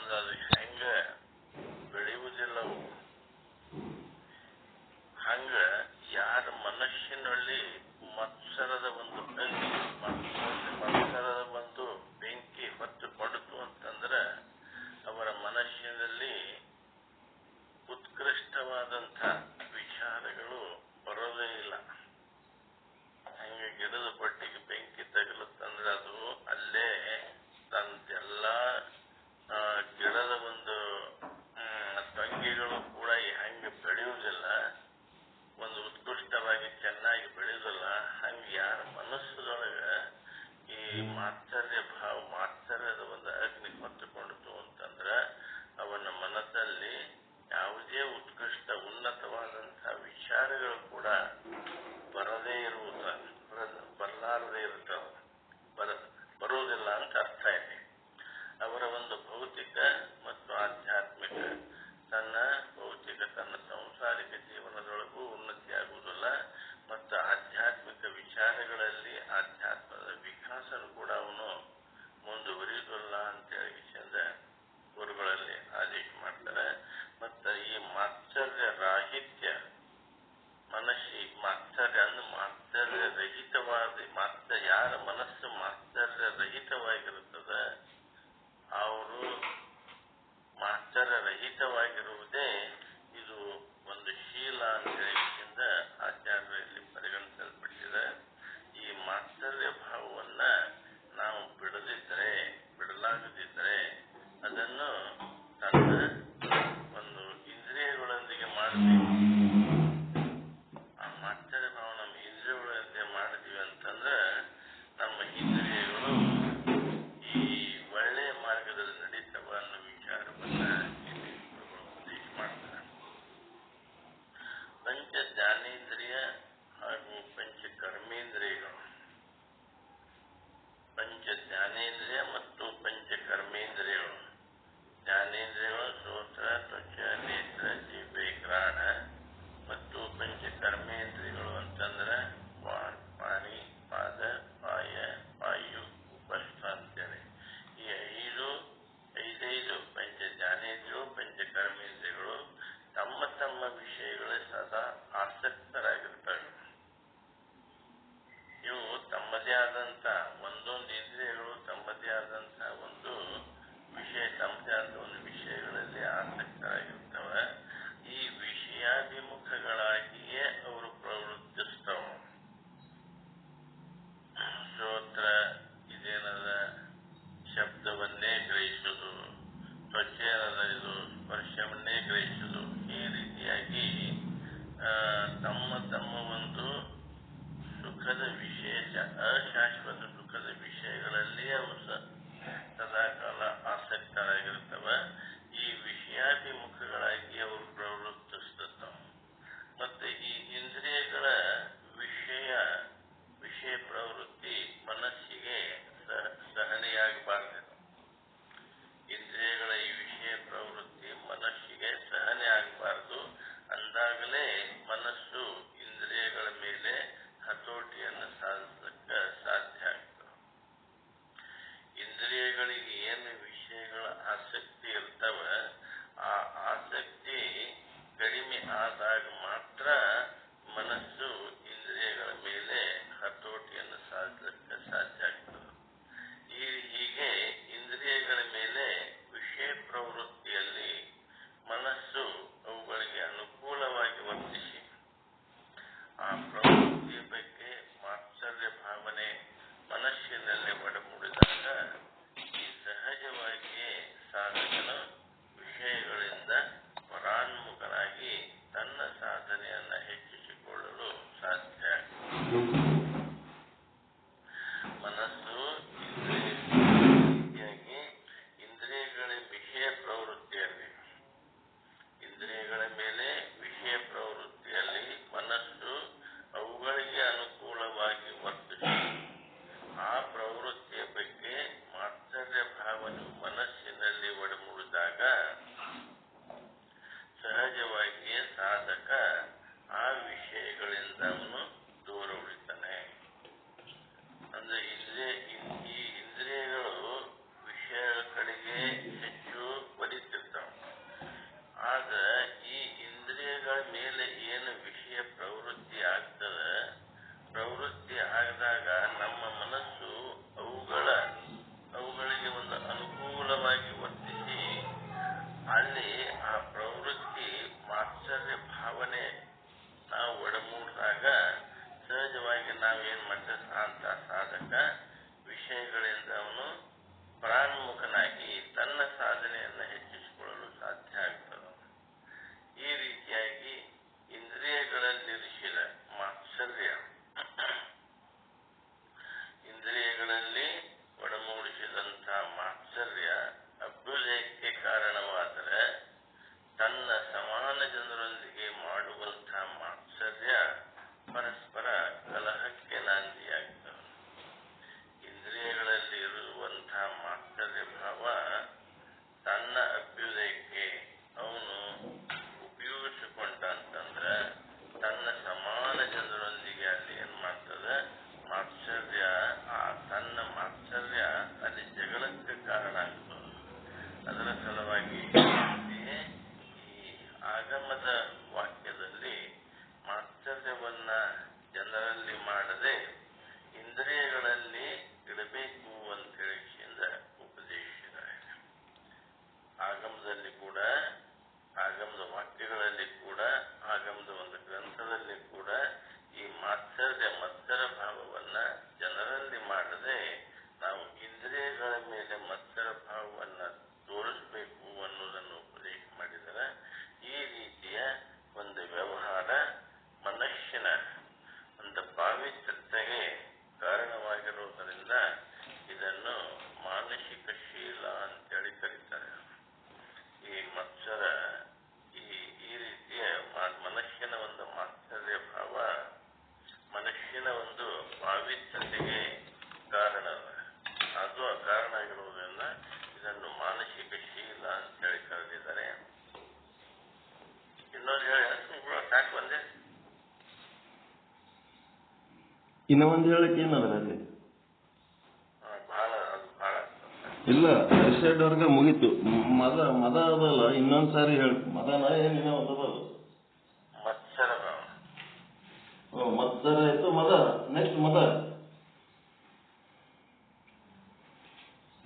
ಅಂತಂದ್ರೆ ಅದು ಹೆಂಗ ಬೆಳೆಯುವುದಿಲ್ಲವು. ಹಂಗ ಯಾರ ಮನಸ್ಸಿನಲ್ಲಿ ಮತ್ಸರದ ಒಂದು ಅಗ್ನಿ, ಮತ್ಸರದ ಒಂದು ಬೆಂಕಿ ಹೊತ್ತುಕೊಂಡಿತು ಅಂತಂದ್ರೆ ಅವರ ಮನಸ್ಸಿನಲ್ಲಿ ಉತ್ಕೃಷ್ಟವಾದಂಥ ವಿಚಾರಗಳು ಬರೋದೇ ಇಲ್ಲ. ಹಂಗೆ ಗಿಡದ ಬಡ್ಡಿಗೆ ಬೆಂಕಿ ತಗಲುತ್ತಂದ್ರೆ ಅದು ಅಲ್ಲೇ ತಂದೆಲ್ಲ ಗಿಡದ ಒಂದು ತಂಗಿಗಳು ಕೂಡ ಹೆಂಗೆ ಬೆಳೆಯುವುದಿಲ್ಲ, ಒಂದು ಉತ್ಕೃಷ್ಟವಾಗಿ ಚೆನ್ನಾಗಿ ಬೆಳೆಯುವುದಿಲ್ಲ. ಹಂಗೆ ಯಾರ ಮನಸ್ಸದೊಳಗೆ ಈ ಮಾತ್ಸರ್ಯ ಭಾವ, ಮಾತ್ಸರ್ಯದ ಒಂದು ಅಗ್ನಿ ಹೊತ್ತುಕೊಂಡಿತು ಅಂತಂದ್ರೆ ಅವನ ಮನಸ್ಸಲ್ಲಿ ಯಾವುದೇ ಉತ್ಕೃಷ್ಟ ಉನ್ನತವಾದಂತಹ ವಿಚಾರಗಳು ಕೂಡ ಬರದೇ ಬರಲಾರದೇ ಇರುತ್ತವೆ, ಬರುವುದಿಲ್ಲ ಅಂತ ಅರ್ಥ ಇದೆ. ಅವರ ಒಂದು ಭೌತಿಕ ಮತ್ತು ಆಧ್ಯಾತ್ಮಿಕ, ತನ್ನ ಭೌತಿಕ ತನ್ನ ಸಂಸಾರಿಕ ಜೀವನದೊಳಗೂ ಉನ್ನತಿಯಾಗುವುದಿಲ್ಲ ಮತ್ತು ಆಧ್ಯಾತ್ಮಿಕ ವಿಚಾರಗಳಲ್ಲಿ ಆಧ್ಯಾತ್ಮದ ವಿಕಾಸನು ಕೂಡ ಅವನು ಮುಂದುವರಿಯುವುದಿಲ್ಲ ಅಂತೇಳಿ ಚಂದ ಗುರುಗಳಲ್ಲಿ ಆದೇಶ ಮಾಡ್ತಾರೆ. ಮತ್ತು ಈ ಮಾತ್ಸರ್ಯ ರಾಹಿತ್ಯ ಮಾತ್ಸರ್ಯ ಅಂದ್ರೆ ಮಾತ್ಸರ್ಯ ರಹಿತವಾದ ಯಾರ ಮನಸ್ಸು ಮಾತ್ಸರ್ಯ ರಹಿತವಾಗಿರುತ್ತದೆ, ಅವರು ಮಾತ್ಸರ್ಯ ರಹಿತವಾಗಿರುವುದೇ ಇದು ಒಂದು ಶೀಲ ಅಂತ ಹೇಳಿದಿಂದ ಆಚಾರ್ಯರಲ್ಲಿ ಪರಿಗಣಿಸಲ್ಪಟ್ಟಿದೆ. ಈ ಮಾತ್ಸರ್ಯ ಭಾವವನ್ನ ನಾವು ಬಿಡಲಾಗದಿದ್ದರೆ ಅದನ್ನು ತನ್ನ ಒಂದು ಇಂದ್ರಿಯಗಳೊಂದಿಗೆ ಮಾಡಬೇಕು. ಆ ಮಾತ್ಸರ್ಯ ಭಾವ ನಮ್ಮ ಇಂದ್ರಿಯಗಳೊಂದಿಗೆ ಮಾಡಿದ್ವಿ ಅಂತಂದ್ರೆ ನಮ್ಮ ಇಂದ್ರಿಯಗಳು ಈ ಒಳ್ಳೆಯ ಮಾರ್ಗದಲ್ಲಿ ನಡೀತವ ಅನ್ನೋ ವಿಚಾರವನ್ನ ಇಲ್ಲಿ ಉಪದೇಶ ಮಾಡ್ತಾರೆ. ಪಂಚ ಜ್ಞಾನೇಂದ್ರಿಯ ಹಾಗೂ ಪಂಚ ಕರ್ಮೇಂದ್ರಿಯಗಳು, ಪಂಚ ಜ್ಞಾನೇಂದ್ರಿಯ ಮತ್ತು ಪಂಚ ಕರ್ಮೇಂದ್ರಿಯಗಳು. ಜ್ಞಾನೇಂದ್ರಿಯಗಳು ಶ್ರೋತ್ರ, ತ್ವಚ, ನೇತ್ರ, ಜಿಹ್ವೆ, ಘ್ರಾಣ ಮತ್ತು ಪಂಚ ಕರ್ಮೇಂದ್ರಿಯಗಳು ಅಂತಂದ್ರೆ ಪಾಣಿ, ಪಾದ, ಪಾಯ, ವಾಯು, ಉಪಸ್ಥ ಅಂತೇಳಿ ಈ ಐದೈದು ಪಂಚ ಜ್ಞಾನೇಂದ್ರಿಯಗಳು, ಪಂಚ ಕರ್ಮೇಂದ್ರಿಯಗಳು ತಮ್ಮ ತಮ್ಮ ವಿಷಯಗಳೇ ಸದಾ ಆಸಕ್ತರಾಗಿರ್ತವೆ. ಇವು ತಮ್ಮದೇ ಆದಂತ ಒಂದೊಂದು ಇಂದ್ರಿಯಗಳು ತಮ್ಮದೇ ಆದಂತ ಒಂದು ವಿಷಯ, ತಮ್ಮದೇ ಆದ ಒಂದು ವಿಷಯಗಳಲ್ಲಿ ಆಸಕ್ತರಾಗಿರ್ತವೆ. ಈ ವಿಷಯಾಭಿಮುಖಗಳಾಗಿಯೇ ಅವರು ಪ್ರವೃತ್ತಿಸ್ತವ. ಶ್ರೋತ್ರ ಇದೇನದ ಶಬ್ದವನ್ನೇ ಗ್ರಹಿಸುವುದು, ತ್ವಚ ಏನದ ಇದು ಸ್ಪರ್ಶವನ್ನೇ ಗ್ರಹಿಸುವುದು. ಈ ರೀತಿಯಾಗಿ ತಮ್ಮ ತಮ್ಮ ಒಂದು ಸುಖದ ವಿಷಯ, ಅಶಾಶ್ವತ ಸುಖದ ವಿಷಯಗಳಲ್ಲಿ ಅವು ಸದಾಕಾಲ ಆಸಕ್ತರಾಗಿರ್ತವೆ. ಈ ವಿಷಯಾಭಿಮುಖಗಳಾಗಿ ಅವರು ಪ್ರವೃತ್ತಿಸುತ್ತವೆ. ಮತ್ತೆ ಈ ಇಂದ್ರಿಯಗಳ ವಿಷಯ ಪ್ರವೃತ್ತಿ ಮನಸ್ಸಿಗೆ ಸಹನೆಯಾಗಬಾರದು. ಇಂದ್ರಿಯಗಳ ಈ ವಿಷಯ ಪ್ರವೃತ್ತಿ ಮನಸ್ಸಿಗೆ ಸಹನೆ ಆಗಬಾರದು. ಅಂದಾಗಲೇ ಮನಸ್ಸು ಇಂದ್ರಿಯಗಳ ಮೇಲೆ ಹತೋಟಿಯನ್ನು ಸಾಧಿಸಲಿಕ್ಕೆ ಸಾಧ್ಯ ಆಗ್ತದೆ. ಇಂದ್ರಿಯಗಳಿಗೆ ಏನು ವಿಷಯಗಳ ಆಸಕ್ತಿ ಇರ್ತವೆ, ಆ ಆಸಕ್ತಿ ಪದ ವಾಕ್ಯದಲ್ಲಿ ಮಾತ್ಸರ್ಯವನ್ನ ಜನರಲ್ಲಿ ಮಾಡದೆ ಇಂದ್ರಿಯಗಳಲ್ಲಿ ಇಡಬೇಕು ಅಂತೇಳಿ ಉಪದೇಶಿಸಿದ್ದಾರೆ. ಆಗಮದಲ್ಲಿ ಕೂಡ, ಆಗಮದ ವಾಕ್ಯಗಳಲ್ಲಿ ಕೂಡ, ಆಗಮದ ಒಂದು ಗ್ರಂಥದಲ್ಲಿ ಕೂಡ ಈ ಮತ್ಸರ ಭಾವವನ್ನ ಜನರಲ್ಲಿ ಮಾಡದೆ ನಾವು ಇಂದ್ರಿಯಗಳ ಮೇಲೆ ಮತ್ಸರ ಭಾವವನ್ನ ತೋರಿಸಬೇಕು ಅನ್ನೋದನ್ನು ಉಪದೇಶ ಮಾಡಿದರೆ, ಈ ರೀತಿಯ ಒಂದು ವ್ಯವಹಾರ ಮನುಷ್ಯನ ಒಂದು ಪಾವಿತ್ರ್ಯತೆಗೆ ಕಾರಣವಾಗಿರುವುದರಿಂದ ಇದನ್ನು ಮಾನಸಿಕ ಶೀಲ ಅಂತೇಳಿ ಕರೀತಾರೆ. ಈ ಮತ್ಸರ ಈ ರೀತಿಯ ಮನುಷ್ಯನ ಒಂದು ಮಾತ್ಸರ್ಯ ಭಾವ ಮನುಷ್ಯನ ಒಂದು ಪಾವಿತ್ರ್ಯತೆಗೆ ಕಾರಣ ಆಗಿರುವುದರಿಂದ ಇದನ್ನು ಮಾನಸಿಕ ಶೀಲ ಅಂತೇಳಿ ಕರೆದಿದ್ದಾರೆ. ಇನ್ನೊಂದು ಹೇಳಿ ಸಾಕು ಒಂದೇ. ಇನ್ನ ಒಂದು ಹೇಳಕ್ಕೆ ಏನದ್ರ ಅಲ್ಲಿ ಬಹಳ ಇಲ್ಲ, ವರ್ಗ ಮುಗೀತು. ಮದ ಅದಲ್ಲ, ಇನ್ನೊಂದ್ಸಾರಿ ಹೇಳಿ. ಮದನ ಏನಿನ ಒಂದಲ್ಲ, ಮತ್ಸರ ಭಾವ. ಮತ್ಸರ ಆಯ್ತು, ಮದ. ನೆಕ್ಸ್ಟ್ ಮದ.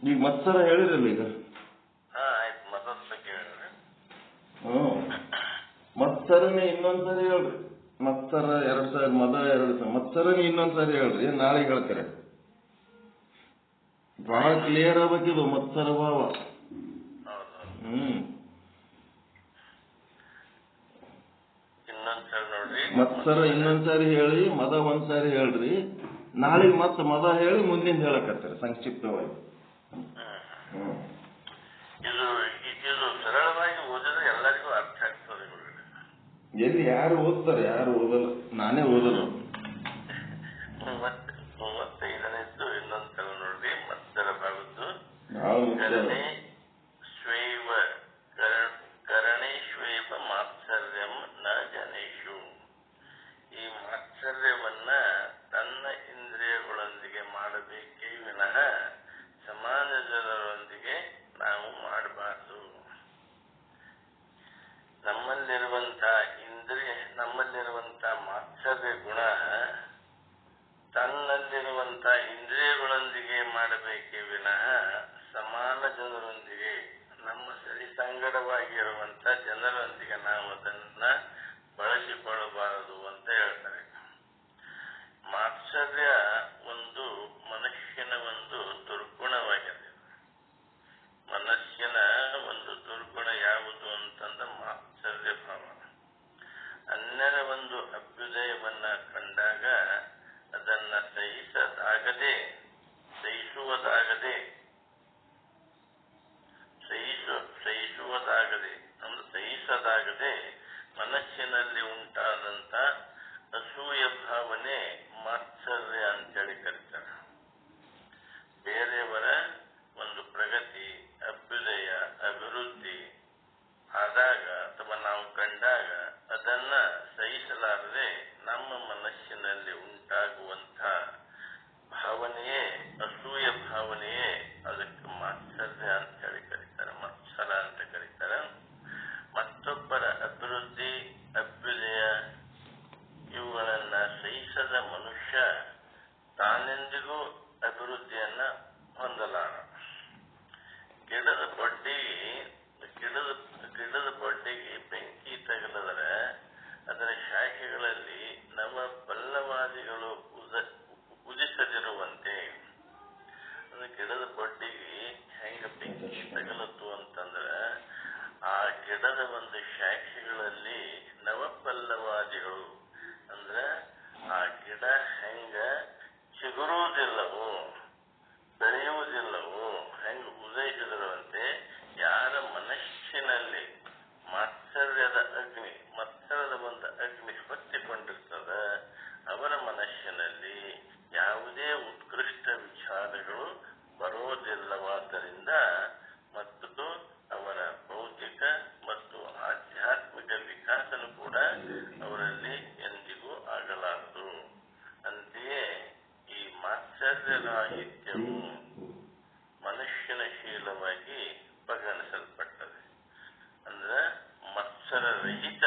ಈಗ ಮತ್ಸರ ಹೇಳಿರಲ್ಲ ಈಗ. ಆಯ್ತು, ಮದದ ಬಗ್ಗೆ ಹೇಳ್ರಿ. ಮತ್ಸರನೇ ಇನ್ನೊಂದ್ಸರಿ ಹೇಳ್ರಿ. ಮತ್ಸರ 2 ಮದ 2 ಮತ್ಸರನೇ ಇನ್ನೊಂದ್ಸರಿ ಹೇಳ್ರಿ, ನಾಳೆ ಹೇಳ್ತಾರೆ. ಬಹಳ ಕ್ಲಿಯರ್ ಆಗ್ಬೇಕಿದು ಮತ್ಸರ ಭಾವ. ಮತ್ಸರ ಇನ್ನೊಂದ್ಸಾರಿ ಹೇಳಿ, ಮದ ಒಂದ್ಸಾರಿ ಹೇಳ್ರಿ. ನಾಳೆಗೆ ಮತ್ತೆ ಮದ ಹೇಳಿ ಮುಂದಿನ ಹೇಳಕತ್ತಾರೆ ಸಂಕ್ಷಿಪ್ತವಾಗಿ. ಇದು ಸರಳವಾಗಿ ಓದಿದ್ರೆ ಎಲ್ಲರಿಗೂ ಅರ್ಥ ಆಗ್ತದೆ. ಎಲ್ಲಿ ಯಾರು ಓದ್ತಾರೆ, ಯಾರು ಓದಲ್ಲ. ನಾನೇ ಓದಲ್ಲ. 35ನೇದ್ದು ಇನ್ನೊಂದ್ಸಲ ನೋಡ್ರಿ. ಮತ್ಸರ ಭಾಗದ್ದು ಕರಣೇಶ್ವೈವ ಮಾತ್ಸರ್ಯಂ ನ ಜನೇಶು. ಈ ಮಾತ್ಸರ್ಯವನ್ನ ತನ್ನ ಇಂದ್ರಿಯಗಳೊಂದಿಗೆ ಮಾಡಬೇಕೇ ವಿನಃ ಸಮಾನ ಜನರೊಂದಿಗೆ ನಾವು ಮಾಡಬಾರದು. ನಮ್ಮಲ್ಲಿರುವಂತಹ ಮಾತ್ಸರ್ಯ ಗುಣ ತನ್ನಲ್ಲಿರುವಂತಹ ಇಂದ್ರಿಯಗಳೊಂದಿಗೆ ಮಾಡಬೇಕೇ ವಿನಃ ಸಮಾನ ಜನರೊಂದಿಗೆ, ನಮ್ಮ ಸರಿಸಂಗಡವಾಗಿರುವಂತಹ ಜನರೊಂದಿಗೆ ನಾವು ಅದನ್ನ ಬಳಸಿಕೊಳ್ಳಬಾರದು ಅಂತ ಹೇಳ್ತಾರೆ. ಮಾತ್ಸರ್ಯ ಒಂದು ಮನುಷ್ಯನ ಒಂದು ದುರ್ಗುಣವಾಗಿದೆ. ಮನುಷ್ಯನ ಒಂದು ದುರ್ಗುಣ ಯಾವುದು ಅಂತಂದ ಮಾತ್ಸರ್ಯ ಭಾವ. ಅನ್ಯರ ಒಂದು ಅಭ್ಯುದಯವನ್ನ ಕಂಡಾಗ ಅದನ್ನ ಸಹಿಸುವುದಾಗದೆ ಮನಸ್ಸಿನಲ್ಲಿ ಉಂಟಾದಂತ ಅಸೂಯ ಭಾವನೆ ಮಾತ್ಸರ್ಯ ಅಂತೇಳಿ ಕರೀತಾರೆ. ಬೇರೆಯವರ ಒಂದು ಪ್ರಗತಿ, ಅಭ್ಯುದಯ, ಅಭಿವೃದ್ಧಿ ಆದಾಗ ಅಥವಾ ನಾವು ಕಂಡಾಗ ಅದನ್ನ ಸಹಿಸಲಾರದೆ ನಮ್ಮ ಮನಸ್ಸಿನಲ್ಲಿ ಉಂಟಾಗುವಂತ ಭಾವನೆಯೇ, ಅಸೂಯ ಭಾವನೆಯೇ ಅದಕ್ಕೆ ಮಾತ್ಸರ್ಯ ಅಂತ ಹೇಳಿ ಕರೀತಾರೆ, ಮತ್ಸರ ಅಂತ ಕರೀತಾರೆ. ಮತ್ತೊಬ್ಬರ ಅಭಿವೃದ್ಧಿ, ಅಭ್ಯುದಯ ಇವುಗಳನ್ನ ಸಹಿಸದ ಮನುಷ್ಯ ತಾನೆಂದಿಗೂ ಅಭಿವೃದ್ಧಿಯನ್ನ ಹೊಂದಲಾರ. ಗಿಡದ ಬಡ್ಡಿಗೆ ಬೆಂಕಿ ತಗಲಿದರೆ ಅದರ ಶಾಖೆಗಳಲ್ಲಿ ನವ ಪಲ್ಲವಾದಿಗಳು ಉದಿಸದಿರುವಂತೆ, ಗಿಡದ ಬಡ್ಡಿಗೆ ಹೆಂಗ ಬೆಂಕಿ ತಗಲತ್ತು ಅಂತಂದ್ರೆ ಆ ಗಿಡದ ಒಂದು ಶಾಖೆಗಳಲ್ಲಿ ನವಪಲ್ಲವಾದಿಗಳು ಅಂದ್ರೆ ಆ ಗಿಡ ಹೆಂಗ ಚಿಗುರುವುದಿಲ್ಲವೋ, ಬೆಳೆಯುವುದಿಲ್ಲವೋ, ಹೆಂಗ ಉದಯಿಸಿದಿರುವಂತೆ ಯಾರ ಮನಸ್ಸಿನಲ್ಲಿ ಮತ್ಸರದ ಒಂದು ಅಗ್ನಿ ಹೊತ್ತಿಕೊಂಡಿರ್ತದ ಅವರ ಮನಸ್ಸಿನಲ್ಲಿ ಯಾವುದೇ ಉತ್ಕೃಷ್ಟ ವಿಚಾರಗಳು ಬರೋದಿಲ್ಲವಾದ್ದರಿಂದ ಮತ್ತು ಅವರ ಭೌತಿಕ ಮತ್ತು ಆಧ್ಯಾತ್ಮಿಕ ವಿಕಾಸನೂ ಕೂಡ ಅವರಲ್ಲಿ ಎಂದಿಗೂ ಆಗಲಾರದು. ಅಂತೆಯೇ ಈ ಮಾತ್ಸರ್ಯರಾಹಿತ್ಯವು ಮನುಷ್ಯನ ಶೀಲವಾಗಿ ಪರಿಗಣಿಸಲ್ಪಟ್ಟದೆ. ಅಂದ್ರೆ ಮತ್ಸರರಹಿತ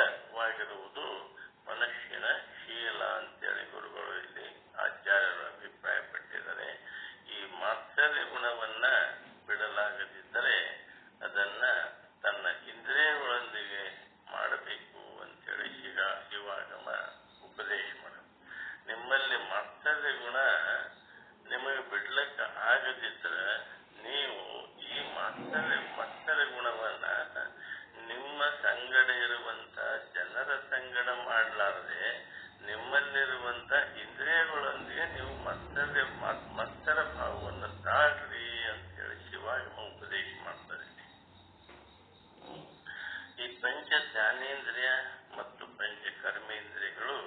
ಪಂಚ ಜ್ಞಾನೇಂದ್ರಿಯ ಮತ್ತು ಪಂಚ ಕರ್ಮೇಂದ್ರಿಯಗಳು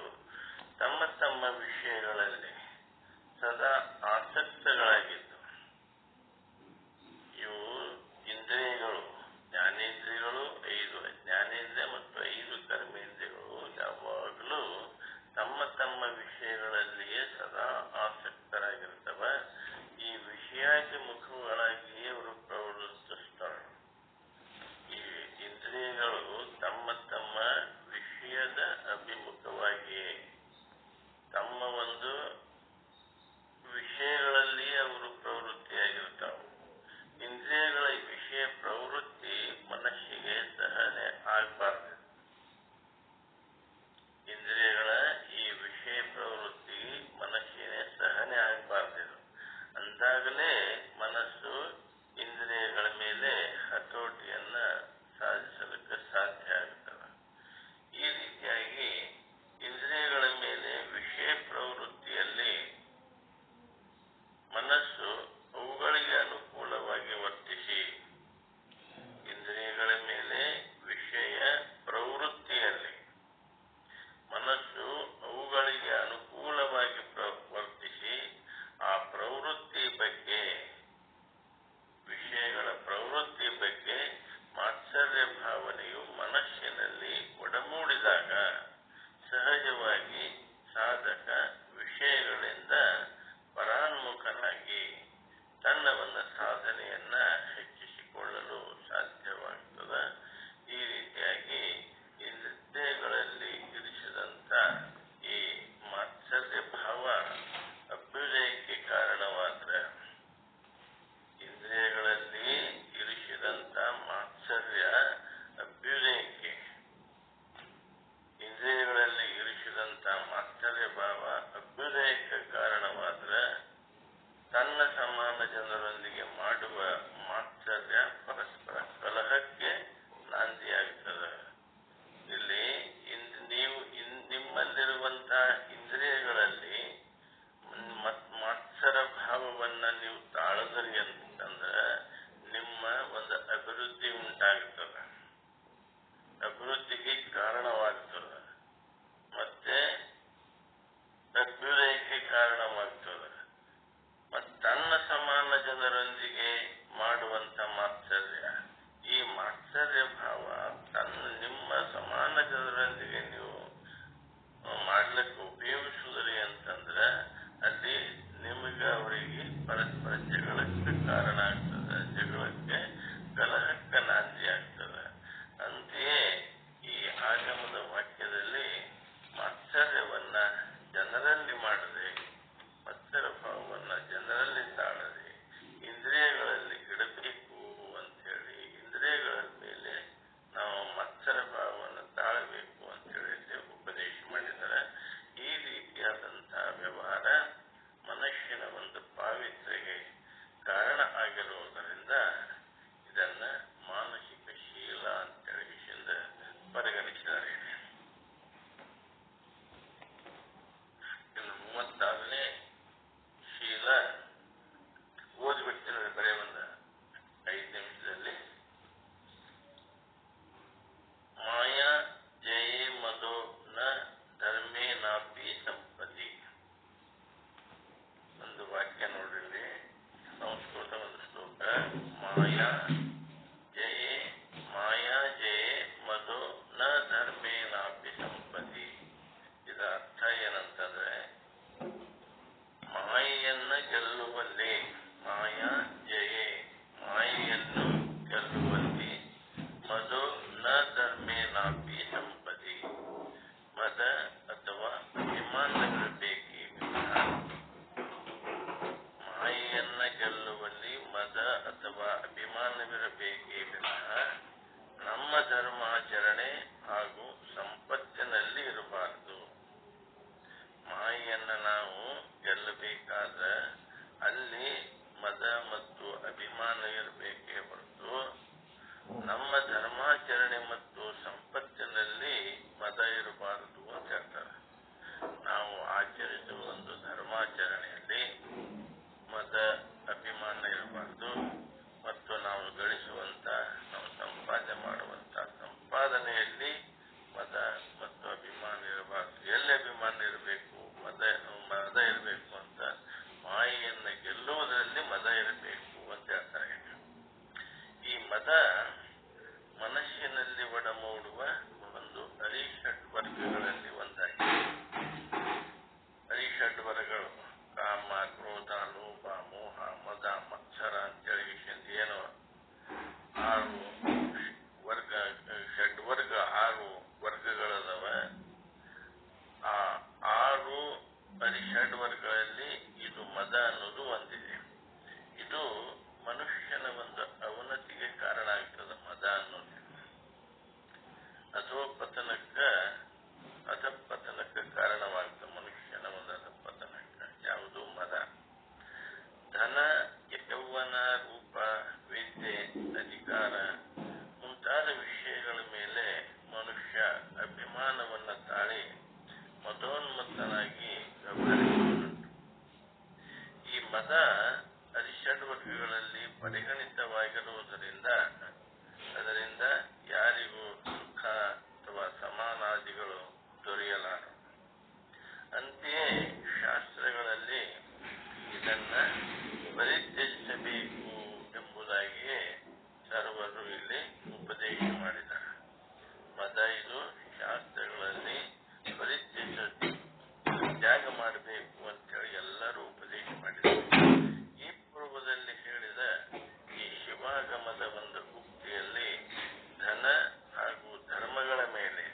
ತಮ್ಮ ತಮ್ಮ ವಿಷಯಗಳಲ್ಲಿ ಸದಾ ಆಸಕ್ತಗಳಾಗಿದ್ದು, ಇವು ಇಂದ್ರಿಯಗಳು, ಜ್ಞಾನೇಂದ್ರಿಯಗಳು 5 ಜ್ಞಾನೇಂದ್ರಿಯ ಮತ್ತು 5 ಕರ್ಮೇಂದ್ರಿಯಗಳು ಯಾವಾಗಲೂ ತಮ್ಮ ತಮ್ಮ ವಿಷಯಗಳಲ್ಲಿಯೇ ಸದಾ ಆಸಕ್ತರಾಗಿರ್ತವೆ. ಈ ವಿಷಯಾಭಿಮುಖಗಳಾಗಿಯೇ ಅವರು ಪ್ರವರ್ತಿಸ್ತಾರೆ. ಈ ಇಂದ್ರಿಯಗಳು ತಮ್ಮ ತಮ್ಮ ವಿಷಯದ ಅಭಿಮುಖವಾಗಿಯೇ ತಮ್ಮ ಒಂದು ವಿಷಯಗಳಲ್ಲಿಯೇ ಅವರು ಪ್ರವೃತ್ತಿಯಾಗಿರ್ತಾವೆ. ಇಂದ್ರಿಯಗಳ ವಿಷಯ ಪ್ರವೃತ್ತಿ ಮನಸ್ಸಿಗೆ ಸಹನೆ ಆಗಬಾರ್ದು. ಇಂದ್ರಿಯಗಳ ಈ ವಿಷಯ ಪ್ರವೃತ್ತಿ ಮನಸ್ಸಿಗೆ ಸಹನೆ ಆಗಬಾರ್ದು. ಅಂದಾಗಲೇ ಮನಸ್ಸು ಇಂದ್ರಿಯಗಳ ಮೇಲೆ ಹತೋಟಿಯನ್ನ ಸಾಧಿಸಲಿಕ್ಕೆ ಸಾಧ್ಯ ಆಗ್ತದೆ. ಈ ರೀತಿಯಾಗಿ ಇಂದ್ರಿಯಗಳ ಮೇಲೆ ವಿಷಯ ಪ್ರವೃತ್ತಿಯಲ್ಲಿ ಮನಸ್ಸು ಅವುಗಳಿಗೆ ಅನುಕೂಲವಾಗಿ ವರ್ತಿಸಿ, ಇಂದ್ರಿಯಗಳ ಮೇಲೆ ವಿಷಯ ಪ್ರವೃತ್ತಿಯಲ್ಲಿ ಮನಸ್ಸು ಅವುಗಳಿಗೆ ಅನುಕೂಲವಾಗಿ ವರ್ತಿಸಿ, ಆ ಪ್ರವೃತ್ತಿ ಬಗ್ಗೆ, ವಿಷಯಗಳ ಪ್ರವೃತ್ತಿ ಬಗ್ಗೆ ಮಾತ್ಸರ್ಯ ಭಾವನೆಯು ಮನಸ್ಸಿನಲ್ಲಿ ಒಡಮೂಡಿದಾಗ ಸಹಜವಾಗಿ ಸಾಧಕ ವಿಷಯಗಳಿಂದ ಪರಾನ್ಮುಖನಾಗಿ ತನ್ನ ಒಂದು ಸಾಧನೆಯನ್ನ ಹೆಚ್ಚಿಸಿಕೊಳ್ಳಲು ಸಾಧ್ಯವಾಗುತ್ತದೆ. ಈ ರೀತಿಯಾಗಿ ಇಂದ್ರಿಯಗಳಲ್ಲಿ ಇರಿಸಿದಂತ ಈ ಮಾತ್ಸರ್ಯ ಭಾವ ಅಭ್ಯುದಯಕ್ಕೆ ಕಾರಣವಾದರೆ, ಇಂದ್ರಿಯಗಳಲ್ಲಿ ಇರಿಸಿದಂತ ಮಾತ್ಸರ್ಯ ಅಭ್ಯುದಯಕ್ಕೆ, ಇಂದ್ರಿಯಗಳಲ್ಲಿ ಇರಿಸಿದಂತ ಮಾತ್ಸರ್ಯ ಭಾವ ಅಭ್ಯುದಯಕ್ಕೆ ಕಾರಣವಾದರೆ, ತನ್ನ ಸಮಾನ ಜನರೊಂದಿಗೆ ಮಾಡುವ ಮಾತ್ಸರ್ಯ ಪರಸ್ಪರ ಕಲಹಕ್ಕೆ ನಾಂದಿಯಾಗುತ್ತದೆ. ಇಲ್ಲಿ ನೀವು ನಿಮ್ಮಲ್ಲಿರುವಂತಹ ಇಂದ್ರಿಯಗಳಲ್ಲಿ ಮಾತ್ಸರ ಭಾವವನ್ನ ನೀವು ತಾಳದ್ರಿ ಅಂತಂದ್ರೆ ನಿಮ್ಮ ಒಂದು ಅಭಿವೃದ್ಧಿ ಉಂಟಾಗುತ್ತದೆ, ಅಭಿವೃದ್ಧಿಗೆ ಕಾರಣವಾಗ್ತದೆ, ಮತ್ತೆ ಅಭ್ಯುದಯಕ್ಕೆ ಕಾರಣವಾಗ್ತದೆ. ಮತ್ತು ತನ್ನ ಸಮಾನ ಜನರೊಂದಿಗೆ ಮಾಡುವಂತ ಮಾತ್ಸರ್ಯ, ಈ ಮಾತ್ಸರ್ಯ ಭಾವ ನಿಮ್ಮ ಸಮಾನ ಜನರೊಂದಿಗೆ ನೀವು ಮಾಡ್ಲಿಕ್ಕೆ ಉಪಯೋಗಿಸುವುದ್ರಿ ಅಂತಂದ್ರೆ ಅಲ್ಲಿ ನಿಮಗೆ ಅವರಿಗೆ ಪರಸ್ಪರ ಜಗಳಕ್ಕೆ ಕಾರಣ ಆಗ್ತದೆ, ಜಗಳಕ್ಕೆ ಕಲಹಕ್ಕೆ ನಾಂದಿ ಆಗ್ತದೆ. ಅಂತೆಯೇ ಈ ಆಗಮದ ವಾಕ್ಯದಲ್ಲಿ ಮಾತ್ಸರ್ಯವನ್ನ ಜನರಲ್ಲಿ ಮಾಡದೆ, ಮತ್ಸರ ಭಾವವನ್ನ ಜನರಲ್ಲಿ ತಾಳದೆ ಇಂದ್ರಿಯಗಳಲ್ಲಿ ಇಡಬೇಕು ಅಂತ ಹೇಳಿ, ಇಂದ್ರಿಯಗಳ ಮೇಲೆ ನಾವು ಮತ್ಸರ ಭಾವವನ್ನು ತಾಳಬೇಕು ಅಂತ ಹೇಳಿ ಉಪದೇಶ ಮಾಡಿದ್ದಾರೆ. ಈ ರೀತಿಯಾದಂತಹ ವ್ಯವಹಾರ ಮನುಷ್ಯನ ಒಂದು ಪಾವಿತ್ರ್ಯಗೆ ಕಾರಣ ಆಗಿರುವುದರಿಂದ ಇದನ್ನ ಮಾನಸಿಕ ಶೀಲ ಅಂತ ಹೇಳಿ ಪರಿಗಣಿಸಿದ್ದಾರೆ. ಇನ್ನು 36ನೇ ಶೀಲ ಓದ್ಬಿಡ್ತೀನಿ, ಬರೀ ಒಂದು 5 ನಿಮಿಷದಲ್ಲಿ. ಮಾಯಾ ಜಯೇ ಮದೋ ನ ಧರ್ಮೇ ನಾಪಿ ಸಂಪತ್ತಿ. ಒಂದು ವಾಕ್ಯ ನೋಡ್ರಿ, ಸಂಸ್ಕೃತ ಒಂದು ಶ್ಲೋಕ. ಮಾಯಾ ಜಯೇ ಮದೋ ನ ಧರ್ಮೇ ನಾಪಿ ಸಂಪತ್ತಿ. ಇದರ ಅರ್ಥ ಏನಂತಂದ್ರೆ, ಮಾಯೆಯನ್ನ ಗೆಲ್ಲುವಲ್ಲಿ, ಮಾಯಾ ಜಯೇ ಮಾಯೆಯನ್ನು ಗೆಲ್ಲುವಲ್ಲಿ, ಮದೋ ನ ಧರ್ಮೇ ನಾಪಿ ಸಂಪತ್ತಿ, ಮದ ಅಥವಾ ಅಭಿಮಾನವಿರಬೇಕೇ ವಿನಃ, ಮಾಯೆಯನ್ನ ಗೆಲ್ಲುವಲ್ಲಿ ಮದ ಅಥವಾ ಅಭಿಮಾನವಿರಬೇಕೇ ವಿನಃ ನಮ್ಮ ಧರ್ಮಾಚರಣೆ ಹಾಗೂ ಸಂಪತ್ತಿನಲ್ಲಿ ಇರಬಾರದು. ಮಾಯೆಯನ್ನ ನಾವು ಗೆಲ್ಲಬೇಕಾದ್ರೆ ಅಲ್ಲಿ ಮದ ಮತ್ತು ಅಭಿಮಾನ ಇರಬೇಕೇ ಹೊರತು ನಮ್ಮ ಧರ್ಮಾಚರಣೆ ಮತ್ತು ಸಂಪತ್ತಿನಲ್ಲಿ ಮದ ಇರಬಾರದು ಅಂತ ಹೇಳ್ತಾರೆ. ನಾವು ಆಚರಿಸುವ ಒಂದು ಧರ್ಮಾಚರಣೆಯಲ್ಲಿ ಮದ ಅಭಿಮಾನ ಇರಬಾರದು, ಮತ್ತು ನಾವು ಗಳಿಸುವಂತ, ನಾವು ಸಂಪಾದನೆ ಮಾಡುವಂತ ಅಧಪತನಕ್ಕೆ ಕಾರಣವಾಗ್ತದೆ. ಮನುಷ್ಯನ ಒಂದು ಅಧಪತನಕ್ಕೆ ಯಾವುದು? ಮದ. ಧನ, ಯೌವನ, ರೂಪ, ವಿದ್ಯೆ, ಅಧಿಕಾರ ಮುಂತಾದ ವಿಷಯಗಳ ಮೇಲೆ ಮನುಷ್ಯ ಅಭಿಮಾನವನ್ನ ತಾಳಿ ಮದೋನ್ಮತ್ತನಾಗಿ ವ್ಯವಹರಿಸುವುದುಂಟು. ಈ ಮದ ಅರಿಷಡ್ವರ್ಗಗಳಲ್ಲಿ ಪರಿಗಣಿತವಾಗಿರುವುದರಿಂದ ಅದರಿಂದ ಯಾರಿಗೂ ಸುಖ ಅಥವಾ ಸಮಾನಾದಿಗಳು ದೊರೆಯಲಾರವು. ಅಂತೆಯೇ ಶಾಸ್ತ್ರಗಳಲ್ಲಿ ಇದನ್ನ ಪರಿತ್ಯಜಿಸಬೇಕು ಎಂಬುದಾಗಿಯೇ ಸರ್ವರು ಇಲ್ಲಿ ಉಪದೇಶ ಮಾಡಿದ್ದಾರೆ. ಮದ ಇದು ಶಾಸ್ತ್ರಗಳಲ್ಲಿ ತ್ಯಾಗ ಮಾಡಬೇಕು ಅಂತೇಳಿ ಎಲ್ಲರೂ ಉಪದೇಶ ಮಾಡಿದ್ದಾರೆ. ಈ ಪೂರ್ವದಲ್ಲಿ ಹೇಳಿದ ಈ ಶಿವಾಗಮದ ಒಂದು ಉಕ್ತಿಯಲ್ಲಿ ಧನ ಹಾಗೂ ಧರ್ಮಗಳ ಮೇಲೆ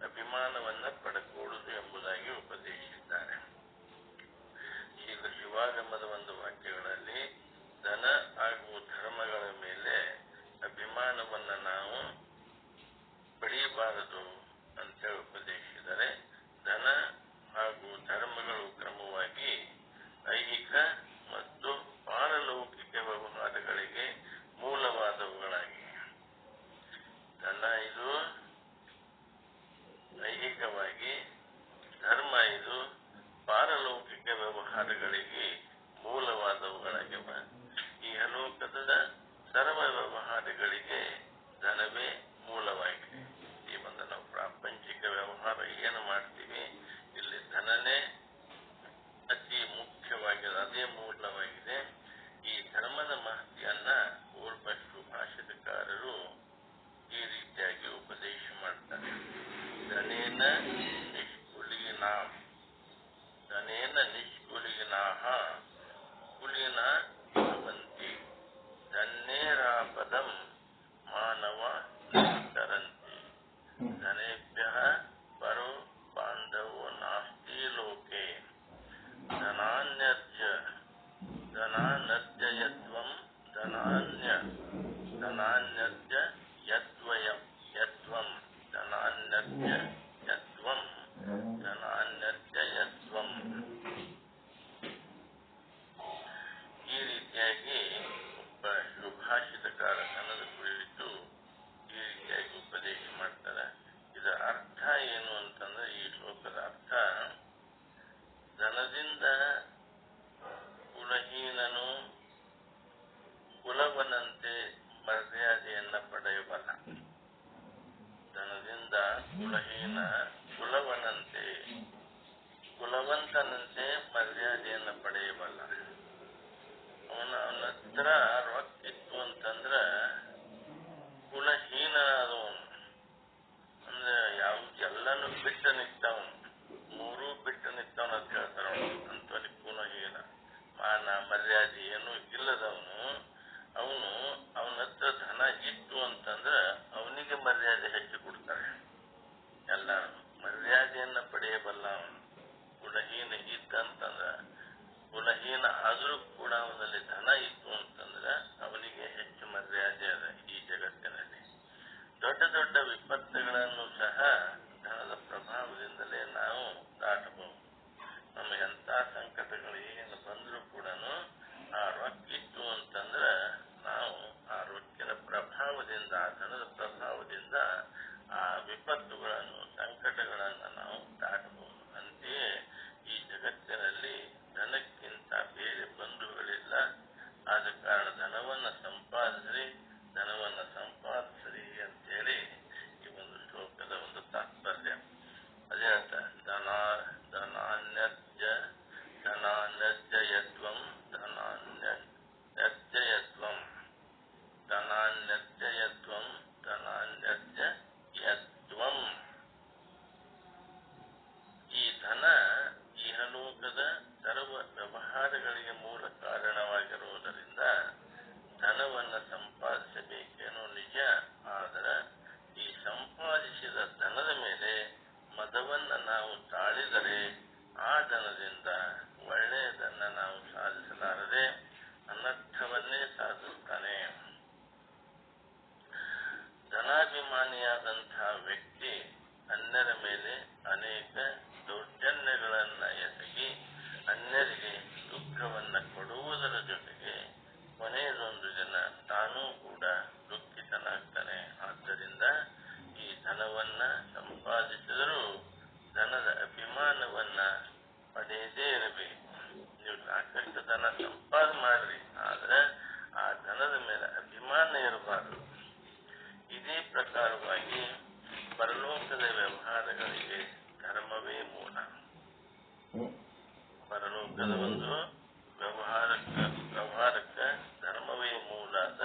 ಅಭಿಮಾನವನ್ನ ಪಡೆದುಕೊಳ್ಳುವುದು ಎಂಬುದಾಗಿ ಉಪದೇಶಿಸಿದ್ದಾರೆ. ಈಗ ಶಿವಾಗಮದ ಒಂದು ವಾಕ್ಯಗಳಲ್ಲಿ ಧನ ಹಾಗೂ ಧರ್ಮಗಳ ಮೇಲೆ ಅಭಿಮಾನವನ್ನ ನಾವು ಪಡೆಯಬಾರದು ಅಂತೇಳಿ ಉಪದೇಶಿಸಿದರೆ, ಧನ ಹಾಗೂ ಧರ್ಮಗಳು ಕ್ರಮವಾಗಿ ಐಹಿಕ ಮತ್ತು ಪಾರಲೌಕಿಕ ವ್ಯವಹಾರಗಳಿಗೆ ಮೂಲವಾದವುಗಳಾಗಿವೆ. ಧನ ಇದು ಐಹಿಕವಾಗಿ, ಧರ್ಮ ಇದು ಪಾರಲೌಕಿಕ ವ್ಯವಹಾರಗಳಿಗೆ ಮೂಲವಾದವುಗಳಾಗಿವ. ಈ ಲೋಕದ ಸರ್ವ ವ್ಯವಹಾರಗಳಿಗೆ ಧನವೇ ಮೂಲವಾಗಿದೆ. ಈ ಒಂದು ನಾವು ಪ್ರಾಪಂಚಿಕ ವ್ಯವಹಾರ ಏನು ಮಾಡ್ತೀವಿ, ಇಲ್ಲಿ ಧನನೇ ಅತಿ ಮುಖ್ಯವಾಗಿದೆ, ಅದೇ ಮೂಲವಾಗಿದೆ. ಈ ಧರ್ಮದ ಮಹತಿಯನ್ನ ಪೂರ್ವ ಸುಭಾಷಿತಕಾರರು ಈ ರೀತಿಯಾಗಿ ಉಪದೇಶ ಮಾಡ್ತಾರೆ. ಧನೇನ ನಿಷ್ಕುಲೀನಾಂ, ಧನೇನ ನಿಷ್ಕುಲೀನಾಃ ಕುಲೀನಾ ಭವಂತಿ, ಧನ್ಯೇರಾಪದಂ ಮಾನವ ತರಂತಿ, ಧನೇಭ್ಯಃ ಪರೋ ಬಾಂಧವೋ ನಾಸ್ತಿ ಲೋಕೆ, ಧನಾನರ್ಜಯತ್ವಂ ಧನಾನ್ಯರ್ಜಯತ್ವಂ ಧನಾನ್ಯರ್ಜಯತ್ವಂ. ಈ ರೀತಿಯಾಗಿ ಒಬ್ಬ ಸುಭಾಷಿತಕಾರ ಧನದ ಕುರಿತು ಈ ರೀತಿಯಾಗಿ ಉಪದೇಶ ಮಾಡ್ತಾರೆ. ಇದರ ಅರ್ಥ ಏನು ಅಂತಂದ್ರೆ, ಈ ಶ್ಲೋಕದ ಅರ್ಥ, ಧನದಿಂದ ಕುಲಹೀನನು ಕುಲವನಂತೆ ಮರ್ಯಾದೆಯನ್ನ ಪಡೆಯಬಲ್ಲ. ಧನದಿಂದ ಕುಲಹೀನ ಕುಲವನಂತೆ, ಕುಲವಂತನಂತೆ ಮರ್ಯಾದೆಯನ್ನ ಪಡೆಯಬಲ್ಲ. ಅವನ ಹತ್ರ ರೊಕ್ಕ ಇತ್ತು ಅಂತಂದ್ರ ಕುಲಹೀನನಾದವನು, ಅಂದ್ರೆ ಎಲ್ಲಾನು ಬಿಟ್ಟು ನಿಂತವನು, ಮೂರೂ ಬಿಟ್ಟು ನಿಂತವನು ಅಂತ ಹೇಳ್ತಾರ. ಅಂತವನಿಗೆ ಕುಲಹೀನ, ಮಾನ ಮರ್ಯಾದೆ ಏನು ಇಲ್ಲದವನು. ಅವನ ಹತ್ರ ಧನ ಇತ್ತು ಅಂತಂದ್ರ ಅವನಿಗೆ ಮರ್ಯಾದೆ ಹೆಚ್ಚು ಕೊಡ್ತಾರೆ ಎಲ್ಲಾರು. ದುರಭಿಮಾನಿಯಾದಂತಹ ವ್ಯಕ್ತಿ ಅನ್ಯರ ಮೇಲೆ ಅನೇಕ ದೌರ್ಜನ್ಯಗಳನ್ನ ಎಸಗಿ ಅನ್ಯರಿಗೆ ದುಃಖವನ್ನ ಕೊಡುವುದರ ಜೊತೆಗೆ ಕೊನೆಯದೊಂದು ದಿನ ತಾನೂ ಕೂಡ ದುಃಖಿತನಾಗ್ತಾನೆ. ಆದ್ದರಿಂದ ಈ ಧನವನ್ನ ಸಂಪಾದಿಸಿದರೂ ಧನದ ಅಭಿಮಾನವನ್ನ ಪಡೆಯದೇ ಇರಬೇಕು. ನೀವು ಸಾಕಷ್ಟು ಧನ ಸಂಪಾದನೆ ಮಾಡ್ರಿ, ಆದ್ರೆ ಆ ಧನದ ಮೇಲೆ ಅಭಿಮಾನ ಇರಬಾರದು. ಇದೇ ಪ್ರಕಾರವಾಗಿ ಪರಲೋಕದ ವ್ಯವಹಾರಗಳಿಗೆ ಧರ್ಮವೇ ಮೂಲ. ಪರಲೋಕದ ಒಂದು ವ್ಯವಹಾರಕ್ಕೆ ಧರ್ಮವೇ ಮೂಲಾದ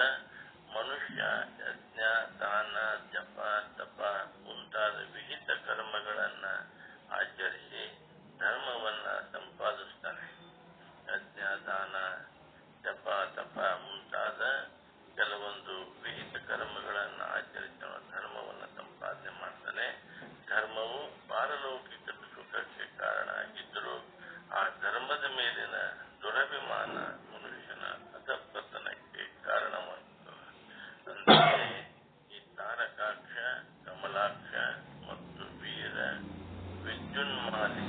ಮನುಷ್ಯ ಯಜ್ಞ, ದಾನ, ಜಪ, ತಪ ಮುಂತಾದ ವಿಹಿತ ಕರ್ಮಗಳನ್ನ ಆಚರಿಸಿ ಧರ್ಮವನ್ನ ಸಂಪಾದಿಸ್ತಾನೆ. ಯಜ್ಞ, ದಾನ, ಜಪ, ತಪ ಮುಂತಾದ ಕೆಲವೊಂದು ವಿಹಿತ ಕರ್ಮಗಳನ್ನು ಆಚರಿಸಿ ಧರ್ಮವನ್ನು ಸಂಪಾದನೆ ಮಾಡ್ತಾನೆ. ಧರ್ಮವು ಪಾರಲೌಕಿಕ ಸುಖಕ್ಕೆ ಕಾರಣ ಆಗಿದ್ದರೂ ಆ ಧರ್ಮದ ಮೇಲಿನ ದುರಭಿಮಾನ ಮನುಷ್ಯನ ಅಧಪತನಕ್ಕೆ ಕಾರಣವಾಗುತ್ತದೆ. ಅಂದರೆ ಈ ತಾರಕಾಕ್ಷ, ಕಮಲಾಕ್ಷ ಮತ್ತು ವೀರ ವಿದ್ಯುನ್ಮಾಲಿ,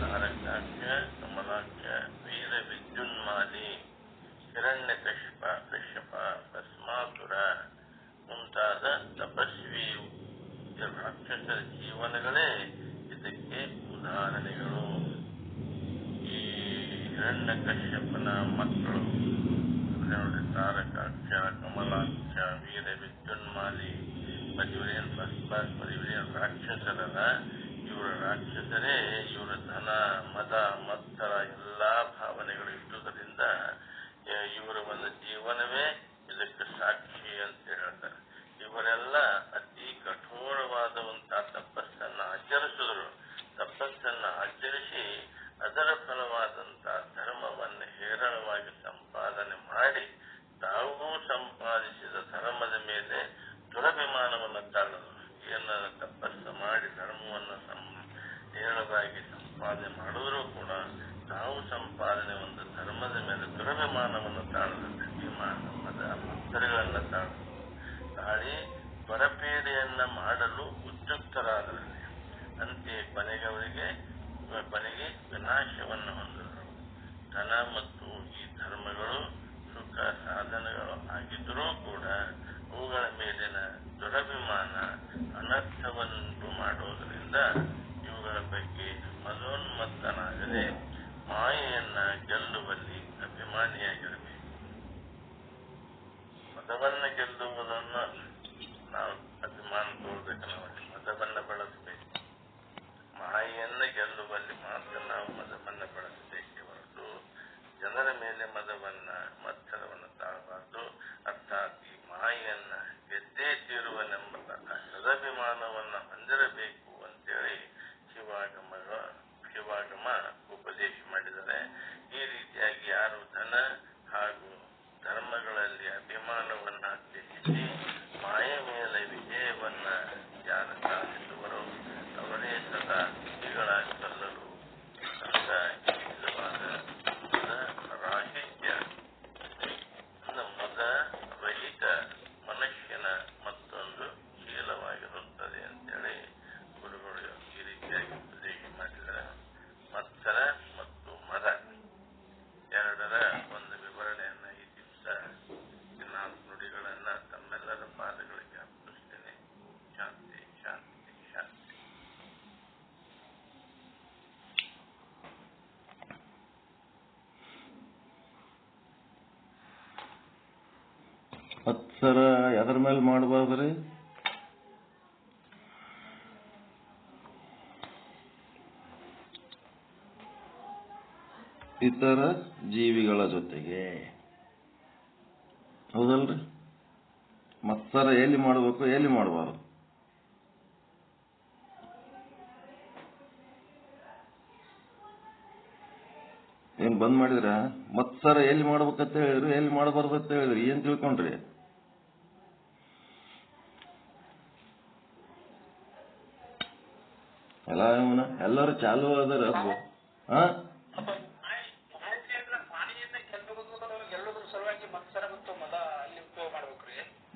ತಾರಕಾಕ್ಷ, ಕಮಲಾಕ್ಷ, ವೀರ ವಿದ್ಯುನ್ಮಾಲಿ, ಹಿರಣ್ಯಕಶ್ಯಪ, ಭಸ್ಮಾಸುರ ಮುಂತಾದ ತಪಸ್ವಿ ರಾಕ್ಷಸರ ಜೀವನಗಳೇ ಇದಕ್ಕೆ ಉದಾಹರಣೆಗಳು. ಈ ಹಿರಣ್ಯಕಶ್ಯಪನ ಮಕ್ಕಳು ತಾರಕಾಕ್ಷ, ಕಮಲಾಕ್ಷ, ವೀರ ವಿದ್ಯುನ್ಮಾಲಿ ಇವರೇನು ಇವರೇನು ರಾಕ್ಷಸರಲ್ಲ, ಇವರ ರಾಕ್ಷಸರೇ. ಇವರ ಧನ, ಮದ, ಮತ್ಸರ ಎಲ್ಲಾ ಭಾವನೆಗಳು ಇಟ್ಟುದರಿಂದ ಇವರ ಒಂದು ಜೀವನವೇ ಇದಕ್ಕೆ ಸಾಕ್ಷಿ ಅಂತ ಹೇಳ್ತಾರೆ. ಇವರೆಲ್ಲ ಅತಿ ಕಠೋರವಾದಂತಹ ತಪಸ್ಸನ್ನ ಆಚರಿಸಿದ್ರು. ತಪಸ್ಸನ್ನ ಆಚರಿಸಿ ಅದರ ಫಲವಾದಂತಹ ಧರ್ಮವನ್ನು ಹೇರಳವಾಗಿ ಸಂಪಾದನೆ ಮಾಡಿ ತಾವು ಸಂಪಾದಿಸಿದ ಧರ್ಮದ ಮೇಲೆ ದುರಭಿಮಾನವನ್ನು ತಾಳಲು ಏನ ತಪಸ್ಸು ಮಾಡಿ ಧರ್ಮವನ್ನು ಹೇರಳವಾಗಿ ಸಂಪಾದನೆ ಮಾಡಿದರೂ ಕೂಡ ತಾವು ಸಂಪಾದನೆ ಒಂದು ಧರ್ಮದ ಮೇಲೆ ದುರಭಿಮಾನವನ್ನು ತಾಳಲು ಮದ ಮತ್ಸರಗಳನ್ನ ತಾಳಿ ಪರಪೇರೆಯನ್ನ ಮಾಡಲು ಉದ್ಯುಕ್ತರಾದರಲ್ಲಿ ಅಂತೆಯೇ ಕೊನೆಗೆ ವಿನಾಶವನ್ನು ಹೊಂದಿದರು. ಧನ ಮತ್ತು ಈ ಧರ್ಮಗಳು ಸುಖ ಸಾಧನಗಳು ಆಗಿದ್ದರೂ ಕೂಡ ಅವುಗಳ ಮೇಲಿನ ದುರಭಿಮಾನ ಅನರ್ಥವನ್ನುಂಟು ಮಾಡುವುದರಿಂದ ಇವುಗಳ ಬಗ್ಗೆ ಮದೋನ್ಮತ್ತನಾಗದೆ ಮಾಯೆಯನ್ನ ಗೆಲ್ಲುವಲ್ಲಿ ಅಭಿಮಾನಿಯಾಗಿರಬೇಕು. ಮದವನ್ನ ಗೆಲ್ಲುವುದನ್ನು ನಾವು ಅಭಿಮಾನ ತೋರ್ಬೇಕು. ನಾವು ಮದವನ್ನ ಬೆಳೆಸಬೇಕು. ಮಾಯೆಯನ್ನ ಗೆಲ್ಲುವಲ್ಲಿ ಮಾತ್ರ ನಾವು ಮದವನ್ನ ಬೆಳೆಸಬೇಕೇ ಹೊರತು ಜನರ ಮೇಲೆ ಮದವನ್ನ ಮತ್ಸರವನ್ನು ತಾಳಬಾರದು. ಅರ್ಥಾತ್ ಈ ಮಾಯೆಯನ್ನ ಗೆದ್ದೇ ತೀರುವನೆಂಬ ಸದಭಿಮಾನವನ್ನು ಹೊಂದಿರಬೇಕು ಅಂತೇಳಿ ಶಿವಾಗಮ ಉಪದೇಶ ಮಾಡಿದರೆ. ಈ ರೀತಿಯಾಗಿ ಯಾರು ಧನ ಹಾಗೂ ಧರ್ಮಗಳಲ್ಲಿ ಅಭಿಮಾನವನ್ನ ತ್ಯಜಿಸಿ ಮಾಯೆ ಮೇಲೆ ವಿಜಯವನ್ನ ಯಾರು ಸಾಧಿಸುವರೋ ಅವರೇ ಸದಾ ಸುಖಿಗಳಾಗಿ ಸಲ್ಲಲು ನಿಜವಾದ ರಾಹಿತ್ಯ ಮದ ರಹಿತ ಮನುಷ್ಯನ ಮತ್ತೊಂದು ಶೀಲವಾಗಿರುತ್ತದೆ ಅಂತೇಳಿ ಗುರುಗಳು ಈ ರೀತಿಯಾಗಿ ಉಪದೇಶ ಮಾಡಿದ್ದಾರೆ. ಮತ್ಸರ ಮತ್ತು ಮದ ಎರಡರ ಒಂದು ವಿವರಣೆಯನ್ನ ಈ ದಿವಸ 4 ನುಡಿಗಳನ್ನ ತಮ್ಮೆಲ್ಲರ ಪಾದಗಳಿಗೆ ಅರ್ಪಿಸ್ತೇನೆ. ಶಾಂತಿ ಶಾಂತಿ ಶಾಂತಿ. ಮತ್ಸರ ಎದರ ಮೇಲೆ ಮಾಡಬಾರ್ದ್ರಿ? ಇತರ ಜೀವಿಗಳ ಜೊತೆಗೆ. ಹೌದಲ್ರಿ? ಮತ್ಸರ ಎಲ್ಲಿ ಮಾಡಬೇಕು, ಎಲ್ಲಿ ಮಾಡಬಾರ್ದು? ಏನ್ ಬಂದ್ ಮಾಡಿದ್ರ? ಮತ್ಸರ ಎಲ್ಲಿ ಮಾಡ್ಬೇಕಂತ ಹೇಳಿದ್ರಿ, ಎಲ್ಲಿ ಮಾಡಬಾರ್ದು ಅಂತ ಹೇಳಿದ್ರಿ. ಏನ್ ತಿಳ್ಕೊಂಡ್ರಿ? ಎಲ್ಲರೂ ಚಾಲು ಅದಾರ.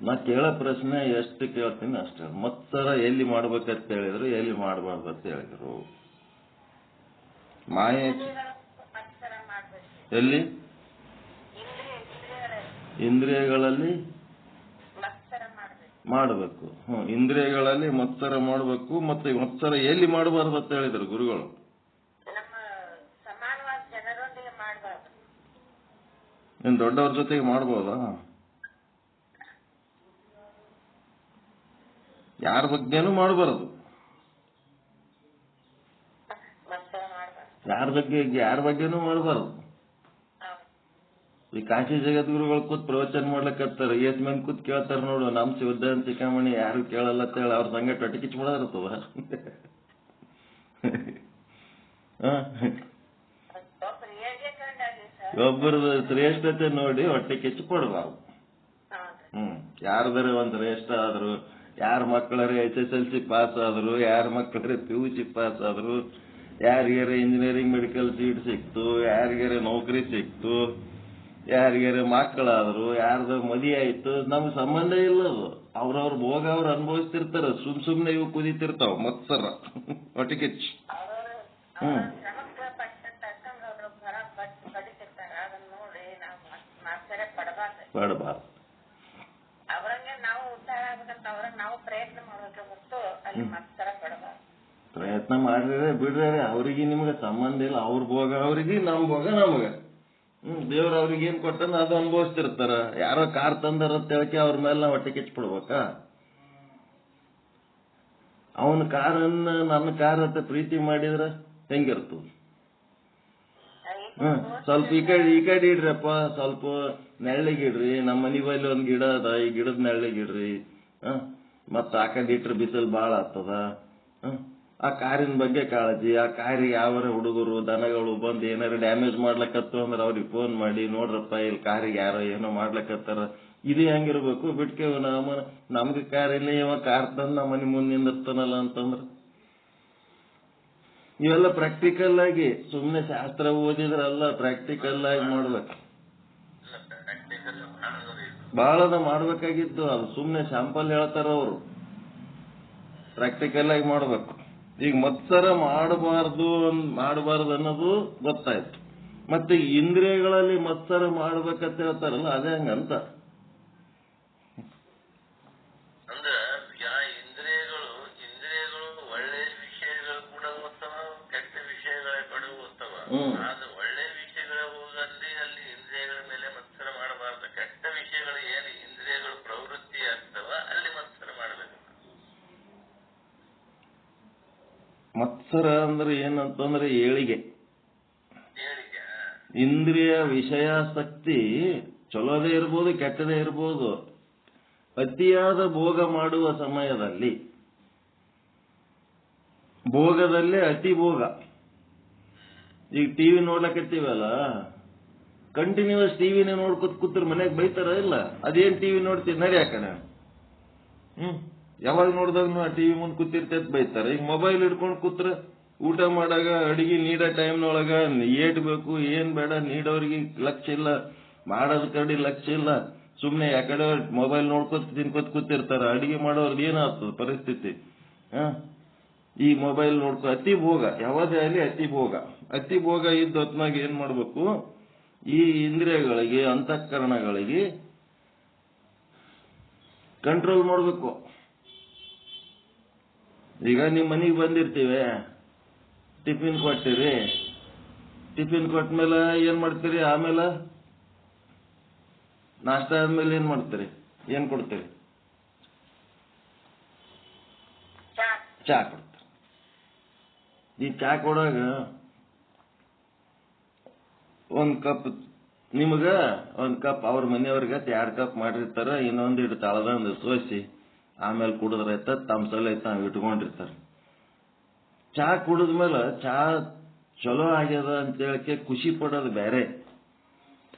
ನಾ ಕೇಳೋ ಪ್ರಶ್ನೆ ಎಷ್ಟು ಕೇಳ್ತೀನಿ ಅಷ್ಟೇ. ಮತ್ಸರ ಎಲ್ಲಿ ಮಾಡ್ಬೇಕಂತ ಹೇಳಿದ್ರು, ಎಲ್ಲಿ ಮಾಡಬಾರ್ದು ಅಂತ ಹೇಳಿದ್ರು. ಮಾಯೆ ಎಲ್ಲಿ? ಇಂದ್ರಿಯಗಳಲ್ಲಿ ಮಾಡಬೇಕು. ಇಂದ್ರಿಯಗಳಲ್ಲಿ ಮತ್ಸರ ಮಾಡಬೇಕು. ಮತ್ತೆ ಮತ್ಸರ ಎಲ್ಲಿ ಮಾಡಬಾರ್ದು ಅಂತ ಹೇಳಿದ್ರು ಗುರುಗಳು. ನೀನ್ ದೊಡ್ಡವ್ರ ಜೊತೆಗೆ ಮಾಡ್ಬೋದಾ? ಯಾರ ಬಗ್ಗೆನೂ ಮಾಡಬಾರದು. ಯಾರ ಬಗ್ಗೆನೂ ಮಾಡಬಾರದು. ಈ ಕಾಶಿ ಜಗದ್ಗುರುಗಳು ಕೂತ್ ಪ್ರವಚನ ಮಾಡ್ಲಕತ್ತಾರ, ಎಸ್ ಮಂದಿ ಕೂತ್ ಕೇಳ್ತಾರ ನೋಡು, ನಮ್ ಶಿವದಾನ್ ಚಿಕ್ಕಮಣಿ ಯಾರು ಕೇಳಲ್ಲ ಅಂತ ಹೇಳಿ ಅವ್ರ ಸಂಗಟ ಹೊಟ್ಟೆ ಕಿಚ್ಚ ಮಾಡೋದಿರ್ತದ. ಒಬ್ಬರದ ಶ್ರೇಷ್ಠತೆ ನೋಡಿ ಹೊಟ್ಟೆ ಕಿಚ್ಚು ಕೊಡಬಾರ್ದು. ಯಾರದಾರ ಒಂದ್ ಶ್ರೇಷ್ಠ ಆದ್ರು, ಯಾರ ಮಕ್ಕಳರೇ SSLC ಪಾಸ್ ಆದ್ರು, ಯಾರ ಮಕ್ಕಳರೇ PUC ಪಾಸ್ ಆದ್ರು, ಯಾರಿಗಾರ ಇಂಜಿನಿಯರಿಂಗ್ ಮೆಡಿಕಲ್ ಸೀಟ್ ಸಿಕ್ತು, ಯಾರಿಗಾರ ನೌಕರಿ ಸಿಕ್ತು, ಯಾರಿಗಾರ ಮಕ್ಕಳಾದ್ರು, ಯಾರ್ದ ಮದಿ ಆಯ್ತು, ನಮ್ಗೆ ಸಂಬಂಧ ಇಲ್ಲ. ಅದು ಅವ್ರವ್ರ ಭೋಗ ಅವ್ರು ಅನುಭವಿಸ್ತಿರ್ತಾರ. ಸುಮ್ನೆ ಇವು ಕುದಿತಿರ್ತಾವ ಮತ್ಸರ ಹೊಟ್ಟೆ ಕಿಚ್ಚು. ಪಡಬಾರ್ದು. ಪ್ರಯತ್ನ ಮಾಡ್ರಿ ಬಿಡ್ರಿ, ಅವ್ರಿಗೆ ನಿಮ್ಗೆ ಸಂಬಂಧ ಇಲ್ಲ. ಅವ್ರ ಭೋಗ ಅವ್ರಿಗೆ, ನಮ್ ಭೋಗ ನಮಗ. ದೇವ್ರ ಅವ್ರಿಗೆ ಏನ್ ಕೊಟ್ಟನ ಅದು ಅನುಭವಿಸ್ತಿರ್ತಾರ. ಯಾರೋ ಕಾರ್ ತಂದಾರ ಅಂತ ಹೇಳಕ್ಕೆ ಅವ್ರ ಮೇಲೆ ನಾವು ಹೊಟ್ಟೆ ಕಿಚ್ಚು ಪಡ್ಬೇಕಾ? ಅವನ ಕಾರನ್ನ ನನ್ನ ಕಾರ್ ಅಂತ ಪ್ರೀತಿ ಮಾಡಿದ್ರ ಹೆಂಗಿರ್ತದ? ಸ್ವಲ್ಪ ಈ ಕಡೆ ಇಡ್ರಪ್ಪ, ಸ್ವಲ್ಪ ನೆಳ್ಳಿಗಿಡ್ರಿ. ನಮ್ಮ ಮನಿ ಬಲ್ಲಿ ಒಂದ್ ಗಿಡ ಅದ, ಈ ಗಿಡದ ನೆಳ್ಳಿಗಿಡ್ರಿ. ಮತ್ತ ಆ ಕಡೆ ಇಟ್ರೆ ಬಿಸಿಲು ಬಾಳ ಆಗ್ತದ. ಆ ಕಾರಿನ ಬಗ್ಗೆ ಕಾಳಜಿ. ಆ ಕಾರಿಗೆ ಯಾವ ಹುಡುಗರು ದನಗಳು ಬಂದು ಏನಾರು ಡ್ಯಾಮೇಜ್ ಮಾಡ್ಲಕತ್ತು ಅಂದ್ರೆ ಅವ್ರಿಗೆ ಫೋನ್ ಮಾಡಿ, ನೋಡ್ರಪ್ಪ ಇಲ್ಲಿ ಕಾರಿಗೆ ಯಾರೋ ಏನೋ ಮಾಡ್ಲಕತ್ತಾರ. ಇದು ಹೆಂಗಿರ್ಬೇಕು? ಬಿಟ್ಕೆ ನಮ್ಗೆ ಕಾರ್ ಇಲ್ಲ, ಇವ ಕಾರ್ ತಂದು ನಮ್ಮ ಮನೆ ಮುಂದೆ ನಿಂದಿರ್ತಾನಲ್ಲ ಅಂತಂದ್ರ. ಇವೆಲ್ಲ ಪ್ರಾಕ್ಟಿಕಲ್ ಆಗಿ, ಸುಮ್ನೆ ಶಾಸ್ತ್ರ ಓದಿದ್ರಲ್ಲ, ಪ್ರಾಕ್ಟಿಕಲ್ ಆಗಿ ಮಾಡ್ಬೇಕು. ಬಹಳದ ಮಾಡ್ಬೇಕಾಗಿತ್ತು. ಅದು ಸುಮ್ನೆ ಶಾಂಪಲ್ ಹೇಳ್ತಾರ ಅವರು, ಪ್ರಾಕ್ಟಿಕಲ್ ಆಗಿ ಮಾಡ್ಬೇಕು. ಈಗ ಮತ್ಸರ ಮಾಡಬಾರ್ದು ಅನ್ನೋದು ಗೊತ್ತಾಯ್ತು. ಮತ್ತೆ ಇಂದ್ರಿಯಗಳಲ್ಲಿ ಮತ್ಸರ ಮಾಡ್ಬೇಕಂತ ಹೇಳ್ತಾರಲ್ಲ, ಅದೇ ಹಂಗಂತ. ಇಂದ್ರಿಯಗಳು ಒಳ್ಳೆ ವಿಷಯಗಳು ಕೂಡ ಓದ್ತವ, ಕೆಟ್ಟ ವಿಷಯಗಳ ಕಡೆ ಓದ್ತವ. ಅದು ಒಳ್ಳೆ ವಿಷಯಗಳ ಹೋಗಲ್ಲಿ ಅಲ್ಲಿ ಇಂದ್ರಿಯಗಳ ಮೇಲೆ ಮತ್ಸರ ಮಾಡಬಾರ್ದು. ಕೆಟ್ಟ ವಿಷಯಗಳು ಏನು ಇಂದ್ರಿಯಗಳು ಪ್ರವೃತ್ತಿ ಆಗ್ತವ ಅಲ್ಲಿ ಮತ್ಸರ ಮಾಡಬೇಕು. ಮತ್ಸರ ಅಂದ್ರೆ ಏನಂತಂದ್ರೆ ಏಳಿಗೆ. ಇಂದ್ರಿಯ ವಿಷಯಾಸಕ್ತಿ ಚಲೋದೇ ಇರ್ಬೋದು, ಕೆಟ್ಟದೇ ಇರ್ಬೋದು. ಅತಿಯಾದ ಭೋಗ ಮಾಡುವ ಸಮಯದಲ್ಲಿ, ಭೋಗದಲ್ಲೇ ಅತಿ ಭೋಗ. ಈಗ ಟಿವಿ ನೋಡ್ಲಕತ್ತೀವಲ್ಲ, ಕಂಟಿನ್ಯೂಸ್ ಟಿವಿನೇ ನೋಡ್ಕೊತ್ ಕೂತ್ರ ಮನೆಗೆ ಬೈತಾರ ಇಲ್ಲ? ಅದೇನ್ ಟಿವಿ ನೋಡ್ತೀವಿ ನಡಿ ಆ ಕಡೆ. ಯಾವಾಗ ನೋಡಿದಾಗ ಟಿವಿ ಮುಂದೆ ಕೂತಿರ್ತೈತ್ ಬೈತಾರ. ಈಗ ಮೊಬೈಲ್ ಹಿಡ್ಕೊಂಡು ಕೂತ್ರ ಊಟ ಮಾಡಾಗ ಅಡಿಗೆ ನೀಡೋ ಟೈಮ್ನೊಳಗ ಏಟ್ ಬೇಕು ಏನ್ ಬೇಡ ನೀಡೋರಿಗೆ ಲಕ್ಷ್ಯ ಇಲ್ಲ, ಮಾಡೋದ್ ಕಡೆ ಲಕ್ಷ್ಯ ಇಲ್ಲ. ಸುಮ್ನೆ ಯಾಕಡೆ ಮೊಬೈಲ್ ನೋಡ್ಕೊತ ತಿನ್ಕೊತ್ ಕೂತಿರ್ತಾರ. ಅಡಿಗೆ ಮಾಡೋರ್ದು ಏನಾಗ್ತದ ಪರಿಸ್ಥಿತಿ? ಈ ಮೊಬೈಲ್ ಅತಿ ಭೋಗ ಯಾವುದೇ ಆಗಲಿ ಅತಿ ಭೋಗ. ಅತಿ ಭೋಗ ಇದ್ದ ಹೊತ್ನಾಗ ಏನ್ ಮಾಡ್ಬೇಕು? ಈ ಇಂದ್ರಿಯಗಳಿಗೆ, ಅಂತಃಕರಣಗಳಿಗೆ ಕಂಟ್ರೋಲ್ ಮಾಡ್ಬೇಕು. ಈಗ ನಿಮ್ ಮನೆಗೆ ಬಂದಿರ್ತೀವಿ, ಟಿಫಿನ್ ಕೊಟ್ಟಿರಿ. ಟಿಫಿನ್ ಕೊಟ್ಮೇಲೆ ಏನ್ ಮಾಡ್ತೀರಿ? ಆಮೇಲೆ ನಾಷ್ಟ ಆದ್ಮೇಲೆ ಏನ್ ಮಾಡ್ತೀರಿ? ಏನ್ ಕೊಡ್ತೀರಿ? ಚಾ ಕೊಡ್ತೀರಿ. ಈ ಚಾ ಕೊಡಾಗ ಒಂದ್ ಕಪ್ ನಿಮಗ, ಒಂದ್ ಕಪ್ ಅವ್ರ ಮನೆಯವ್ರಿಗೆ 2 ಕಪ್ ಮಾಡಿರ್ತಾರ. ಇನ್ನೊಂದು ಇಟ್ಟು ತಾಳದಂದು ಸೋಸಿ ಆಮೇಲೆ ಕುಡಿದ್ರೈತ, ತಮ್ಸಲ ತಾವ್ ಇಟ್ಕೊಂಡಿರ್ತಾರ. ಚಾ ಕುಡಿದ್ಮೇಲೆ ಚಾ ಚಲೋ ಆಗ್ಯದ ಅಂತ ಹೇಳಕ್ಕೆ ಖುಷಿ ಪಡೋದು ಬೇರೆ.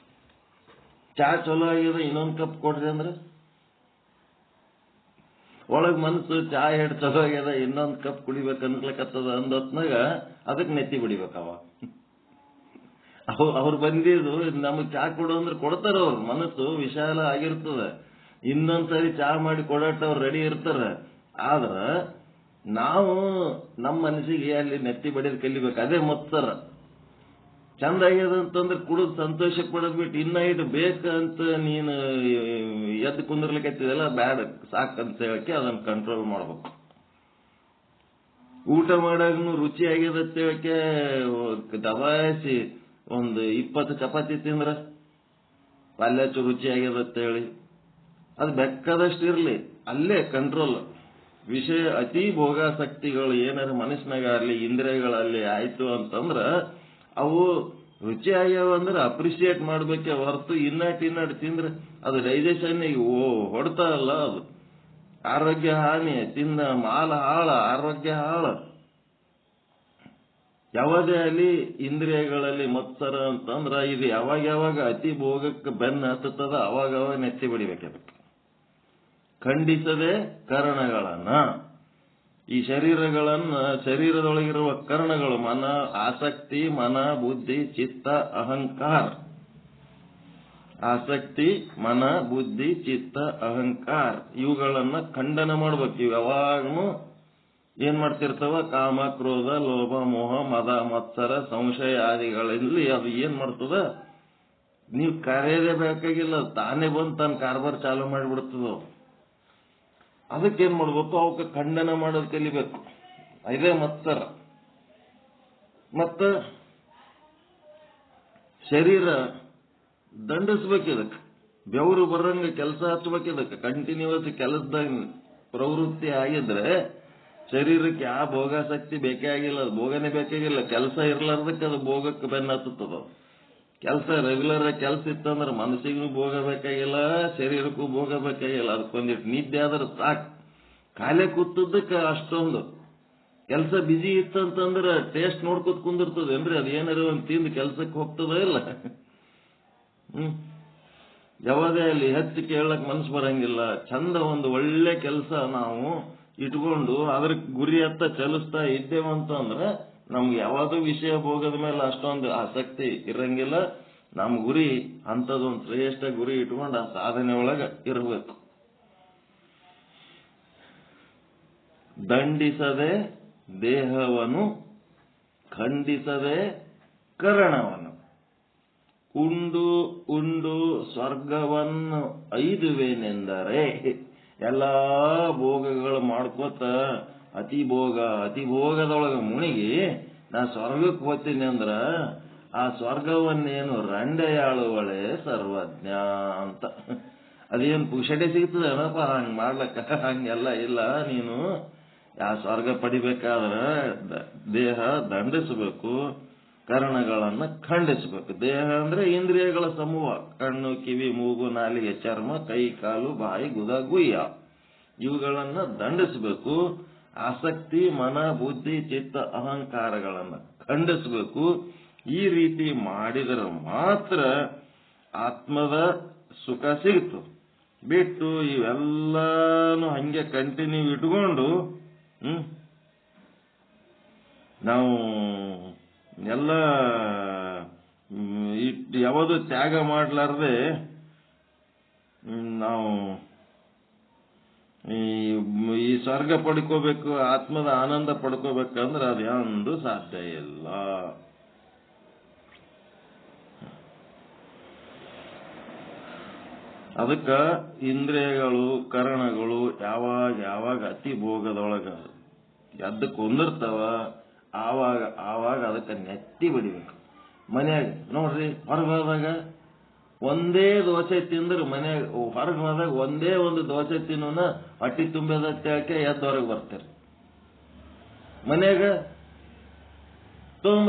ಚಾ ಚಲೋ ಆಗ್ಯದ ಇನ್ನೊಂದ್ ಕಪ್ ಕೊಡ್ರಿ ಅಂದ್ರೆ ಒಳಗ್ ಮನಸ್ಸು ಚಾ ಹೆಡ್ ಚಲೋ ಆಗ್ಯದ ಇನ್ನೊಂದ್ ಕಪ್ ಕುಡಿಬೇಕು ಅನ್ಸ್ಲಕತ್ತದ ಅಂದೊತ್ನಾಗ ಅದಕ್ಕೆ ನೆತ್ತಿ ಬಿಡಿಬೇಕವ. ಅವ್ರು ಬಂದಿದ್ದು ನಮಗ್ ಚಾ ಕೊಡು ಅಂದ್ರೆ ಕೊಡ್ತಾರ. ಅವ್ರ ಮನಸ್ಸು ವಿಶಾಲ ಆಗಿರ್ತದ. ಇನ್ನೊಂದ್ಸರಿ ಚಾ ಮಾಡಿ ಕೊಡಟ್ಟವ್ರು ರೆಡಿ ಇರ್ತಾರ. ಆದ್ರ ನಾವು ನಮ್ಮ ಮನಸ್ಸಿಗೆ ಅಲ್ಲಿ ನೆತ್ತಿ ಬಡಿಯೋದು ಕಲಿಬೇಕು. ಅದೇ ಮತ್ಸರ. ಚಂದ ಆಗ್ಯದ ಅಂತಂದ್ರೆ ಕುಡಿದು ಸಂತೋಷ ಪಡೋದ್ ಬಿಟ್ಟು ಇನ್ನ ಇಟ್ಟು ಬೇಕಂತ ನೀನು ಎದ್ದು ಕುಂದಿರ್ಲಿಕ್ಕತ್ತಿದೆಲ್ಲ ಬ್ಯಾಡ ಸಾಕಂತ ಹೇಳಕ್ಕೆ ಅದನ್ನ ಕಂಟ್ರೋಲ್ ಮಾಡ್ಬೇಕು. ಊಟ ಮಾಡಾಗನು ರುಚಿ ಆಗ್ಯದ ಅಂತ ಹೇಳಕ್ಕೆ ದಬಾಯಿಸಿ ಒಂದು 20 ಚಪಾತಿ ತಿಂದ್ರ ಪಲ್ಯ ರುಚಿ ಆಗ್ಯದ ಅಂತ ಹೇಳಿ ಅದು ಬೆಕ್ಕದಷ್ಟು ಇರ್ಲಿ, ಅಲ್ಲೇ ಕಂಟ್ರೋಲ್. ವಿಷಯ ಅತಿ ಭೋಗಾಸಕ್ತಿಗಳು ಏನಾರ ಮನಸ್ಸಿನಾಗ ಆಗ್ಲಿ ಇಂದ್ರಿಯಗಳಲ್ಲಿ ಆಯ್ತು ಅಂತಂದ್ರ ಅವು ರುಚಿ ಆಗ್ಯಾವ ಅಂದ್ರೆ ಅಪ್ರಿಸಿಯೇಟ್ ಮಾಡ್ಬೇಕೆ ಹೊರತು ಇನ್ನಾಟ್ ತಿಂದ್ರೆ ಅದು ಡೈಜೆಷನ್ ಹೊಡ್ತಾ ಅಲ್ಲ, ಅದು ಆರೋಗ್ಯ ಹಾನಿ, ತಿಂದ ಮಾಲ ಹಾಳ, ಆರೋಗ್ಯ ಹಾಳ. ಯಾವುದೇ ಅಲ್ಲಿ ಇಂದ್ರಿಯಗಳಲ್ಲಿ ಮತ್ಸರ ಅಂತಂದ್ರ ಇದು ಯಾವಾಗ ಅತಿ ಭೋಗಕ್ಕೆ ಬೆನ್ನ ಹತ್ತದ ಅವಾಗ ನೆತ್ತಿ ಬಡಿಬೇಕದಕ್ಕೆ. ಖಂಡಿಸದೆ ಕರಣಗಳನ್ನ, ಈ ಶರೀರದೊಳಗಿರುವ ಕರಣಗಳು ಮನ, ಆಸಕ್ತಿ, ಮನ, ಬುದ್ಧಿ, ಚಿತ್ತ, ಅಹಂಕಾರ. ಆಸಕ್ತಿ, ಮನ, ಬುದ್ಧಿ, ಚಿತ್ತ, ಅಹಂಕಾರ ಇವುಗಳನ್ನ ಖಂಡನ ಮಾಡ್ಬೇಕು. ಇವು ಯಾವಾಗನು ಏನ್ ಮಾಡ್ತಿರ್ತಾವ? ಕಾಮ, ಕ್ರೋಧ, ಲೋಭ, ಮೋಹ, ಮದ, ಮತ್ಸರ, ಸಂಶಯ ಆದಿಗಳಲ್ಲಿ ಅದು ಏನ್ ಮಾಡ್ತದ? ನೀವು ಕರೆಯದೇ ಬೇಕಾಗಿಲ್ಲ, ತಾನೇ ಬಂದು ತನ್ನ ಕಾರ್ಬಾರ್ ಚಾಲು ಮಾಡಿಬಿಡ್ತದ. ಅದಕ್ಕೇನ್ ಮಾಡ್ಬೇಕು? ಅವಕ್ಕೆ ಖಂಡನ ಮಾಡೋದು ಕಲಿಬೇಕು. ಇದೇ ಮತ್ಸರ. ಮತ್ತ ಶರೀರ ದಂಡಿಸ್ಬೇಕಿದಕ್ಕೆ, ಬೆವರು ಬರಂಗ ಕೆಲಸ ಹಚ್ಬೇಕಿದಕ್ಕೆ. ಕಂಟಿನ್ಯೂಸ್ ಕೆಲಸದಾಗ ಪ್ರವೃತ್ತಿ ಆಗಿದ್ರೆ ಶರೀರಕ್ಕೆ ಆ ಭೋಗಾಸಕ್ತಿ ಬೇಕೇ ಆಗಿಲ್ಲ, ಅದು ಭೋಗನೇ ಬೇಕಾಗಿಲ್ಲ. ಕೆಲಸ ಇರ್ಲಾರ್ದಕ್ಕೆ ಅದು ಭೋಗಕ್ಕೆ ಬೆನ್ನ ಹತ್ತದ. ಕೆಲಸ ರೆಗ್ಯುಲರ್ ಕೆಲಸ ಇತ್ತಂದ್ರೆ ಮನಸ್ಸಿಗೂ ಭೋಗ ಬೇಕಾಗಿಲ್ಲ, ಶರೀರಕ್ಕೂ ಭೋಗ ಬೇಕಾಗಿಲ್ಲ. ಅದಕ್ಕೊಂದಿಟ್ಟು ನಿದ್ದೆ ಆದ್ರೆ ಸಾಕು. ಕಾಲೇ ಕೂತದ್ದಕ್ಕೆ ಅಷ್ಟೊಂದು ಕೆಲಸ ಬಿಜಿ ಇತ್ತಂತಂದ್ರೆ ಟೇಸ್ಟ್ ನೋಡ್ಕೊತ ಕುಂದಿರ್ತದೇನ್ರಿ? ಅದು ಏನಾರ ಒಂದು ತಿಂದು ಕೆಲ್ಸಕ್ಕೆ ಹೋಗ್ತದ ಇಲ್ಲ? ಯಾವುದೇ ಅಲ್ಲಿ ಹೆಚ್ಚು ಕೇಳಕ್ ಮನಸ್ಸು ಬರಂಗಿಲ್ಲ. ಚಂದ ಒಂದು ಒಳ್ಳೆ ಕೆಲಸ ನಾವು ಇಟ್ಕೊಂಡು ಅದ್ರ ಗುರಿ ಹತ್ತ ಚಲಿಸ್ತಾ ಇದ್ದೇವಂತಂದ್ರೆ ನಮ್ಗೆ ಯಾವ್ದೋ ವಿಷಯ ಭೋಗದ ಮೇಲೆ ಅಷ್ಟೊಂದು ಆಸಕ್ತಿ ಇರಂಗಿಲ್ಲ. ನಮ್ಮ ಗುರಿ ಅಂಥದ್ದೊಂದು ಶ್ರೇಷ್ಠ ಗುರಿ ಇಟ್ಕೊಂಡು ಆ ಸಾಧನೆ ಒಳಗ ಇರಬೇಕು. ದಂಡಿಸದೆ ದೇಹವನ್ನು, ಖಂಡಿಸದೆ ಕರಣವನ್ನು, ಉಂಡು ಸ್ವರ್ಗವನ್ನು ಐದುವೇನೆಂದರೆ, ಎಲ್ಲಾ ಭೋಗಗಳು ಮಾಡ್ಕೋತ ಅತಿ ಭೋಗದೊಳಗ ಮುಣಿಗಿ ನಾ ಸ್ವರ್ಗಕ್ಕೆ ಹೋಗ್ತೀನಿ ಅಂದ್ರ ಆ ಸ್ವರ್ಗವನ್ನೇನು ರಂಡೆಯಾಳುವಳೆ ಸರ್ವಜ್ಞ ಅಂತ. ಅದೇನು ಪುಷಟೆ ಸಿಗ್ತದೆ ಏನಪ್ಪ ಹಂಗ್ ಮಾಡ್ಲಕ್ಕ? ಹಂಗೆಲ್ಲ ಇಲ್ಲ. ನೀನು ಆ ಸ್ವರ್ಗ ಪಡಿಬೇಕಾದ್ರ ದೇಹ ದಂಡಿಸಬೇಕು, ಕರ್ಣಗಳನ್ನ ಖಂಡಿಸಬೇಕು. ದೇಹ ಅಂದ್ರೆ ಇಂದ್ರಿಯಗಳ ಸಮೂಹ: ಕಣ್ಣು, ಕಿವಿ, ಮೂಗು, ನಾಲಿಗೆ, ಚರ್ಮ, ಕೈ, ಕಾಲು, ಬಾಯಿ, ಗುದ, ಗುಯ್ಯ. ಇವುಗಳನ್ನ ದಂಡಿಸಬೇಕು. ಆಸಕ್ತಿ, ಮನ, ಬುದ್ಧಿ, ಚಿತ್ತ, ಅಹಂಕಾರಗಳನ್ನ ಖಂಡಿಸಬೇಕು. ಈ ರೀತಿ ಮಾಡಿದರೆ ಮಾತ್ರ ಆತ್ಮದ ಸುಖ ಸಿಗ್ತು. ಬಿಟ್ಟು ಇವೆಲ್ಲಾನು ಹಂಗೆ ಕಂಟಿನ್ಯೂ ಇಟ್ಕೊಂಡು ನಾವು ಎಲ್ಲ ಯಾವುದು ತ್ಯಾಗ ಮಾಡ್ಲಾರ್ದೆ ನಾವು ಈ ಸ್ವರ್ಗ ಪಡ್ಕೋಬೇಕು, ಆತ್ಮದ ಆನಂದ ಪಡ್ಕೋಬೇಕಂದ್ರೆ ಅದ್ಯಾಂದು ಸಾಧ್ಯ ಇಲ್ಲ. ಅದಕ್ಕ ಇಂದ್ರಿಯಗಳು, ಕರಣಗಳು ಯಾವಾಗ ಅತಿ ಭೋಗದೊಳಗ ಎದ್ದು ಕೊಂದಿರ್ತಾವ ಆವಾಗ ಅದಕ್ಕೆ ನೆತ್ತಿ ಬಡಿಬೇಕು. ಮನ್ಯಾಗ ನೋಡ್ರಿ, ಹೊರಗೋದಾಗ ಒಂದೇ ದೋಸೆ ತಿಂದ್ರೆ ಮನ್ಯಾಗ, ಹೊರಗೆ ಹೋದಾಗ ಒಂದೇ ಒಂದು ದೋಸೆ ತಿನ್ನೋನ ಹೊಟ್ಟಿ ತುಂಬದ ಕೇಳಕ್ಕೆ ಎದ್ದು ಹೊರಗೆ ಬರ್ತಾರೆ. ಮನ್ಯಾಗ ತೊಂಬ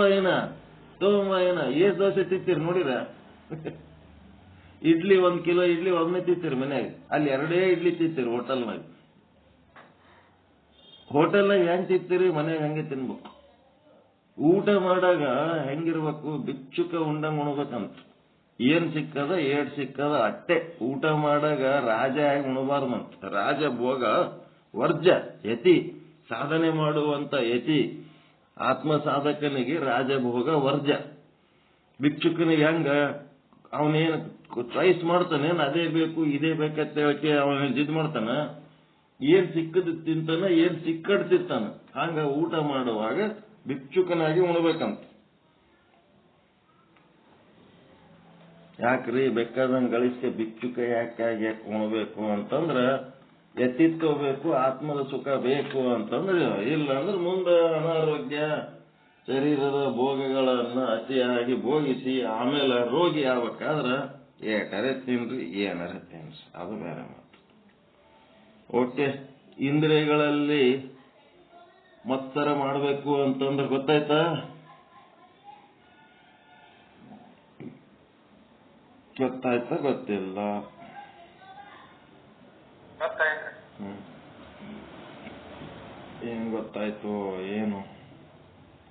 ಏನ ಏಸ್ ದೋಸೆ ತಿಂತೀರಿ ನೋಡಿರ? ಇಡ್ಲಿ 1 ಕಿಲೋ ಇಡ್ಲಿ ಒಮ್ಮೆ ತಿಂತೀರಿ ಮನ್ಯಾಗ, ಅಲ್ಲಿ 2 ಇಡ್ಲಿ ತಿಂತೀರಿ ಹೋಟೆಲ್ನಾಗ. ಹೋಟೆಲ್ನಾಗ ಹೆಂಗ್ ತಿಂತೀರಿ, ಮನ್ಯಾಗ ಹಂಗೆ ತಿನ್ಬೇಕು. ಊಟ ಮಾಡಾಗ ಹೆಂಗಿರ್ಬೇಕು? ಬಿಚ್ಚುಕ ಉಂಡಂಗ್ ಉಣ್ಬೇಕಂತ. ಏನ್ ಸಿಕ್ಕದ ಏಡ್ ಸಿಕ್ಕದ ಅಟ್ಟೆ. ಊಟ ಮಾಡಾಗ ರಾಜ ಆಗಿ ಉಣಬಾರ್ದಂತ. ರಾಜ ಭೋಗ ವರ್ಜ, ಯತಿ ಸಾಧನೆ ಮಾಡುವಂತ ಯತಿ ಆತ್ಮ ಸಾಧಕನಿಗೆ ರಾಜಭೋಗ ವರ್ಜ. ಭಿಕ್ಷುಕನಿಗೆ ಹೆಂಗ ಅವನೇನು ಚಾಯ್ಸ್ ಮಾಡ್ತಾನೆ, ಅದೇ ಬೇಕು ಇದೇ ಬೇಕಂತ ಹೇಳಕ್ಕೆ ಅವನ ಜಿದ್ ಮಾಡ್ತಾನ. ಏನ್ ಸಿಕ್ಕದ್ ತಿಂತಾನ, ಏನ್ ಸಿಕ್ಕಡ್ ತಿಂತಾನ. ಹಂಗ ಊಟ ಮಾಡುವಾಗ ಭಿಕ್ಷುಕನಾಗಿ ಉಣಬೇಕಂತ. ಯಾಕ್ರಿ ಬೇಕಾದಂಗ ಗಳಿಸ್ಕೆ ಭಿಕ್ಷುಕ ಯಾಕೆ ಉಣಬೇಕು ಅಂತಂದ್ರ ಎತ್ತಿತ್ಕೋಬೇಕು, ಆತ್ಮದ ಸುಖ ಬೇಕು ಅಂತಂದ್ರೆ. ಇಲ್ಲ ಅಂದ್ರೆ ಮುಂದೆ ಅನಾರೋಗ್ಯ, ಶರೀರದ ಭೋಗಗಳನ್ನ ಅತಿಯಾಗಿ ಭೋಗಿಸಿ ಆಮೇಲೆ ರೋಗಿ ಆಗ್ಬೇಕಾದ್ರ ಏಟರೆ ತಿನ್ರಿ ಏನರೆ ತಿನ್ಸಿ, ಅದು ಬೇರೆ ಮಾತು. ಓಕೆ, ಇಂದ್ರಿಯಗಳಲ್ಲಿ ಮತ್ಸರ ಮಾಡಬೇಕು ಅಂತಂದ್ರೆ ಗೊತ್ತಾಯ್ತಾ? ಗೊತ್ತಿಲ್ಲ. ಏನ್ ಗೊತ್ತಾಯ್ತು? ಏನು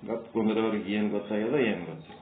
ಗೊತ್ಕೊಂಡ್ರೆ ಅವ್ರಿಗೆ ಏನ್ ಗೊತ್ತಾಗ್ಯದ, ಏನ್ ಗೊತ್ತಿಲ್ಲ.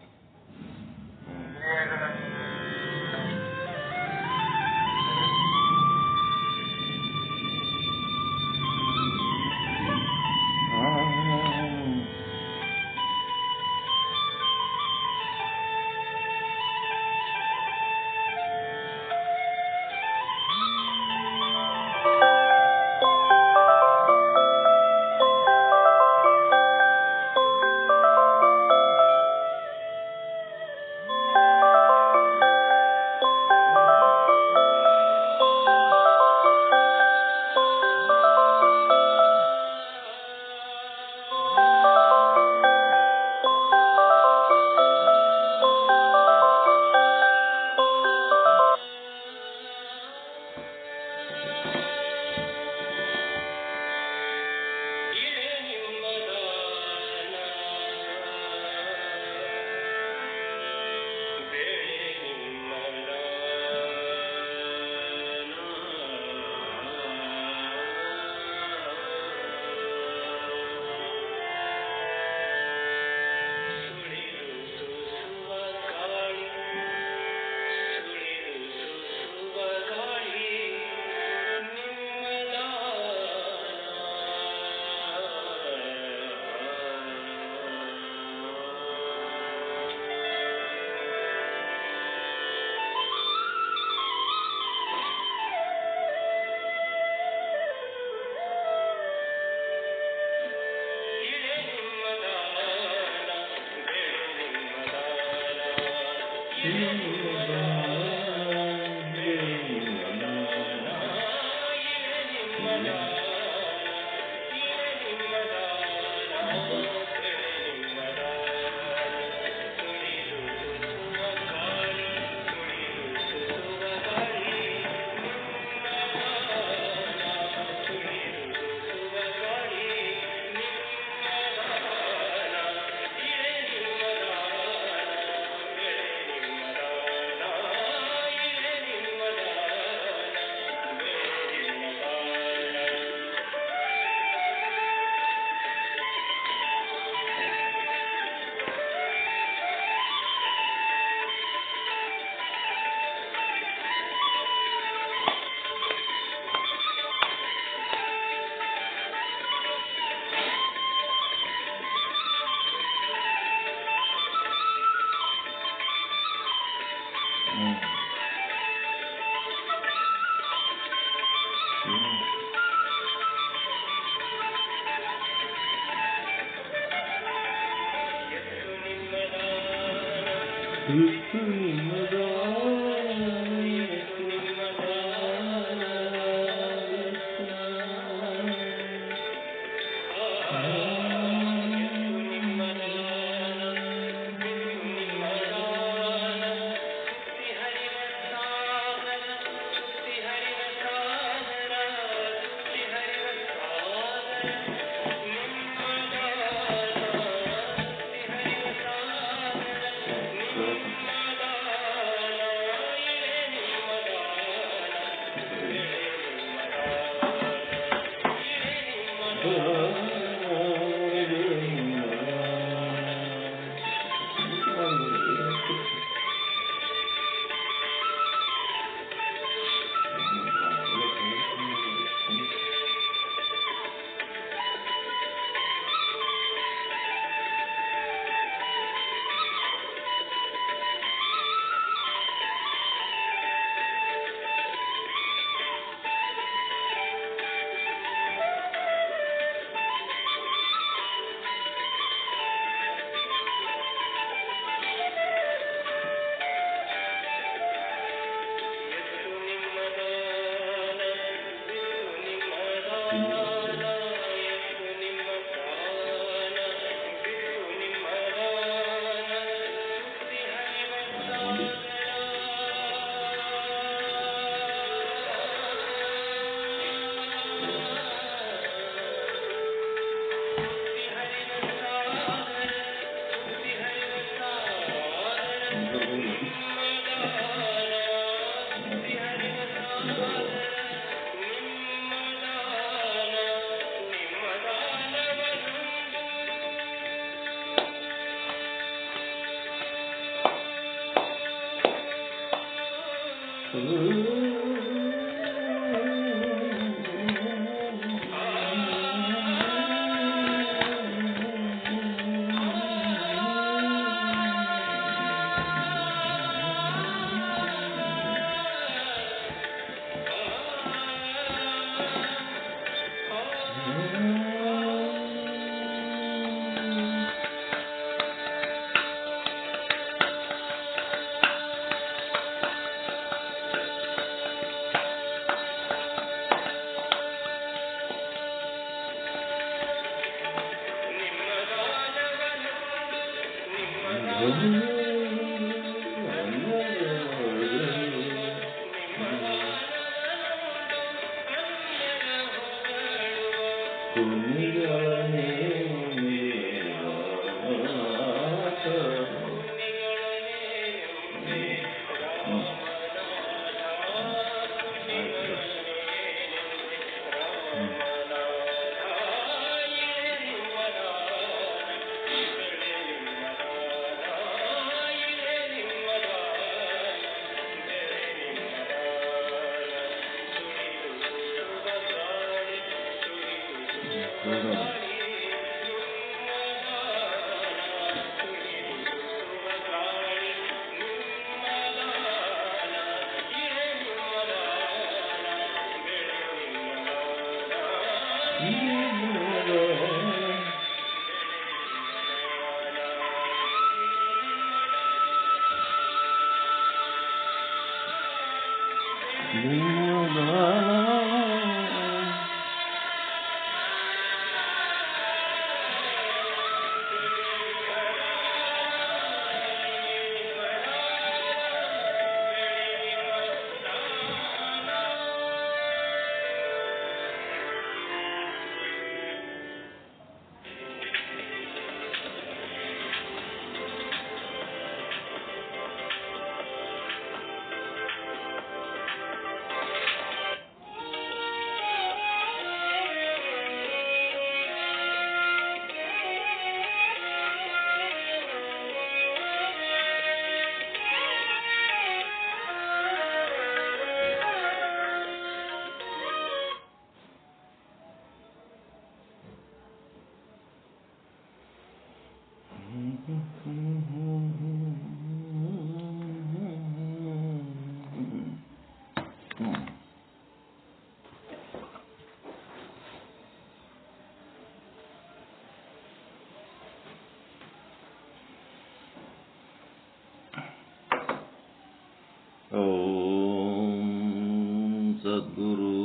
सद्गुरु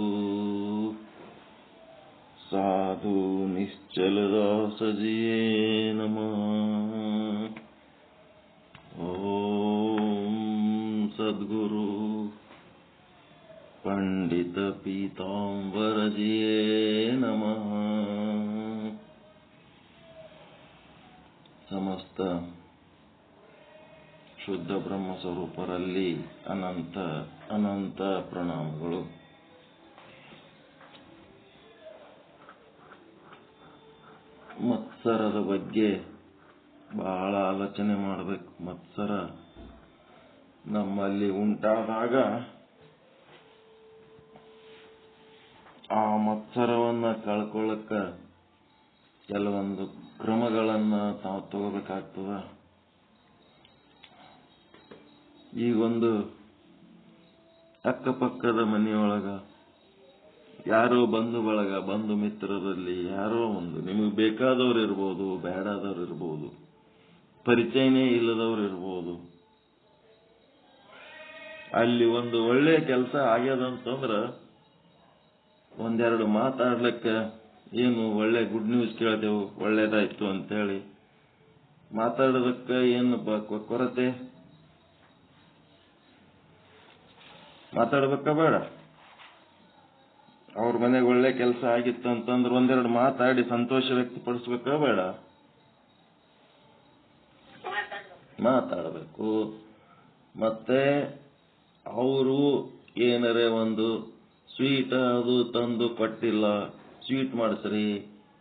साधु निश्चलदास जिये नमः। ओम सद्गुरु पंडित पीतांबर जिये नमः। समस्त ಶುದ್ಧ ಬ್ರಹ್ಮ ಸ್ವರೂಪರಲ್ಲಿ ಅನಂತ ಅನಂತ ಪ್ರಣಾಮಗಳು. ಮತ್ಸರದ ಬಗ್ಗೆ ಬಹಳ ಆಲೋಚನೆ ಮಾಡಬೇಕು. ಮತ್ಸರ ನಮ್ಮಲ್ಲಿ ಉಂಟಾದಾಗ ಆ ಮತ್ಸರವನ್ನ ಕಳ್ಕೊಳ್ಳಕ್ಕ ಕೆಲವೊಂದು ಕ್ರಮಗಳನ್ನ ನಾವು ತಗೋಬೇಕಾಗ್ತದ. ಈಗೊಂದು ಅಕ್ಕಪಕ್ಕದ ಮನೆಯೊಳಗ ಯಾರೋ ಬಂಧು ಬಳಗ, ಬಂಧು ಮಿತ್ರರಲ್ಲಿ ಯಾರೋ ಒಂದು ನಿಮಗೆ ಬೇಕಾದವ್ರು ಇರ್ಬೋದು, ಬೇಡಾದವ್ರು ಇರ್ಬೋದು, ಪರಿಚಯನೇ ಇಲ್ಲದವ್ರು ಇರ್ಬೋದು. ಅಲ್ಲಿ ಒಂದು ಒಳ್ಳೆ ಕೆಲಸ ಆಗ್ಯದಂತಂದ್ರ ಒಂದೆರಡು ಮಾತಾಡ್ಲಿಕ್ಕೆ ಏನು ಒಳ್ಳೆ ಗುಡ್ ನ್ಯೂಸ್ ಕೇಳಿದೆವು, ಒಳ್ಳೇದಾಯ್ತು ಅಂತೇಳಿ ಮಾತಾಡೋದಕ್ಕೆ ಏನು ಕೊರತೆ? ಮಾತಾಡ್ಬೇಕ ಬೇಡ? ಅವ್ರ ಮನೆಗೆ ಒಳ್ಳೆ ಕೆಲಸ ಆಗಿತ್ತು ಅಂತಂದ್ರೆ ಒಂದೆರಡು ಮಾತಾಡಿ ಸಂತೋಷ ವ್ಯಕ್ತಪಡಿಸ್ಬೇಕ ಬೇಡ? ಮಾತಾಡಬೇಕು. ಮತ್ತೆ ಅವರು ಏನರೇ ಒಂದು ಸ್ವೀಟ್ ಅದು ತಂದು ಕೊಟ್ಟಿಲ್ಲ, ಸ್ವೀಟ್ ಮಾಡಿಸ್ರಿ,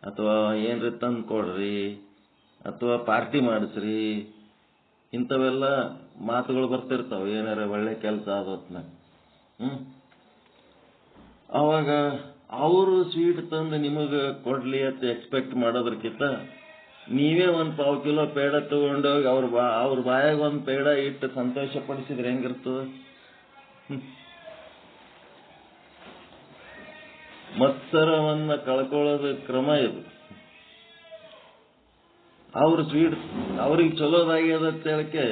ಅಥವಾ ಏನ್ರಿ ತಂದು ಕೊಡ್ರಿ, ಅಥವಾ ಪಾರ್ಟಿ ಮಾಡಿಸ್ರಿ, ಇಂಥವೆಲ್ಲ ಮಾತುಗಳು ಬರ್ತಿರ್ತಾವ ಏನಾರ ಒಳ್ಳೆ ಕೆಲಸ ಆದತ್ನಾಗ. ಅವಾಗ ಅವರು ಸ್ವೀಟ್ ತಂದು ನಿಮಗೆ ಕೊಡ್ಲಿ ಅಂತ ಎಕ್ಸ್ಪೆಕ್ಟ್ ಮಾಡೋದಕ್ಕಿಂತ ನೀವೇ ಒಂದು ಪಾವು ಕಿಲೋ ಪೇಡ ತಗೊಂಡೋಗಿ ಅವ್ರ ಬಾಯಾಗ ಒಂದು ಪೇಡ ಇಟ್ಟು ಸಂತೋಷ ಪಡಿಸಿದ್ರೆ ಹೆಂಗಿರ್ತದ? ಮತ್ಸರವನ್ನ ಕಳ್ಕೊಳ್ಳೋದು ಕ್ರಮ ಇದು. ಅವ್ರ ಸ್ವೀಟ್ ಅವ್ರಿಗೆ ಚಲೋದಾಗ್ಯದ ಅಂತ ಹೇಳಕ್ಕೆ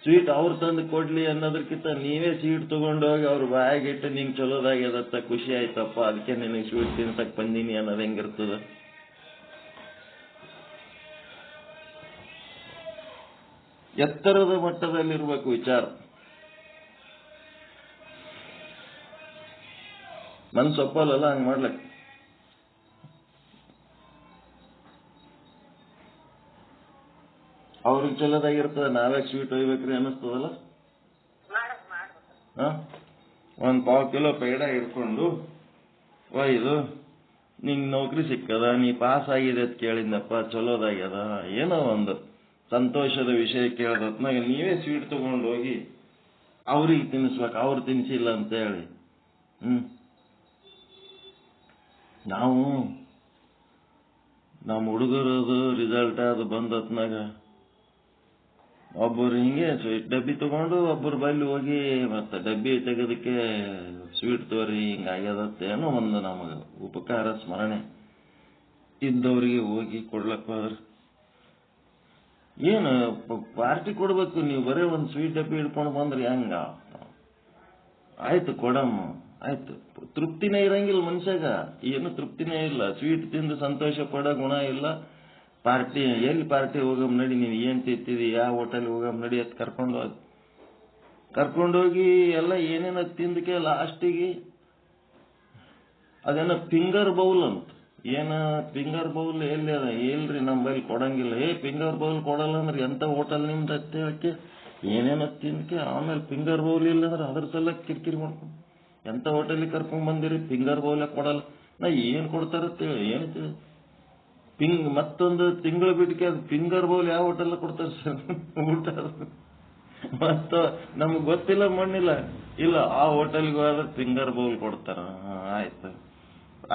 ಸ್ವೀಟ್ ಅವ್ರು ತಂದು ಕೊಡ್ಲಿ ಅನ್ನೋದಕ್ಕಿಂತ ನೀವೇ ಸ್ವೀಟ್ ತಗೊಂಡೋಗಿ ಅವ್ರ ಬಾಯಾಗ ಇಟ್ಟು ನಿಂಗೆ ಚಲೋದಾಗ್ಯದತ್ತ, ಖುಷಿ ಆಯ್ತಪ್ಪ, ಅದಕ್ಕೆ ನಿನಗೆ ಸ್ವೀಟ್ ತಿನ್ಸಕ್ ಬಂದೀನಿ ಅನ್ನೋದು ಹೆಂಗಿರ್ತದ? ಎತ್ತರದ ಮಟ್ಟದಲ್ಲಿರ್ಬೇಕು ವಿಚಾರ. ಮನ್ಸು ಒಪ್ಪಲ್ಲ ಹಂಗ್ ಮಾಡ್ಲಕ್. ಅವ್ರಿಗೆ ಚಲೋದಾಗಿರ್ತದ, ನಾವೇ ಸ್ವೀಟ್ ಒಯ್ಬೇಕ್ರಿ ಅನ್ನಿಸ್ತದಲ್ಲ. ಒಂದ್ ಪಾವು ಕಿಲೋ ಪೇಡ ಹಿಡ್ಕೊಂಡು ಒಯ್ದು ನಿಂಗೆ ನೌಕರಿ ಸಿಕ್ಕದ, ನೀ ಪಾಸ್ ಆಗಿದೆ ಅಂತ ಕೇಳಿದ್ನಪ್ಪ, ಚಲೋದಾಗ್ಯದ, ಏನೋ ಒಂದು ಸಂತೋಷದ ವಿಷಯ ಕೇಳದತ್ನಾಗ ನೀವೇ ಸ್ವೀಟ್ ತಗೊಂಡು ಹೋಗಿ ಅವ್ರಿಗೆ ತಿನ್ನಿಸ್ಬೇಕು, ಅವ್ರು ತಿನ್ಸಿಲ್ಲ ಅಂತ ಹೇಳಿ. ನಾವು ನಮ್ಮ ಹುಡುಗರದು ರಿಸಲ್ಟ್ ಅದು ಬಂದತ್ನಾಗ ಒಬ್ಬರು ಹಿಂಗೆ ಸ್ವೀಟ್ ಡಬ್ಬಿ ತಗೊಂಡು ಒಬ್ಬರು ಬಲ್ಲಿ ಹೋಗಿ ಮತ್ತೆ ಡಬ್ಬಿ ತೆಗೆದಕ್ಕೆ ಸ್ವೀಟ್ ತೋರಿ ಹಿಂಗಾಗ್ಯದತ್ತ ಏನೋ ಒಂದು ನಮಗೆ ಉಪಕಾರ ಸ್ಮರಣೆ ಇದ್ದವರಿಗೆ ಹೋಗಿ ಕೊಡ್ಲಕ್ಕ ಹೋದ್ರೆ ಏನು ಪಾರ್ಟಿ ಕೊಡ್ಬೇಕು. ನೀವು ಬರೀ ಒಂದು ಸ್ವೀಟ್ ಡಬ್ಬಿ ಹಿಡ್ಕೊಂಡು ಬಂದ್ರಿ ಹೆಂಗ? ಆಯ್ತು ಕೊಡಮ್ಮ, ಆಯ್ತು. ತೃಪ್ತಿನೇ ಇರಂಗಿಲ್ಲ ಮನುಷ್ಯಾಗ, ಏನು ತೃಪ್ತಿನೇ ಇಲ್ಲ. ಸ್ವೀಟ್ ತಿಂದು ಸಂತೋಷ ಪಡೋ ಗುಣ ಇಲ್ಲ. ಪಾರ್ಟಿ ಎಲ್ಲಿ ಪಾರ್ಟಿ ಹೋಗಮ್ ನಡಿ, ನೀನು ಏನ್ ತಿಂತಿದಿ, ಯಾವ ಹೋಟೆಲ್ ಹೋಗಮ್ ನಡಿ ಅಂತ ಕರ್ಕೊಂಡೋಗಿ ಎಲ್ಲ ಏನೇನ ತಿಂದಕ್ಕೆ ಲಾಸ್ಟಿಗೆ ಅದೇನೋ ಫಿಂಗರ್ ಬೌಲ್ ಅಂತ. ಏನ ಫಿಂಗರ್ ಬೌಲ್ ಎಲ್ಲಿ ಅದ? ಎಲ್ರಿ ನಮ್ಮಲ್ಲಿ ಕೊಡಂಗಿಲ್ಲ. ಫಿಂಗರ್ ಬೌಲ್ ಕೊಡಲ್ಲ ಅಂದ್ರೆ ಎಂತ ಹೋಟೆಲ್ ನಿಮ್ದು ಅಂತ ಹೇಳಕ್ಕೆ ಏನೇನೋ ತಿಂದಕ್ಕೆ ಆಮೇಲೆ ಫಿಂಗರ್ ಬೌಲ್ ಇಲ್ಲ ಅಂದ್ರೆ ಅದ್ರ ಸಲ ಕಿರಿಕಿರಿ ಮಾಡ್ಕೊಂಡು ಎಂತ ಹೋಟೆಲಿಗೆ ಕರ್ಕೊಂಡ್ ಬಂದಿರಿ, ಫಿಂಗರ್ ಬೌಲ್ ಕೊಡಲ್ಲ. ನಾ ಏನ್ ಕೊಡ್ತಾರತ್ತೇಳಿ ಏನು ಮತ್ತೊಂದು ತಿಂಗಳು ಬಿಟ್ಟಿಗೆ ಅದು ಫಿಂಗರ್ ಬೌಲ್ ಯಾವ ಹೋಟೆಲ್ ಕೊಡ್ತಾರೆ ಸರ್ ಊಟ? ಮತ್ತ ನಮ್ಗೆ ಗೊತ್ತಿಲ್ಲ ಮಣ್ಣಿಲ್ಲ, ಇಲ್ಲ ಆ ಹೋಟೆಲ್ಗೆ ಹೋದ್ರೆ ಫಿಂಗರ್ ಬೌಲ್ ಕೊಡ್ತಾರ. ಆಯ್ತು,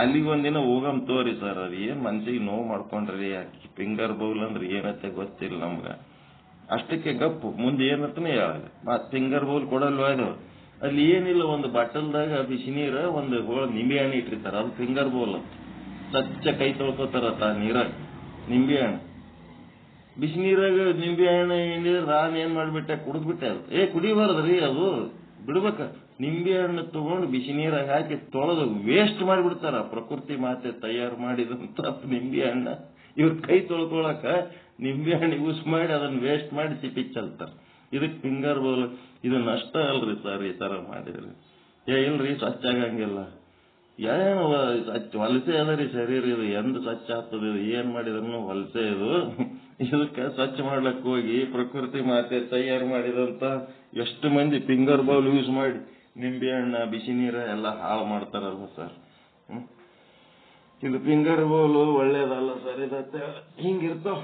ಅಲ್ಲಿಗೆ ಒಂದಿನ ಹೋಗಮ್ ತೋರಿ ಸರ್. ಅದು ಏನ್ ಮನ್ಸಿಗೆ ನೋವು ಮಾಡ್ಕೊಂಡ್ರಿ, ಫಿಂಗರ್ ಬೌಲ್ ಅಂದ್ರೆ ಏನತ್ತೆ ಗೊತ್ತಿಲ್ಲ ನಮ್ಗ. ಅಷ್ಟಕ್ಕೆ ಗಪ್ಪು, ಮುಂದೆ ಏನಂತಾನೆ ಹೇಳಲ್ಲ. ಮತ್ ಫಿಂಗರ್ ಬೌಲ್ ಕೊಡಲ್ವಾ? ಅದು ಅಲ್ಲಿ ಏನಿಲ್ಲ, ಒಂದು ಬಾಟಲ್ದಾಗ ಬಿಸಿ ನೀರ ಒಂದು ನಿಂಬೆ ಹಣ್ಣು ಇಟ್ಟಿರ್ತಾರ, ಅದು ಫಿಂಗರ್ ಬೌಲ್ ಅಂತ. ಸ್ವಚ್ಛ ಕೈ ತೊಳ್ಕೊತಾರತ್ತ ನೀರಾಗ ನಿಂಬೆ ಹಣ್ಣು. ಬಿಸಿ ನೀರಾಗ ನಿಂಬೆ ಹಣ್ಣು ಏನಿದ್ರೆ ನಾನು ಏನ್ ಮಾಡ್ಬಿಟ್ಟೆ, ಕುಡಿದ್ಬಿಟ್ಟೆ. ಅದು ಕುಡಿಬಾರ್ದ್ರಿ, ಅದು ಬಿಡ್ಬೇಕ. ನಿಂಬೆ ಹಣ್ಣು ತಗೊಂಡು ಬಿಸಿ ನೀರಾಗ ಹಾಕಿ ತೊಳೆದು ವೇಸ್ಟ್ ಮಾಡಿಬಿಡ್ತಾರ. ಪ್ರಕೃತಿ ಮಾತೆ ತಯಾರು ಮಾಡಿದಂತ ನಿಂಬೆ ಹಣ್ಣ ಇವ್ರ ಕೈ ತೊಳ್ಕೊಳಕ ನಿಂಬೆ ಹಣ್ಣು ಯೂಸ್ ಮಾಡಿ ಅದನ್ನ ವೇಸ್ಟ್ ಮಾಡಿ ಸಿಪಿಕ್ ಚಲ್ತಾರ. ಇದಕ್ ಫಿಂಗರ್ ಬೌಲ್. ಇದು ನಷ್ಟ ಅಲ್ರಿ ಸರ್ ಈ ತರ ಮಾಡಿದ್ರಿ? ಇಲ್ರಿ, ಸ್ವಚ್ಛ ಆಗಂಗಿಲ್ಲ. ಏನು ವಲಸೆ ಅದರಿ ಶರೀರ, ಇದು ಎಂದು ಸ್ವಚ್ಛ ಆಗ್ತದೆ? ಇದು ಏನ್ ಮಾಡಿದ್ರು ವಲಸೆ ಇದು. ಇದಕ್ಕೆ ಸ್ವಚ್ಛ ಮಾಡ್ಲಕ್ ಹೋಗಿ ಪ್ರಕೃತಿ ಮಾತೆ ತಯಾರು ಮಾಡಿದಂತ ಎಷ್ಟು ಮಂದಿ ಫಿಂಗರ್ ಬೌಲ್ ಯೂಸ್ ಮಾಡಿ ನಿಂಬೆ ಹಣ್ಣ ಬಿಸಿ ನೀರ ಎಲ್ಲ ಹಾಳು ಮಾಡ್ತಾರಲ್ವ ಸರ್. ಇದು ಫಿಂಗರ್ ಬೌಲ್ ಒಳ್ಳೇದಲ್ಲ ಸರ್. ಇದತ್ತೆ ಹಿಂಗಿರ್ತಾವ.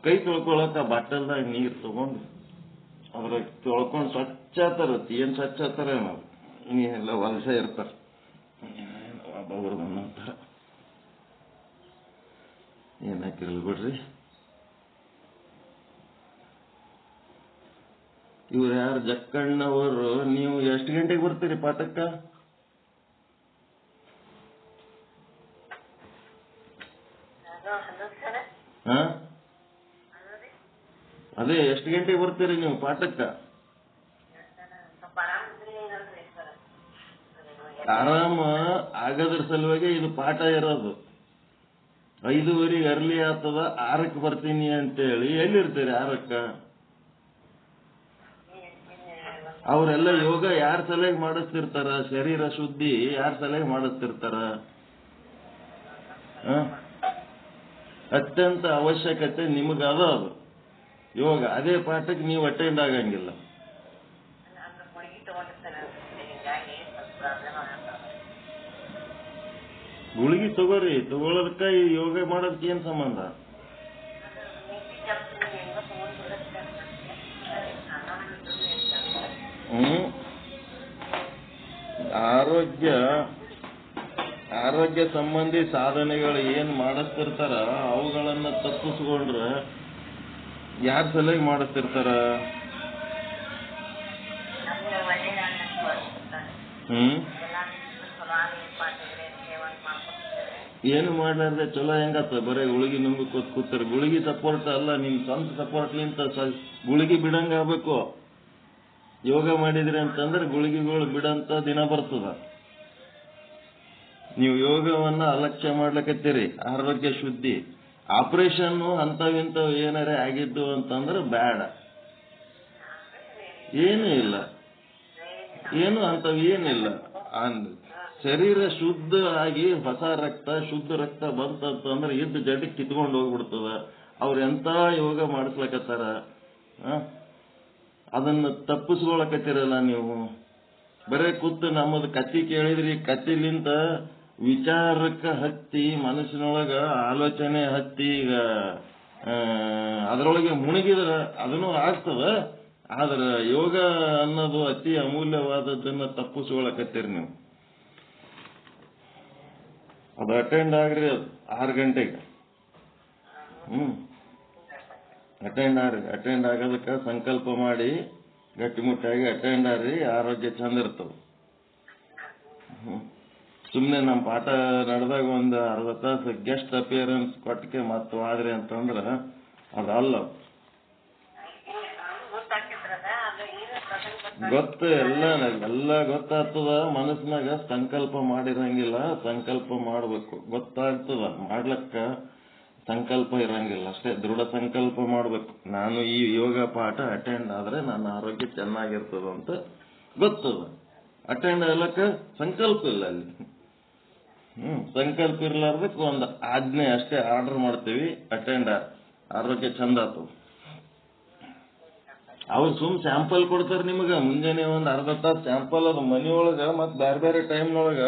ಕೈ ತೊಳ್ಕೊಳಕ ಬಾಟಲ್ದಾಗ ನೀರ್ ತಗೊಂಡು ಅದ್ರಾಗ ತೊಳ್ಕೊಂಡು ಸ್ವಚ್ಛ ಆತಾರತ್. ಏನ್ ಸ್ವಚ್ಛ ಆತಾರ ನಾವು ಎಲ್ಲ ವಲಸೆ ಇರ್ತಾರ. ಒಬ್ಬೊಬ್ರು ಬಂದಂತಾರ ಏನಾಕಿರಲ್ ಬಿಡ್ರಿ. ಇವ್ರು ಯಾರು ಜಕ್ಕಣ್ಣವರು? ನೀವು ಎಷ್ಟು ಗಂಟೆಗೆ ಬರ್ತೀರಿ ಪಾಠಕ್ಕ? ಅದೇ ಎಷ್ಟು ಗಂಟೆಗೆ ಬರ್ತೀರಿ ನೀವು ಪಾಠಕ್ಕ? ಆರಾಮ ಆಗದ್ರ ಸಲುವಾಗಿ ಇದು ಪಾಠ ಇರೋದು. 5:30 ಅರ್ಲಿ ಆಗ್ತದ, 6ಕ್ಕೆ ಬರ್ತೀನಿ ಅಂತೇಳಿ ಎಲ್ಲಿರ್ತೀರಿ 6ಕ್ಕ? ಅವರೆಲ್ಲ ಯೋಗ ಯಾರ ಸಲುವಾಗಿ ಮಾಡಿಸ್ತಿರ್ತಾರ? ಶರೀರ ಶುದ್ಧಿ ಯಾರ ಸಲುವಾಗಿ ಮಾಡಿಸ್ತಿರ್ತಾರ? ಅತ್ಯಂತ ಅವಶ್ಯಕತೆ ನಿಮಗದ ಅದು ಯೋಗ. ಅದೇ ಪಾಠಕ್ಕೆ ನೀವು ಅಟೆಂಡ್ ಆಗಂಗಿಲ್ಲ. ಗುಳಿಗೆ ತಗೋರಿ, ತಗೊಳೋದಕ್ಕ ಈ ಯೋಗ ಮಾಡೋದಕ್ಕೆ ಏನ್ ಸಂಬಂಧ? ಆರೋಗ್ಯ ಸಂಬಂಧಿ ಸಾಧನೆಗಳು ಏನ್ ಮಾಡಿಸ್ತಿರ್ತಾರ ಅವುಗಳನ್ನ ತಪ್ಪಿಸ್ಕೊಂಡ್ರ ಯಾರ ಸಲುವಾಗಿ ಮಾಡಿಸ್ತಿರ್ತಾರ? ಏನು ಮಾಡ್ಲಾರ್ದೆ ಚಲೋ ಹೆಂಗತ್ತ? ಬರೀ ಗುಳಿಗೆ ನುಂಗ ಕೂತಾರೆ. ಗುಳಿಗೆ ಸಪೋರ್ಟ್ ಅಲ್ಲ, ನಿಮ್ ಸ್ವಂತ ಸಪೋರ್ಟ್ಲಿಂತ ಗುಳಿಗೆ ಬಿಡಂಗ ಆಗ್ಬೇಕು. ಯೋಗ ಮಾಡಿದ್ರಿ ಅಂತಂದ್ರೆ ಗುಳಿಗೆಗಳು ಬಿಡಂತ ದಿನ ಬರ್ತದ. ನೀವು ಯೋಗವನ್ನ ಅಲಕ್ಷ್ಯ ಮಾಡ್ಲಕತ್ತೀರಿ. ಆರೋಗ್ಯ ಶುದ್ಧಿ ಆಪರೇಷನ್ ಅಂತವಿಂತವ್ ಏನಾರೇ ಆಗಿದ್ದು ಅಂತಂದ್ರೆ ಬೇಡ. ಏನೂ ಇಲ್ಲ, ಏನು ಅಂತವ್ ಏನಿಲ್ಲ. ಶರೀರ ಶುದ್ಧ ಆಗಿ ಹೊಸ ರಕ್ತ, ಶುದ್ಧ ರಕ್ತ ಬಂತಂತಂದ್ರೆ ಇದ್ದ ಜಡ್ಡಿ ಕಿತ್ಕೊಂಡು ಹೋಗ್ಬಿಡ್ತದ. ಅವ್ರ ಎಂತ ಯೋಗ ಮಾಡಿಸ್ಲಕತ್ತಾರ, ಅದನ್ನ ತಪ್ಪಿಸ್ಕೊಳಕತ್ತೀರಲ್ಲ ನೀವು. ಬರೇ ಕೂತು ನಮ್ಮದು ಕತ್ತಿ ಕೇಳಿದ್ರಿ, ಕತ್ತಿಲಿಂತ ವಿಚಾರಕ್ಕೆ ಹತ್ತಿ ಮನಸ್ಸಿನೊಳಗ ಆಲೋಚನೆ ಹತ್ತಿ ಈಗ ಅದರೊಳಗೆ ಮುಳುಗಿದ್ರ ಅದನ್ನು ಆಗ್ತದ. ಆದ್ರ ಯೋಗ ಅನ್ನೋದು ಅತಿ ಅಮೂಲ್ಯವಾದದ್ದನ್ನ ತಪ್ಪಿಸ್ಕೊಳಕತ್ತೀರಿ ನೀವು. ಅದು ಅಟೆಂಡ್ ಆಗ್ರಿ, ಅದು 6 ಗಂಟೆಗೆ. ಅಟೆಂಡ್ ಆಗೋದಕ್ಕೆ ಸಂಕಲ್ಪ ಮಾಡಿ ಗಟ್ಟಿಮುಟ್ಟಾಗಿ ಅಟೆಂಡ್ ಆಗ್ರಿ. ಆರೋಗ್ಯ ಚಂದ ಇರ್ತದ. ಸುಮ್ಮನೆ ನಮ್ಮ ಪಾಠ ನಡೆದಾಗ ಒಂದು ಅರ್ಧ ತಾಸು ಗೆಸ್ಟ್ ಅಪಿಯರೆನ್ಸ್ ಕೊಟ್ಟಿಗೆ ಮತ್ತು ಆದ್ರಿ ಅಂತಂದ್ರ ಅದಲ್ಲ. ಗೊತ್ತು, ಎಲ್ಲ ಗೊತ್ತಾಗ್ತದ. ಮನಸ್ಸಿನಾಗ ಸಂಕಲ್ಪ ಮಾಡಿರಂಗಿಲ್ಲ, ಸಂಕಲ್ಪ ಮಾಡ್ಬೇಕು. ಗೊತ್ತಾಗ್ತದ, ಮಾಡ್ಲಕ್ಕ ಸಂಕಲ್ಪ ಇರಂಗಿಲ್ಲ ಅಷ್ಟೇ. ದೃಢ ಸಂಕಲ್ಪ ಮಾಡ್ಬೇಕು. ನಾನು ಈ ಯೋಗ ಪಾಠ ಅಟೆಂಡ್ ಆದ್ರೆ ನನ್ನ ಆರೋಗ್ಯ ಚೆನ್ನಾಗಿರ್ತದಂತ ಗೊತ್ತದ. ಅಟೆಂಡ್ ಆಗ್ಲಕ್ಕ ಸಂಕಲ್ಪ ಇಲ್ಲ ಅಲ್ಲಿ. ಸಂಕಲ್ಪ ಇರ್ಲಾರ್ದಕ್ಕೆ ಒಂದು ಆಜ್ಞೆ ಅಷ್ಟೇ ಆರ್ಡರ್ ಮಾಡ್ತೀವಿ, ಅಟೆಂಡ್ ಆರೋಗ್ಯ ಚಂದ ಆತದ. ಅವ್ರು ಸ್ಯಾಂಪಲ್ ಕೊಡ್ತಾರೆ ನಿಮಗ. ಮುಂಜಾನೆ ಒಂದು ಅರ್ಧ ತಾಸು ಸ್ಯಾಂಪಲ್ ಅದು ಮನೆಯೊಳಗ ಮತ್ ಬೇರೆ ಬೇರೆ ಟೈಮ್ನೊಳಗ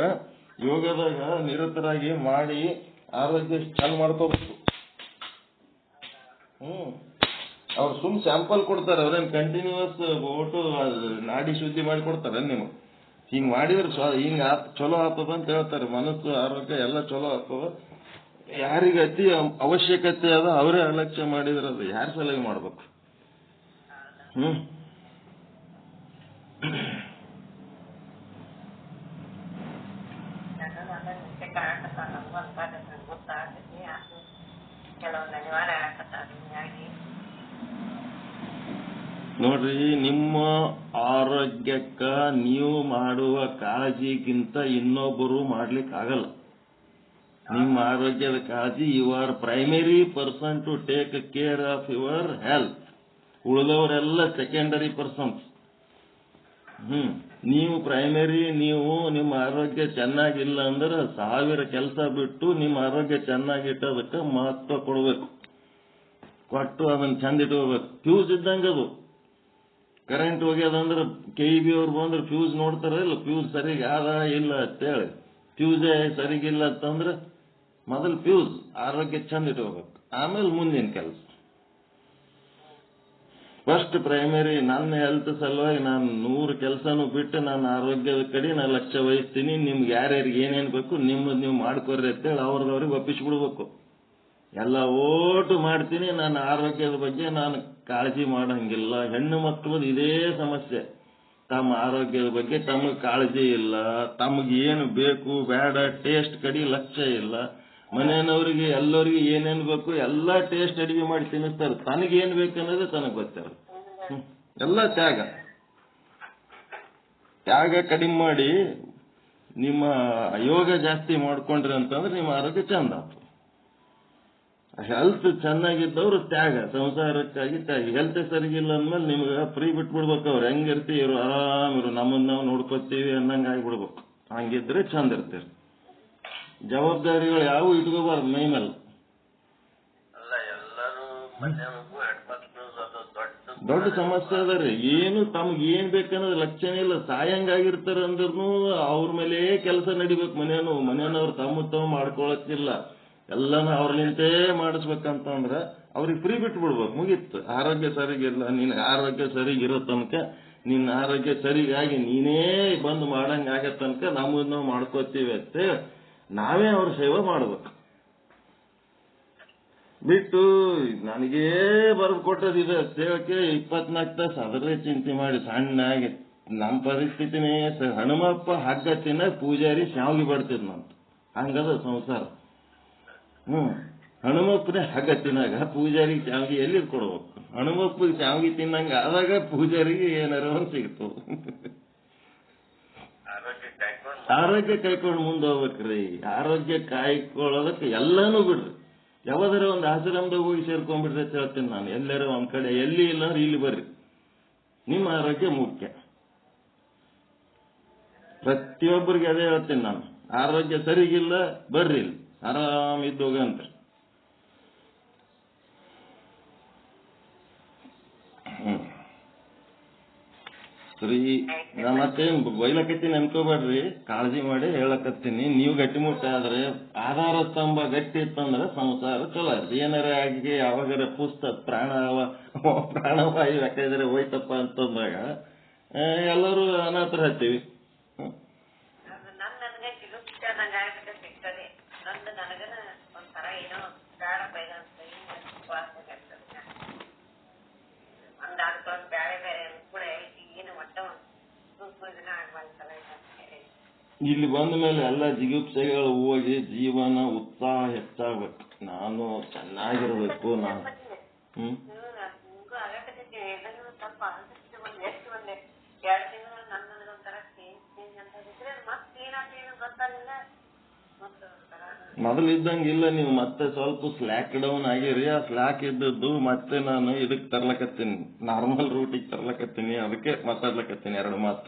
ಯೋಗದಾಗ ನಿರತರಾಗಿ ಮಾಡಿ ಆರೋಗ್ಯ ಚಂದ ಮಾಡ್ಕೋಬೇಕು. ಅವ್ರು ಸ್ಯಾಂಪಲ್ ಕೊಡ್ತಾರೆ. ಅವ್ರೇನ್ ಕಂಟಿನ್ಯೂಸ್ ಒಟ್ಟು ನಾಡಿ ಶುದ್ಧಿ ಮಾಡಿ ಕೊಡ್ತಾರೆ ನಿಮಗೆ. ಹಿಂಗ್ ಮಾಡಿದ್ರೆ ಹಿಂಗ ಚಲೋ ಆಗ್ತದ ಅಂತ ಹೇಳ್ತಾರೆ. ಮನಸ್ಸು ಆರೋಗ್ಯ ಎಲ್ಲ ಚಲೋ ಆಗ್ತದ. ಯಾರಿಗೆ ಅತಿ ಅವಶ್ಯಕತೆ ಅದ ಅವರೇ ಅಲಕ್ಷ್ಯ ಮಾಡಿದ್ರೆ ಅದು ಯಾರ ಸಲಹೆ ಮಾಡ್ಬೇಕು? ನೋಡ್ರಿ, ನಿಮ್ಮ ಆರೋಗ್ಯಕ್ಕ ನೀವು ಮಾಡುವ ಕಾಳಜಿಗಿಂತ ಇನ್ನೊಬ್ಬರು ಮಾಡ್ಲಿಕ್ಕೆ ಆಗಲ್ಲ. ನಿಮ್ಮ ಆರೋಗ್ಯದ ಕಾಳಜಿ you are primary person to take care of your health. ಉಳಿದವರೆಲ್ಲ ಸೆಕೆಂಡರಿ ಪರ್ಸನ್ಸ್. ನೀವು ಪ್ರೈಮರಿ. ನೀವು ನಿಮ್ಮ ಆರೋಗ್ಯ ಚೆನ್ನಾಗಿಲ್ಲ ಅಂದ್ರೆ 1000 ಕೆಲಸ ಬಿಟ್ಟು ನಿಮ್ಮ ಆರೋಗ್ಯ ಚೆನ್ನಾಗಿಟ್ಟೋದಕ್ಕೆ ಮಹತ್ವ ಕೊಡ್ಬೇಕು. ಕೊಟ್ಟು ಅದನ್ನ ಚಂದ ಇಟ್ಕೋಬೇಕು. ಫ್ಯೂಸ್ ಇದ್ದಂಗದು. ಕರೆಂಟ್ ಹೋಗ್ಯದಂದ್ರೆ KEB ಅವ್ರು ಬಂದ್ರೆ ಫ್ಯೂಸ್ ನೋಡ್ತಾರಲ್ಲ, ಫ್ಯೂಸ್ ಸರಿಗ ಆದ ಇಲ್ಲ ಅಂತೇಳಿ. ಫ್ಯೂಸೇ ಸರಿಗಿಲ್ಲ ಅಂತಂದ್ರೆ ಮೊದಲು ಫ್ಯೂಸ್ ಆರೋಗ್ಯ ಚಂದ ಇಟ್ಕೋಬೇಕು, ಆಮೇಲೆ ಮುಂದಿನ ಕೆಲಸ. ಫಸ್ಟ್ ಪ್ರೈಮರಿ ನನ್ನ ಹೆಲ್ತ್ ಸಲುವಾಗಿ ನಾನು 100 ಕೆಲಸನೂ ಬಿಟ್ಟು ನನ್ನ ಆರೋಗ್ಯದ ಕಡೆ ನಾನು ಲಕ್ಷ್ಯ ವಹಿಸ್ತೀನಿ. ನಿಮ್ಗೆ ಯಾರ್ಯಾರಿಗೆ ಏನೇನು ಬೇಕು ನಿಮ್ಮದು ನೀವು ಮಾಡ್ಕೊರಿ ಅಂತೇಳಿ ಅವ್ರಿಗೆ ಒಪ್ಪಿಸ್ಬಿಡ್ಬೇಕು. ಎಲ್ಲ ಓಟು ಮಾಡ್ತೀನಿ, ನನ್ನ ಆರೋಗ್ಯದ ಬಗ್ಗೆ ನಾನು ಕಾಳಜಿ ಮಾಡಂಗಿಲ್ಲ. ಹೆಣ್ಣು ಮಕ್ಕಳದು ಇದೇ ಸಮಸ್ಯೆ. ತಮ್ಮ ಆರೋಗ್ಯದ ಬಗ್ಗೆ ತಮಗೆ ಕಾಳಜಿ ಇಲ್ಲ, ತಮಗೆ ಏನು ಬೇಕು ಬೇಡ ಟೇಸ್ಟ್ ಕಡೆ ಲಕ್ಷ್ಯ ಇಲ್ಲ. ಮನೆಯವ್ರಿಗೆ ಎಲ್ಲರಿಗೆ ಏನೇನು ಬೇಕು ಎಲ್ಲ ಟೇಸ್ಟ್ ಅಡಿಗೆ ಮಾಡಿ ತಿನ್ನಿಸ್ತಾರೆ. ತನಗೇನು ಬೇಕನ್ನೋದೇ ತನಗೆ ಗೊತ್ತಿರಲ್ಲ. ಎಲ್ಲ ತ್ಯಾಗ ಕಡಿಮೆ ಮಾಡಿ ನಿಮ್ಮ ಯೋಗ ಜಾಸ್ತಿ ಮಾಡ್ಕೊಂಡ್ರಿ ಅಂತಂದ್ರೆ ನಿಮ್ಮ ಆರೋಗ್ಯ ಚಂದ ಆಯ್ತು. ಹೆಲ್ತ್ ಚೆನ್ನಾಗಿದ್ದವ್ರು ತ್ಯಾಗ, ಸಂಸಾರಕ್ಕಾಗಿ ತ್ಯಾಗ. ಹೆಲ್ತ್ ಸರಿಗಿಲ್ಲ ಅಂದ್ಮೇಲೆ ನಿಮ್ಗೆ ಫ್ರೀ ಬಿಟ್ಬಿಡ್ಬೇಕು. ಅವ್ರು ಹೆಂಗಿರ್ತೀವಿ ಇವ್ರು ಆರಾಮ್ ಇರು, ನಮ್ಮನ್ನ ನಾವು ನೋಡ್ಕೊತೀವಿ ಅನ್ನಂಗೆ ಆಗಿಬಿಡ್ಬೇಕು. ಹಂಗಿದ್ರೆ ಚಂದ ಇರ್ತೀರಿ. ಜವಾಬ್ದಾರಿಗಳು ಯಾವ ಇಟ್ಕೋಬಾರ್ದು ಮೈ ಮೇಲೆ. ದೊಡ್ಡ ಸಮಸ್ಯೆ ಅದ ರೀ. ಏನು ತಮ್ಗೆ ಏನ್ ಬೇಕನ್ನೋದು ಲಕ್ಷಣ ಇಲ್ಲ. ಸಾಯಂಗಾಗಿರ್ತಾರ ಅಂದ್ರೂ ಅವ್ರ ಮೇಲೆ ಕೆಲಸ ನಡಿಬೇಕು. ಮನೆಯವ್ರು ತಮ್ಮ ಮಾಡ್ಕೊಳಕ್ಕಿಲ್ಲ, ಎಲ್ಲಾನು ಅವ್ರಲಿಂತೇ ಮಾಡಿಸ್ಬೇಕಂತಂದ್ರ ಅವ್ರಿಗೆ ಫ್ರೀ ಬಿಟ್ಬಿಡ್ಬೇಕು, ಮುಗೀತು. ಆರೋಗ್ಯ ಸರಿಗಿಲ್ಲ, ನಿನ್ ಆರೋಗ್ಯ ಸರಿಗಿರೋ ತನಕ, ನಿನ್ನ ಆರೋಗ್ಯ ಸರಿಗಾಗಿ ನೀನೇ ಬಂದು ಮಾಡಂಗ ಆಗೋ ತನಕ ನಮ್ಮನ್ನ ನಾವು ಮಾಡ್ಕೋತೀವಿ ಅಂತ ನಾವೇ ಅವ್ರ ಸೇವೆ ಮಾಡ್ಬೇಕು. ಬಿಟ್ಟು ನನಗೇ ಬರೆದು ಕೊಟ್ಟದಿದೆ ಸೇವಕ್ಕೆ 24 ತಾಸು ಅದರಲ್ಲೇ ಚಿಂತೆ ಮಾಡಿ ಸಣ್ಣಾಗಿ ನಮ್ಮ ಪರಿಸ್ಥಿತಿನೇ ಹನುಮಪ್ಪ ಹಗ್ಗ ತಿನ್ನ ಪೂಜಾರಿ ಶಾವಿಗೆ ಬಡ್ತಿದ್ನಂತ. ಹಂಗದ ಸಂಸಾರ. ಹನುಮಪ್ಪನೇ ಹಗ್ಗ ತಿನ್ನಾಗ ಪೂಜಾರಿಗೆ ಶಾವಿಗೆ ಎಲ್ಲಿ ಕೊಡ್ಬೇಕು? ಹನುಮಪ್ಪಗೆ ಶಾವಿಗೆ ತಿನ್ನಂಗ ಆದಾಗ ಪೂಜಾರಿಗೆ ಏನಾರ ಒಂದು ಸಿಗ್ತು. ಆರೋಗ್ಯ ಕಾಯ್ಕೊಂಡು ಮುಂದೆ ಹೋಗ್ಬೇಕ್ರಿ. ಆರೋಗ್ಯ ಕಾಯ್ಕೊಳ್ಳೋದಕ್ಕೆ ಎಲ್ಲಾನು ಬಿಡ್ರಿ. ಯಾವ್ದಾರ ಒಂದು ಆಶ್ರಮದಾಗ ಹೋಗಿ ಸೇರ್ಕೊಂಡ್ಬಿಡ್ರಿ ಅಂತ ಹೇಳ್ತೀನಿ ನಾನು. ಎಲ್ಲಾರ ಒಂದ್ ಕಡೆ ಎಲ್ಲಿ ಇಲ್ಲ ಅಂದ್ರೆ ಇಲ್ಲಿ ಬರ್ರಿ. ನಿಮ್ಮ ಆರೋಗ್ಯ ಮುಖ್ಯ. ಪ್ರತಿಯೊಬ್ಬರಿಗೆ ಅದೇ ಹೇಳ್ತೀನಿ ನಾನು. ಆರೋಗ್ಯ ಸರಿಗಿಲ್ಲ ಬರ್ರಿ, ಇಲ್ಲಿ ಆರಾಮ್ ಇದ್ದೋಗಂತ. ಸರಿ, ನಾ ಮತ್ತೇನ್ ಬೈಲಕತ್ತೀನಿ ಅನ್ಕೋಬೇಡ್ರಿ, ಕಾಳಜಿ ಮಾಡಿ ಹೇಳಕತ್ತೀನಿ. ನೀವು ಗಟ್ಟಿಮುಟ್ಟ ಆದ್ರೆ ಆಧಾರ ಸ್ತಂಭ ಗಟ್ಟಿ ಇತ್ತಂದ್ರೆ ಸಂಸಾರ ಚಲೋ ಆಯ್ತು. ಏನಾರ ಆಗಿ ಯಾವಾಗಾರ ಪ್ರಾಣವಾಯು ಯಾಕಂದ್ರೆ ಹೋಯ್ತಪ್ಪ ಅಂತಂದಾಗ ಎಲ್ಲರೂ ಅನಾಥರ ಹತ್ತೀವಿ. ಇಲ್ಲಿ ಬಂದ ಮೇಲೆ ಎಲ್ಲ ಜಿಗುಪ್ಸೆಗಳು ಹೋಗಿ ಜೀವನ ಉತ್ಸಾಹ ಹೆಚ್ಚಾಗ್ಬೇಕು. ನಾನು ಚೆನ್ನಾಗಿರ್ಬೇಕು. ನಾನು ಮೊದಲಿದ್ದಂಗಿಲ್ಲ. ನೀವು ಮತ್ತೆ ಸ್ವಲ್ಪ ಸ್ಲ್ಯಾಕ್ ಡೌನ್ ಆಗಿರಿ. ಆ ಸ್ಲ್ಯಾಕ್ ಇದ್ದದ್ದು ಮತ್ತೆ ನಾನು ಇದಕ್ ತರ್ಲಕತ್ತೀನಿ, ನಾರ್ಮಲ್ ರೂಟಿಗೆ ತರ್ಲಕತ್ತೀನಿ. ಅದಕ್ಕೆ ಮಾತಾಡ್ಲಕತ್ತೀನಿ 2 ಮಾತು.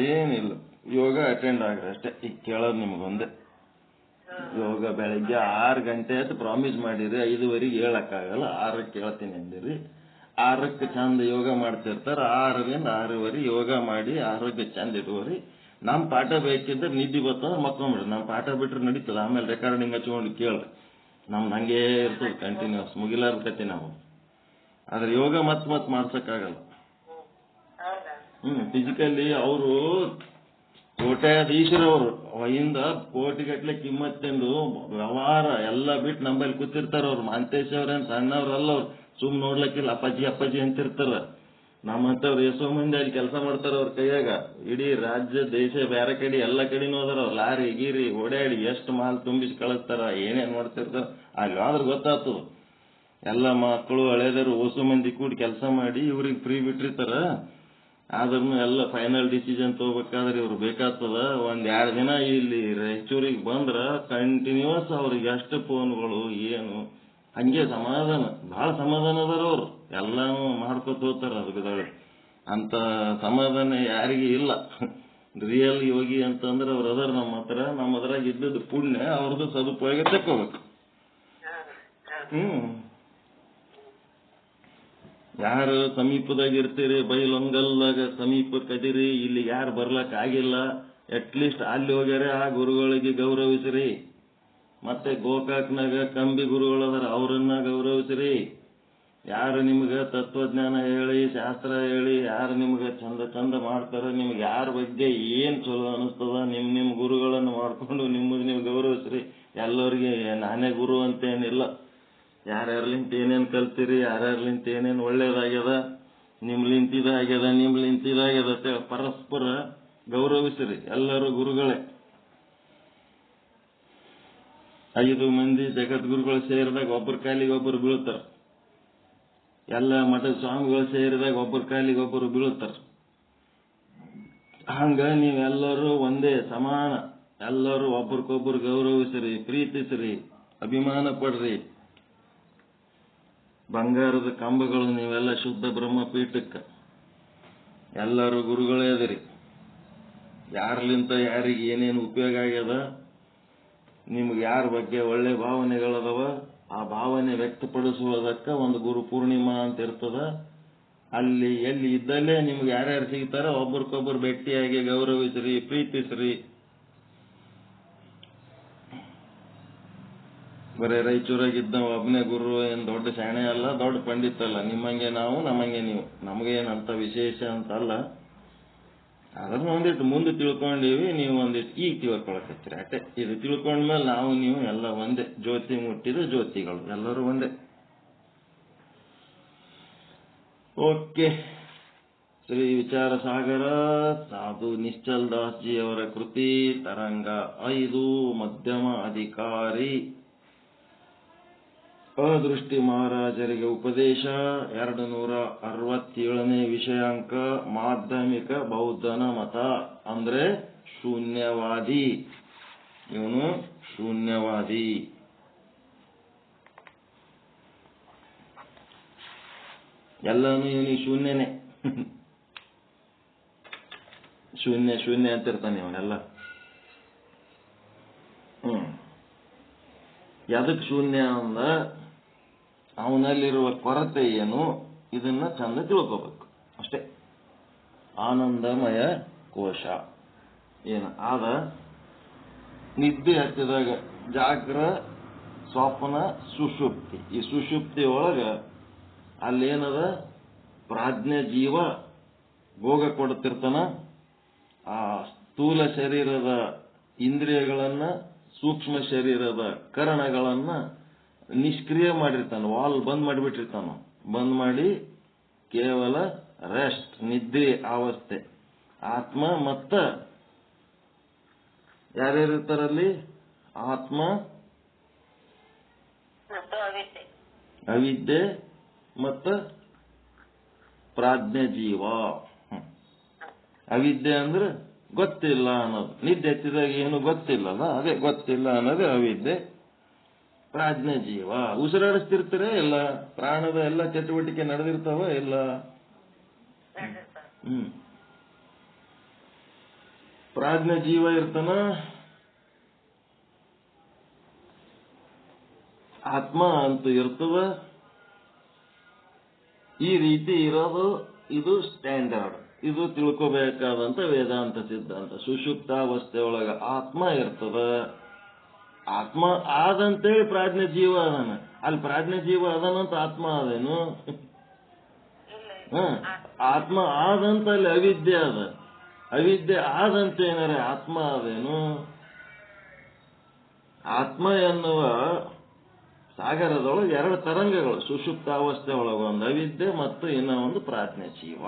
ಏನಿಲ್ಲ, ಯೋಗ ಅಟೆಂಡ್ ಆಗ್ರಿ ಅಷ್ಟೇ. ಈಗ ಕೇಳೋದು ನಿಮ್ಗೊಂದೇ. ಯೋಗ ಬೆಳಗ್ಗೆ 6 ಗಂಟೆ ಅಂತ ಪ್ರಾಮಿಸ್ ಮಾಡಿರಿ. 5:15 ಹೇಳಕ್ಕಾಗಲ್ಲ, 6ಕ್ಕೆ ಹೇಳ್ತೀನಿ ಅಂದಿರಿ. 6ಕ್ಕೆ ಚಂದ ಯೋಗ ಮಾಡ್ತಿರ್ತಾರ. 6ರಿಂದ 6:15 ಯೋಗ ಮಾಡಿ ಆರೋಗ್ಯ ಚಂದ ಇಡುವರಿ. ನಮ್ ಪಾಠ ಬೇಕಿದ್ರೆ ನಿದ್ದೆ ಬರ್ತಂದ್ರೆ ಮಕ್ಕೊಂಬಿಡ್ರಿ. ನಮ್ ಪಾಠ ಬಿಟ್ರೆ ನಡೀತದ. ಆಮೇಲೆ ರೆಕಾರ್ಡಿಂಗ್ ಹಚ್ಕೊಂಡು ಕೇಳ್ರಿ. ನಮ್ದು ಹಂಗೇ ಇರ್ತದೆ ಕಂಟಿನ್ಯೂಸ್, ಮುಗಿಲಾರ್ದಕತಿ ನಾವು. ಆದ್ರೆ ಯೋಗ ಮತ್ ಮಾಡ್ಸಕ್ಕಾಗಲ್ಲ. ಫಿಸಿಕಲಿ ಅವರು ಕೋಟ್ಯಾಧೀಶರವರು ಅವಾಗಿಂದ ಕೋಟಿಗಟ್ಲೆ ಕಿಮ್ಮತ್ತೆಂದು ವ್ಯವಹಾರ ಎಲ್ಲ ಬಿಟ್ಟು ನಂಬಲ್ಲಿ ಕೂತಿರ್ತಾರ. ಅವ್ರು ಮಾಂತೇಶ್ ಅವ್ರೇನ್ ಸಣ್ಣವ್ರಲ್ಲ. ಅವ್ರು ಸುಮ್ ನೋಡ್ಲಕ್ಕಿಲ್ಲ, ಅಪ್ಪಾಜಿ ಅಂತಿರ್ತಾರ. ನಮ್ಮಂತವ್ರು ಎಷ್ಟೋ ಮಂದಿ ಅಲ್ಲಿ ಕೆಲಸ ಮಾಡ್ತಾರ. ಅವ್ರ ಕೈಯಾಗ ಇಡೀ ರಾಜ್ಯ ದೇಶ ಬೇರೆ ಕಡೆ ಎಲ್ಲ ಕಡೆನೂ ಹೋದಾರ. ಅವ್ರು ಲಾರಿ ಗೀರಿ ಓಡಾಡಿ ಎಷ್ಟು ಮಾಲ್ ತುಂಬಿಸಿ ಕಳಿಸ್ತಾರ, ಏನೇನ್ ಮಾಡ್ತಿರ್ತಾರ. ಅಲ್ಲಿ ಆದ್ರೆ ಗೊತ್ತಾಗ್ತದ. ಎಲ್ಲ ಮಕ್ಕಳು ಹಳೇದರು ಹೊಸ ಮಂದಿ ಕೂಡಿ ಕೆಲಸ ಮಾಡಿ ಇವ್ರಿಗೆ ಫ್ರೀ ಬಿಟ್ಟಿರ್ತಾರ. ಆದ್ರೂ ಎಲ್ಲ ಫೈನಲ್ ಡಿಸಿಷನ್ ತಗೋಬೇಕಾದ್ರೆ ಇವ್ರು ಬೇಕಾಗ್ತದ. 1-2 ದಿನ ಇಲ್ಲಿ ರಾಯಚೂರಿಗೆ ಬಂದ್ರ ಕಂಟಿನ್ಯೂಸ್ ಅವ್ರಿಗೆ ಎಷ್ಟು ಫೋನ್ಗಳು ಏನು ಹಂಗೆ ಸಮಾಧಾನ, ಬಹಳ ಸಮಾಧಾನ ಅದಾರ ಅವ್ರು. ಎಲ್ಲಾನು ಮಾಡ್ಕೊತ ಹೋಗ್ತಾರ. ಅದಕ್ಕೆ ಅಂತ ಸಮಾಧಾನ ಯಾರಿಗೆ ಇಲ್ಲ. ರಿಯಲ್ ಯೋಗಿ ಅಂತಂದ್ರೆ ಅವ್ರ ಅದಾರ ನಮ್ಮ ಹತ್ರ. ನಮ್ಮ ಅದ್ರಾಗ ಇದ್ದದ್ದು ಪುಣ್ಯ, ಅವ್ರದ್ದು ಸದುಪಯೋಗ ತಕ್ಕೋಬೇಕು. ಯಾರು ಸಮೀಪದಾಗ ಇರ್ತೀರಿ, ಬೈಲೊಂಗಲ್ಲಾಗ ಸಮೀಪಕ್ಕದಿರಿ, ಇಲ್ಲಿ ಯಾರು ಬರ್ಲಕ್ ಆಗಿಲ್ಲ, ಅಟ್ಲೀಸ್ಟ್ ಅಲ್ಲಿ ಹೋಗ್ಯಾರ ಆ ಗುರುಗಳಿಗೆ ಗೌರವಿಸ್ರಿ. ಮತ್ತೆ ಗೋಕಾಕ್ನಾಗ ಕಂಬಿ ಗುರುಗಳದಾರ, ಅವ್ರನ್ನ ಗೌರವಿಸ್ರಿ. ಯಾರು ನಿಮ್ಗ ತತ್ವಜ್ಞಾನ ಹೇಳಿ ಶಾಸ್ತ್ರ ಹೇಳಿ ಯಾರು ನಿಮ್ಗ ಚಂದ ಮಾಡ್ತಾರ, ನಿಮ್ಗೆ ಯಾರ ಬಗ್ಗೆ ಏನ್ ಚಲೋ ಅನಿಸ್ತದ ನಿಮ್ ಗುರುಗಳನ್ನು ಮಾಡ್ಕೊಂಡು ನಿಮ್ಮದು ನೀವು ಗೌರವಿಸ್ರಿ. ಎಲ್ಲರಿಗೆ ನಾನೇ ಗುರು ಅಂತೇನಿಲ್ಲ. ಯಾರ್ಯಾರ್ಲಿಂತ ಏನೇನ್ ಕಲ್ತೀರಿ, ಯಾರ್ಯಾರ್ಲಿಂತ ಏನೇನ್ ಒಳ್ಳೇದಾಗ್ಯದ, ನಿಮ್ಲಿಂತ ಇದಾಗ್ಯದ, ನಿಮ್ಲಿಂತ ಇದಾಗ್ಯದ ಅಂತ ಪರಸ್ಪರ ಗೌರವಿಸ್ರಿ. ಎಲ್ಲರೂ ಗುರುಗಳೇ. 5 ಮಂದಿ ಜಗದ್ಗುರುಗಳು ಸೇರಿದಾಗ ಒಬ್ಬರ ಕಾಲಿಗೆ ಒಬ್ಬರು ಬೀಳ್ತಾರ. ಎಲ್ಲ ಮಠದ ಸ್ವಾಮಿಗಳು ಸೇರಿದಾಗ ಒಬ್ಬರ ಕಾಲಿಗೆ ಒಬ್ಬರು ಬೀಳ್ತಾರ. ಹಂಗ ನೀವೆಲ್ಲರೂ ಒಂದೇ ಸಮಾನ. ಎಲ್ಲರೂ ಒಬ್ರಿಗೊಬ್ರು ಗೌರವಿಸ್ರಿ, ಪ್ರೀತಿಸ್ರಿ, ಅಭಿಮಾನ ಪಡ್ರಿ. ಬಂಗಾರದ ಕಂಬಗಳು ನೀವೆಲ್ಲ ಶುದ್ಧ ಬ್ರಹ್ಮಪೀಠಕ್ಕೆ. ಎಲ್ಲರೂ ಗುರುಗಳೇ ಅದಿರಿ. ಯಾರ್ಲಿಂತ ಯಾರಿಗೆ ಏನೇನು ಉಪಯೋಗ ಆಗ್ಯದ, ನಿಮ್ಗೆ ಯಾರ ಬಗ್ಗೆ ಒಳ್ಳೆ ಭಾವನೆಗಳದವ, ಆ ಭಾವನೆ ವ್ಯಕ್ತಪಡಿಸುವುದಕ್ಕೆ ಒಂದು ಗುರು ಪೂರ್ಣಿಮಾ ಅಂತ ಇರ್ತದ. ಅಲ್ಲಿ ಎಲ್ಲಿ ಇದ್ದಲ್ಲೇ ನಿಮ್ಗೆ ಯಾರ್ಯಾರು ಸಿಗ್ತಾರ ಒಬ್ರಿಗೊಬ್ಬರು ಭೇಟಿಯಾಗಿ ಗೌರವಿಸ್ರಿ, ಪ್ರೀತಿಸ್ರಿ. ಬರೇ ರಾಯಚೂರಾಗಿದ್ದ ಒಬ್ಬನೇ ಗುರು ಏನ್ ದೊಡ್ಡ ಶಾಣೆ ಅಲ್ಲ, ದೊಡ್ಡ ಪಂಡಿತ ಅಲ್ಲ. ನಿಮ್ಮಂಗೆ ನಾವು, ನಮ್ಮಂಗೆ ನೀವು. ನಮಗೇನಂತ ವಿಶೇಷ ಅಂತಲ್ಲ. ಅದನ್ನ ಒಂದಿಟ್ಟು ಮುಂದೆ ತಿಳ್ಕೊಂಡಿವಿ, ನೀವು ಒಂದಿಟ್ಟು ಈಗ ತಿಳ್ಕೊಳಕತ್ತೀರಿ ಅಷ್ಟೇ. ಇದು ತಿಳ್ಕೊಂಡ್ಮೇಲೆ ನಾವು ನೀವು ಎಲ್ಲ ಒಂದೇ. ಜ್ಯೋತಿ ಮುಟ್ಟಿದ ಜ್ಯೋತಿಗಳು ಎಲ್ಲರೂ ಒಂದೇ. ಓಕೆ. ಶ್ರೀ ವಿಚಾರ ಸಾಗರ ಸಾಧು ನಿಶ್ಚಲ್ ದಾಸ್ ಜಿ ಅವರ ಕೃತಿ ತರಂಗ 5 ಮಧ್ಯಮ ಅಧಿಕಾರಿ. ಅದೃಷ್ಟಿ ಮಹಾರಾಜರಿಗೆ ಉಪದೇಶ 267ನೇ ವಿಷಯಾಂಕ. ಮಾಧ್ಯಮಿಕ ಬೌದ್ಧನ ಮತ ಅಂದ್ರೆ ಶೂನ್ಯವಾದಿ. ಇವನು ಶೂನ್ಯವಾದಿ. ಎಲ್ಲಾನು ಇವನಿಗೆ ಶೂನ್ಯನೇ. ಶೂನ್ಯ ಶೂನ್ಯ ಅಂತಿರ್ತಾನೆ ಇವನೆಲ್ಲ. ಎದಕ್ ಶೂನ್ಯ ಅಂದ, ಅವನಲ್ಲಿರುವ ಕೊರತೆ ಏನು ಇದನ್ನ ಚಂದ ತಿಳ್ಕೋಬೇಕು ಅಷ್ಟೇ. ಆನಂದಮಯ ಕೋಶ ಏನು ಆದ, ನಿದ್ದೆ ಹತ್ತಿದಾಗ ಜಾಗ್ರ, ಸ್ವಪ್ನ, ಸುಷುಪ್ತಿ. ಈ ಸುಷುಪ್ತಿ ಒಳಗ ಅಲ್ಲೇನದ, ಪ್ರಾಜ್ಞ ಜೀವ ಭೋಗ ಕೊಡುತ್ತಿರ್ತಾನ. ಆ ಸ್ಥೂಲ ಶರೀರದ ಇಂದ್ರಿಯಗಳನ್ನ, ಸೂಕ್ಷ್ಮ ಶರೀರದ ಕರಣಗಳನ್ನ ನಿಷ್ಕ್ರಿಯ ಮಾಡಿರ್ತಾನ. ವಾಲ್ ಬಂದ್ ಮಾಡಿಬಿಟ್ಟಿರ್ತಾನ. ಬಂದ್ ಮಾಡಿ ಕೇವಲ ರೆಸ್ಟ್, ನಿದ್ದೆ ಅವಸ್ಥೆ. ಆತ್ಮ ಮತ್ತ ಯಾರ್ಯಾರಿರ್ತಾರಲ್ಲಿ, ಆತ್ಮ, ಅವಿದ್ಯೆ ಮತ್ತ ಪ್ರಾಜ್ಞ ಜೀವ. ಅವಿದ್ಯೆ ಅಂದ್ರೆ ಗೊತ್ತಿಲ್ಲ ಅನ್ನೋದು. ನಿದ್ದೆ ಎತ್ತಿದಾಗ ಏನು ಗೊತ್ತಿಲ್ಲಲ್ಲ, ಅದೇ ಗೊತ್ತಿಲ್ಲ ಅನ್ನೋದೇ ಅವಿದ್ಯೆ. ಪ್ರಾಜ್ಞೆ ಜೀವ ಉಸಿರಾಡಿಸ್ತಿರ್ತಾರೆ, ಇಲ್ಲ ಪ್ರಾಣದ ಎಲ್ಲ ಚಟುವಟಿಕೆ ನಡೆದಿರ್ತಾವ, ಇಲ್ಲ ಪ್ರಾಜ್ಞೆ ಜೀವ ಇರ್ತಾನ. ಆತ್ಮ ಅಂತೂ ಇರ್ತದ. ಈ ರೀತಿ ಇರೋದು ಇದು ಸ್ಟ್ಯಾಂಡರ್ಡ್. ಇದು ತಿಳ್ಕೋಬೇಕಾದಂತ ವೇದಾಂತ ಸಿದ್ಧಾಂತ. ಸುಷುಪ್ತಾವಸ್ಥೆ ಒಳಗ ಆತ್ಮ ಇರ್ತದ. ಆತ್ಮ ಆದಂತೇಳಿ ಪ್ರಾಜ್ಞೆ ಜೀವ ಅದಾನ. ಅಲ್ಲಿ ಪ್ರಾಜ್ಞೆ ಜೀವ ಅದಾನಂತ ಆತ್ಮ ಅದೇನು? ಆತ್ಮ ಆದಂತ ಅಲ್ಲಿ ಅವಿದ್ಯೆ ಅದ. ಅವಿದ್ಯೆ ಆದಂತ ಏನಾರ ಆತ್ಮ ಅದೇನು? ಆತ್ಮ ಎನ್ನುವ ಸಾಗರದೊಳಗೆ 2 ತರಂಗಗಳು. ಸುಷುಪ್ತಾವಸ್ಥೆ ಒಳಗ ಒಂದು ಅವಿದ್ಯೆ ಮತ್ತು ಇನ್ನ ಒಂದು ಪ್ರಾಜ್ಞೆ ಜೀವ.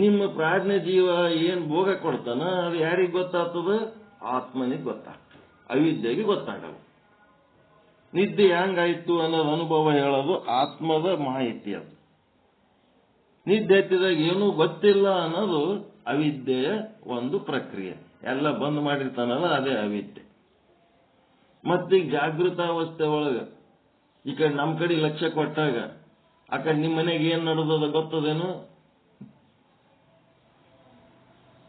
ನಿಮ್ಮ ಪ್ರಾಜ್ಞೆ ಜೀವ ಏನ್ ಭೋಗ ಕೊಡ್ತಾನ ಅದು ಯಾರಿಗ್ ಗೊತ್ತಾಗ್ತದ? ಆತ್ಮನಿಗೆ ಗೊತ್ತಾಗ್ತದೆ, ಅವಿದ್ಯೆಗೆ ಗೊತ್ತಾಗಲ್ಲ. ನಿದ್ದೆ ಹೆಂಗಾಯ್ತು ಅನ್ನೋದು ಅನುಭವ ಹೇಳೋದು ಆತ್ಮದ ಮಾಹಿತಿ. ಅದು ನಿದ್ದೆ ಎತ್ತಿದಾಗ ಏನೂ ಗೊತ್ತಿಲ್ಲ ಅನ್ನೋದು ಅವಿದ್ಯೆಯ ಒಂದು ಪ್ರಕ್ರಿಯೆ. ಎಲ್ಲ ಬಂದ್ ಮಾಡಿರ್ತಾನಲ್ಲ, ಅದೇ ಅವಿದ್ಯೆ. ಮತ್ತೀಗ ಜಾಗೃತಾವಸ್ಥೆ ಒಳಗ ಈ ಕಡೆ ನಮ್ ಕಡೆ ಲಕ್ಷ್ಯ ಕೊಟ್ಟಾಗ ಆ ಕಡೆ ನಿಮ್ ಮನೆಗೆ ಏನ್ ನಡೆದದ ಗೊತ್ತದೇನು?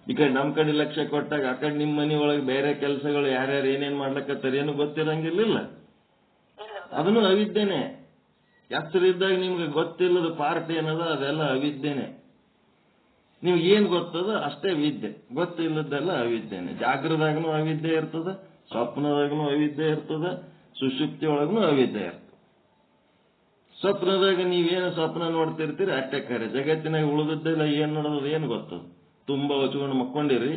ಈ ಕಡೆ ನಮ್ ಕಡೆ ಲಕ್ಷ್ಯ ಕೊಟ್ಟಾಗ ಆ ಕಡೆ ನಿಮ್ ಮನೆ ಒಳಗೆ ಬೇರೆ ಕೆಲಸಗಳು ಯಾರ್ಯಾರು ಏನೇನ್ ಮಾಡ್ಲಕತ್ತಾರ ಏನು ಗೊತ್ತಿರಂಗಿಲ್ಲ. ಅದನ್ನು ಅವಿದ್ಯೆನೆ. ಎಚ್ಚರಿದ್ದಾಗ ನಿಮ್ಗೆ ಗೊತ್ತಿಲ್ಲದ ಪಾರ್ಟ್ ಏನದ ಅದೆಲ್ಲ ಅವಿದ್ಯೆನೆ. ನಿಮ್ಗೆ ಏನ್ ಗೊತ್ತದ ಅಷ್ಟೇ ವಿದ್ಯೆ, ಗೊತ್ತಿಲ್ಲದೆಲ್ಲ ಅವಿದ್ಯೆನೆ. ಜಾಗೃದಾಗನು ಅವಿದ್ಯೆ ಇರ್ತದ, ಸ್ವಪ್ನದಾಗನು ಅವಿದ್ಯೆ ಇರ್ತದ, ಸುಷುಪ್ತಿ ಒಳಗೂ ಅವಿದ್ಯೆ ಇರ್ತದೆ. ಸ್ವಪ್ನದಾಗ ನೀವೇನು ಸ್ವಪ್ನ ನೋಡ್ತಿರ್ತೀರಿ ಅಷ್ಟೇ ಕರೆ. ಜಗತ್ತಿನಾಗ ಉಳಿದದ್ದೆಲ್ಲ ಏನ್ ನೋಡೋದು ಏನು ಗೊತ್ತದ? ತುಂಬಾ ಹೊಚ್ಕೊಂಡು ಮಕ್ಕೊಂಡಿರಿ,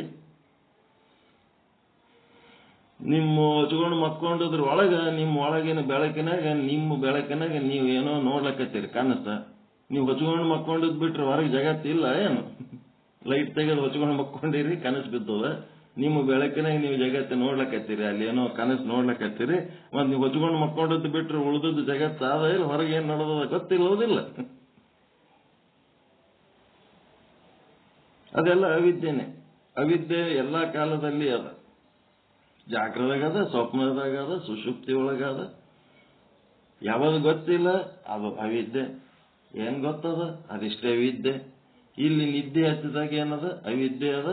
ನಿಮ್ಮ ಹೊಚ್ಕೊಂಡು ಮಕ್ಕೊಂಡಿದ್ರ ಒಳಗ ನಿಮ್ಮ ಒಳಗಿನ ಬೆಳಕಿನಾಗ ನಿಮ್ಮ ಬೆಳಕಿನಾಗ ನೀವು ಏನೋ ನೋಡ್ಲಕತ್ತೀರಿ ಕನಸ. ನೀವು ಹೊಚ್ಕೊಂಡು ಮಕ್ಕೊಂಡಿದ್ ಬಿಟ್ರೆ ಹೊರಗೆ ಜಗತ್ತಿಲ್ಲ ಏನು? ಲೈಟ್ ತೆಗೆದು ಹೊಚ್ಕೊಂಡು ಮಕ್ಕೊಂಡಿರಿ, ಕನಸು ಬಿದ್ದದ. ನಿಮ್ಮ ಬೆಳಕಿನಾಗ ನೀವು ಜಗತ್ತು ನೋಡ್ಲಕತ್ತೀರಿ, ಅಲ್ಲಿ ಏನೋ ಕನಸು ನೋಡ್ಲಕತ್ತೀರಿ. ಮತ್ ನೀವು ಹೊಚ್ಕೊಂಡು ಮಕ್ಕೊಂಡದ್ದು ಬಿಟ್ರೆ ಉಳಿದದ್ದು ಜಗತ್ತು ಆದ ಇಲ್ಲ, ಹೊರಗೆ ಏನ್ ನಡೆದ ಗೊತ್ತಿಲ್ಲೋದಿಲ್ಲ. ಅದೆಲ್ಲ ಅವಿದ್ಯೆನೆ. ಅವಿದ್ಯೆ ಎಲ್ಲಾ ಕಾಲದಲ್ಲಿ ಅದ. ಜಾಗ್ರದಾಗದ, ಸ್ವಪ್ನದಾಗದ, ಸುಷುಪ್ತಿ ಒಳಗದ. ಯಾವಾಗ ಗೊತ್ತಿಲ್ಲ ಅದು ಅವಿದ್ಯೆ. ಏನ್ ಗೊತ್ತದ ಅದಿಷ್ಟೇ ವಿದ್ಯೆ. ಇಲ್ಲಿ ನಿದ್ದೆ ಹತ್ತಿದಾಗ ಏನದ ಅವಿದ್ಯೆ ಅದ.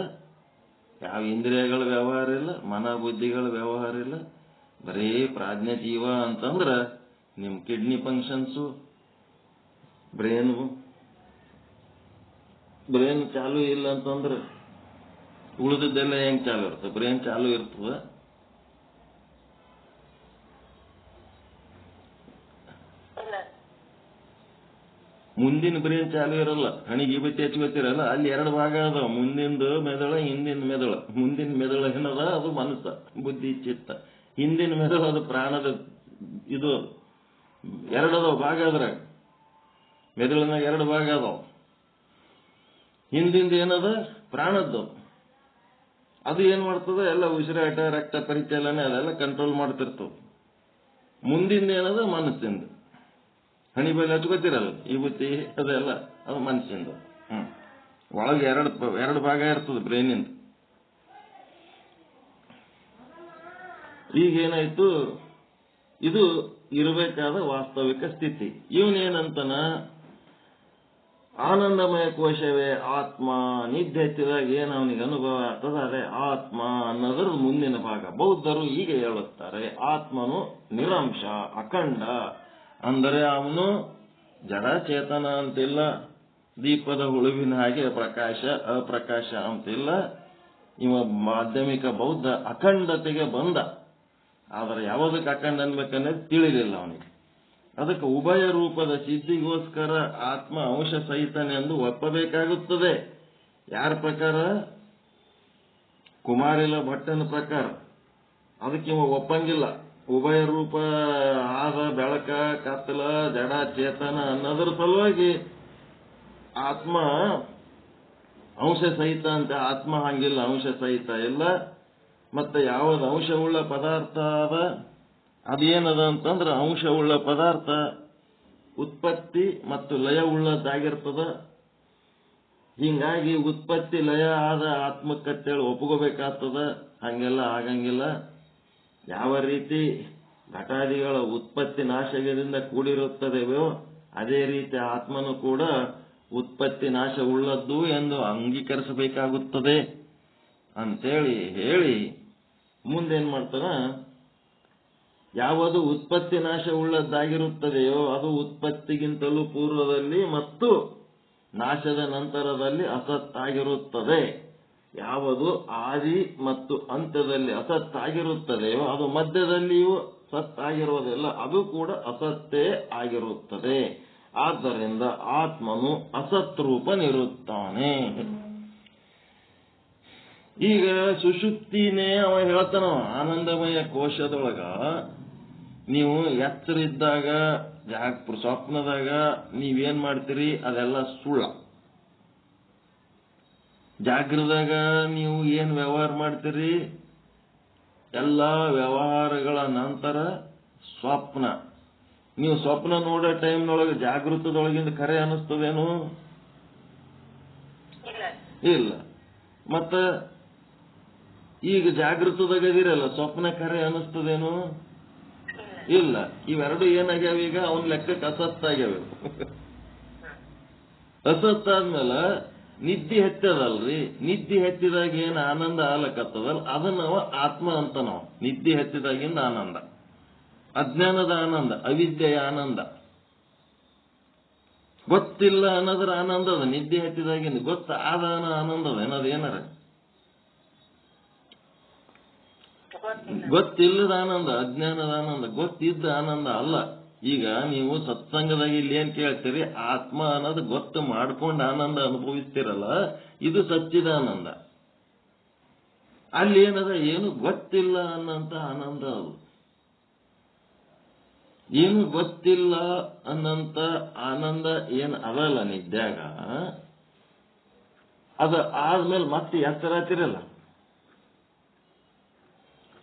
ಯಾವ ಇಂದ್ರಿಯಗಳ ವ್ಯವಹಾರ ಇಲ್ಲ, ಮನ ಬುದ್ಧಿಗಳ ವ್ಯವಹಾರ ಇಲ್ಲ. ಬರೀ ಪ್ರಾಜ್ಞ ಜೀವ ಅಂತಂದ್ರ ನಿಮ್ ಕಿಡ್ನಿ ಫಂಕ್ಷನ್ಸು, ಬ್ರೇನ್ ಚಾಲು ಇಲ್ಲ ಅಂತಂದ್ರ ಉಳಿದದ್ದೆಲ್ಲ ಹೆಂಗ್ ಚಾಲು ಇರ್ತದೆ? ಬ್ರೇನ್ ಚಾಲು ಇರ್ತದ. ಮುಂದಿನ ಬ್ರೇನ್ ಚಾಲು ಇರಲ್ಲ. ಹಣಿಗೆ ಬತ್ತಿ ಹಚ್ಕೋತಿರಲ್ಲ, ಅಲ್ಲಿ 2 ಭಾಗ ಅದಾವ, ಮುಂದಿನ ಮೆದುಳ, ಹಿಂದಿನ ಮೆದುಳ. ಮುಂದಿನ ಮೆದುಳ ಏನದ ಅದು ಮನಸ್ಸ, ಬುದ್ಧಿ, ಚಿತ್ತ. ಹಿಂದಿನ ಮೆದುಳು ಅದು ಪ್ರಾಣದ ಇದು 2 ಅದಾವ ಭಾಗ. ಅದ್ರಾಗ ಮೆದುಳಿನಾಗ 2 ಭಾಗ ಅದಾವ. ಹಿಂದಿಂದ ಏನದ ಪ್ರಾಣದ್ದು. ಅದು ಏನ್ ಮಾಡ್ತದ? ಎಲ್ಲ ಉಸಿರಾಟ, ರಕ್ತ ಪರಿಚಲನೆ ಅದೆಲ್ಲ ಕಂಟ್ರೋಲ್ ಮಾಡ್ತಿರ್ತವ. ಮುಂದಿಂದ ಏನದ ಮನಸ್ಸಿಂದ. ಹಣಿ ಬೈಲ್ ಹಚ್ಕೋತಿರಲ್ಲ ಈ ಬುತ್ತಿ, ಅದೆಲ್ಲ ಅದು ಮನಸ್ಸಿಂದ. ಒಳಗೆ 2 ಭಾಗ ಇರ್ತದೆ ಬ್ರೈನಿಂದ. ಈಗೇನಾಯ್ತು? ಇದು ಇರಬೇಕಾದ ವಾಸ್ತವಿಕ ಸ್ಥಿತಿ. ಇವನೇನಂತನ ಆನಂದಮಯ ಕೋಶವೇ ಆತ್ಮ. ನಿದ್ದೆ ಹತ್ತಿದಾಗ ಏನು ಅವನಿಗೆ ಅನುಭವ ಆಗ್ತದ ಅದೇ ಆತ್ಮ ಅನ್ನೋದ್ರ ಮುಂದಿನ ಭಾಗ. ಬೌದ್ಧರು ಹೀಗೆ ಹೇಳುತ್ತಾರೆ, ಆತ್ಮನು ನಿರಂಶ, ಅಖಂಡ. ಅಂದರೆ ಅವನು ಜಡ ಚೇತನ ಅಂತಿಲ್ಲ, ದೀಪದ ಹುಳುವಿನ ಹಾಗೆ ಪ್ರಕಾಶ ಅಪ್ರಕಾಶ ಅಂತಿಲ್ಲ. ಇವ ಮಾಧ್ಯಮಿಕ ಬೌದ್ಧ ಅಖಂಡತೆಗೆ ಬಂದ. ಆದರೆ ಯಾವುದಕ್ಕೆ ಅಖಂಡ ಅನ್ಬೇಕನ್ನೋದು ತಿಳಿಲಿಲ್ಲ ಅವನಿಗೆ. ಅದಕ್ಕೆ ಉಭಯ ರೂಪದ ಸಿದ್ಧಿಗೋಸ್ಕರ ಆತ್ಮ ಅಂಶ ಸಹಿತನೆ ಎಂದು ಒಪ್ಪಬೇಕಾಗುತ್ತದೆ. ಯಾರ ಪ್ರಕಾರ? ಕುಮಾರಿಲ ಭಟ್ಟನ ಪ್ರಕಾರ. ಅದಕ್ಕೆ ಇವ ಒಪ್ಪಂಗಿಲ್ಲ. ಉಭಯ ರೂಪ ಆದ, ಬೆಳಕ, ಕತ್ತಲ, ಜಡ ಚೇತನ ಅನ್ನೋದ್ರ ಸಲುವಾಗಿ ಆತ್ಮ ಅಂಶ ಸಹಿತ ಅಂತ. ಆತ್ಮ ಹಂಗಿಲ್ಲ, ಅಂಶ ಸಹಿತ ಇಲ್ಲ. ಮತ್ತೆ ಯಾವ್ದು ಅಂಶವುಳ್ಳ ಪದಾರ್ಥ ಅದ ಅದೇನದ ಅಂತಂದ್ರೆ, ಅಂಶವುಳ್ಳ ಪದಾರ್ಥ ಉತ್ಪತ್ತಿ ಮತ್ತು ಲಯ ಉಳ್ಳದ್ದಾಗಿರ್ತದ. ಹಿಂಗಾಗಿ ಉತ್ಪತ್ತಿ ಲಯ ಆದ ಆತ್ಮಕ್ಕತ್ತೇಳಿ ಒಪ್ಕೋಬೇಕಾಗ್ತದ. ಹಂಗೆಲ್ಲ ಆಗಂಗಿಲ್ಲ. ಯಾವ ರೀತಿ ಘಟಾದಿಗಳ ಉತ್ಪತ್ತಿ ನಾಶದಿಂದ ಕೂಡಿರುತ್ತದೆಯೋ ಅದೇ ರೀತಿ ಆತ್ಮನು ಕೂಡ ಉತ್ಪತ್ತಿ ನಾಶ ಉಳ್ಳದ್ದು ಎಂದು ಅಂಗೀಕರಿಸಬೇಕಾಗುತ್ತದೆ ಅಂತೇಳಿ ಹೇಳಿ ಮುಂದೇನ್ ಮಾಡ್ತಾನ? ಯಾವುದು ಉತ್ಪತ್ತಿ ನಾಶ ಉಳ್ಳದ್ದಾಗಿರುತ್ತದೆಯೋ ಅದು ಉತ್ಪತ್ತಿಗಿಂತಲೂ ಪೂರ್ವದಲ್ಲಿ ಮತ್ತು ನಾಶದ ನಂತರದಲ್ಲಿ ಅಸತ್ತಾಗಿರುತ್ತದೆ. ಯಾವುದು ಆದಿ ಮತ್ತು ಅಂತ್ಯದಲ್ಲಿ ಅಸತ್ತಾಗಿರುತ್ತದೆಯೋ ಅದು ಮಧ್ಯದಲ್ಲಿಯೂ ಸತ್ತಾಗಿರುವುದಿಲ್ಲ, ಅದು ಕೂಡ ಅಸತ್ತೇ ಆಗಿರುತ್ತದೆ. ಆದ್ದರಿಂದ ಆತ್ಮನು ಅಸತ್ರೂಪನಿರುತ್ತಾನೆ. ಈಗ ಸುಷುಪ್ತಿನೇ ಅವ ಹೇಳ್ತಾನ, ಆನಂದಮಯ ಕೋಶದೊಳಗ ನೀವು ಎಚ್ಚರ ಇದ್ದಾಗ ಸ್ವಪ್ನದಾಗ ನೀವೇನ್ ಮಾಡ್ತೀರಿ ಅದೆಲ್ಲ ಸುಳ್ಳ. ಜಾಗ್ರದಾಗ ನೀವು ಏನ್ ವ್ಯವಹಾರ ಮಾಡ್ತೀರಿ ಎಲ್ಲಾ ವ್ಯವಹಾರಗಳ ನಂತರ ಸ್ವಪ್ನ. ನೀವು ಸ್ವಪ್ನ ನೋಡೋ ಟೈಮ್ನೊಳಗೆ ಜಾಗೃತದೊಳಗಿಂದ ಖರೆ ಅನಿಸ್ತದೇನು? ಇಲ್ಲ. ಮತ್ತ ಈಗ ಜಾಗೃತದಾಗದಿರಲ್ಲ, ಸ್ವಪ್ನ ಖರೆ ಅನಿಸ್ತದೇನು? ಇಲ್ಲ. ಇವೆರಡು ಏನಾಗ್ಯಾವ? ಈಗ ಅವನ ಲೆಕ್ಕಕ್ಕೆ ಅಸತ್ತಾಗ್ಯಾವ. ಅಸತ್ತಾದ್ಮೇಲೆ ನಿದ್ದೆ ಹೆಚ್ಚದಲ್ರಿ. ನಿದ್ದೆ ಹೆಚ್ಚಿದಾಗ ಏನ್ ಆನಂದ ಆಲಕತ್ತದಲ್ಲ ಅದನ್ನ ನಾವು ಆತ್ಮ ಅಂತ. ನಾವು ನಿದ್ದೆ ಹೆಚ್ಚಿದಾಗಿಂದ ಆನಂದ, ಅಜ್ಞಾನದ ಆನಂದ, ಅವಿದ್ಯೆಯ ಆನಂದ. ಗೊತ್ತಿಲ್ಲ ಅನ್ನೋದ್ರ ಆನಂದ ಅದ. ನಿದ್ದೆ ಹೆಚ್ಚಿದಾಗಿಂದ ಗೊತ್ತಾದ ಆನಂದ ಅದ ಏನದು? ಏನಾರ ಗೊತ್ತಿಲ್ಲದ ಆನಂದ, ಅಜ್ಞಾನದ ಆನಂದ. ಗೊತ್ತಿದ್ದ ಆನಂದ ಅಲ್ಲ. ಈಗ ನೀವು ಸತ್ಸಂಗದಾಗ ಇಲ್ಲಿ ಏನ್ ಕೇಳ್ತೀರಿ? ಆತ್ಮ ಅನ್ನೋದು ಗೊತ್ತು ಮಾಡ್ಕೊಂಡು ಆನಂದ ಅನುಭವಿಸ್ತಿರಲ್ಲ, ಇದು ಸಚ್ಚಿದಾನಂದ. ಅಲ್ಲಿ ಏನದ, ಏನು ಗೊತ್ತಿಲ್ಲ ಅನ್ನಂತ ಆನಂದ. ಅದು ಏನು ಗೊತ್ತಿಲ್ಲ ಅನ್ನಂತ ಆನಂದ ಏನ್ ಅದಲ್ಲ ನಿದ್ದ್ಯಾಗ, ಅದ ಆದ್ಮೇಲೆ ಮತ್ತೆ ಎತ್ತರ ಆತಿರಲ್ಲ.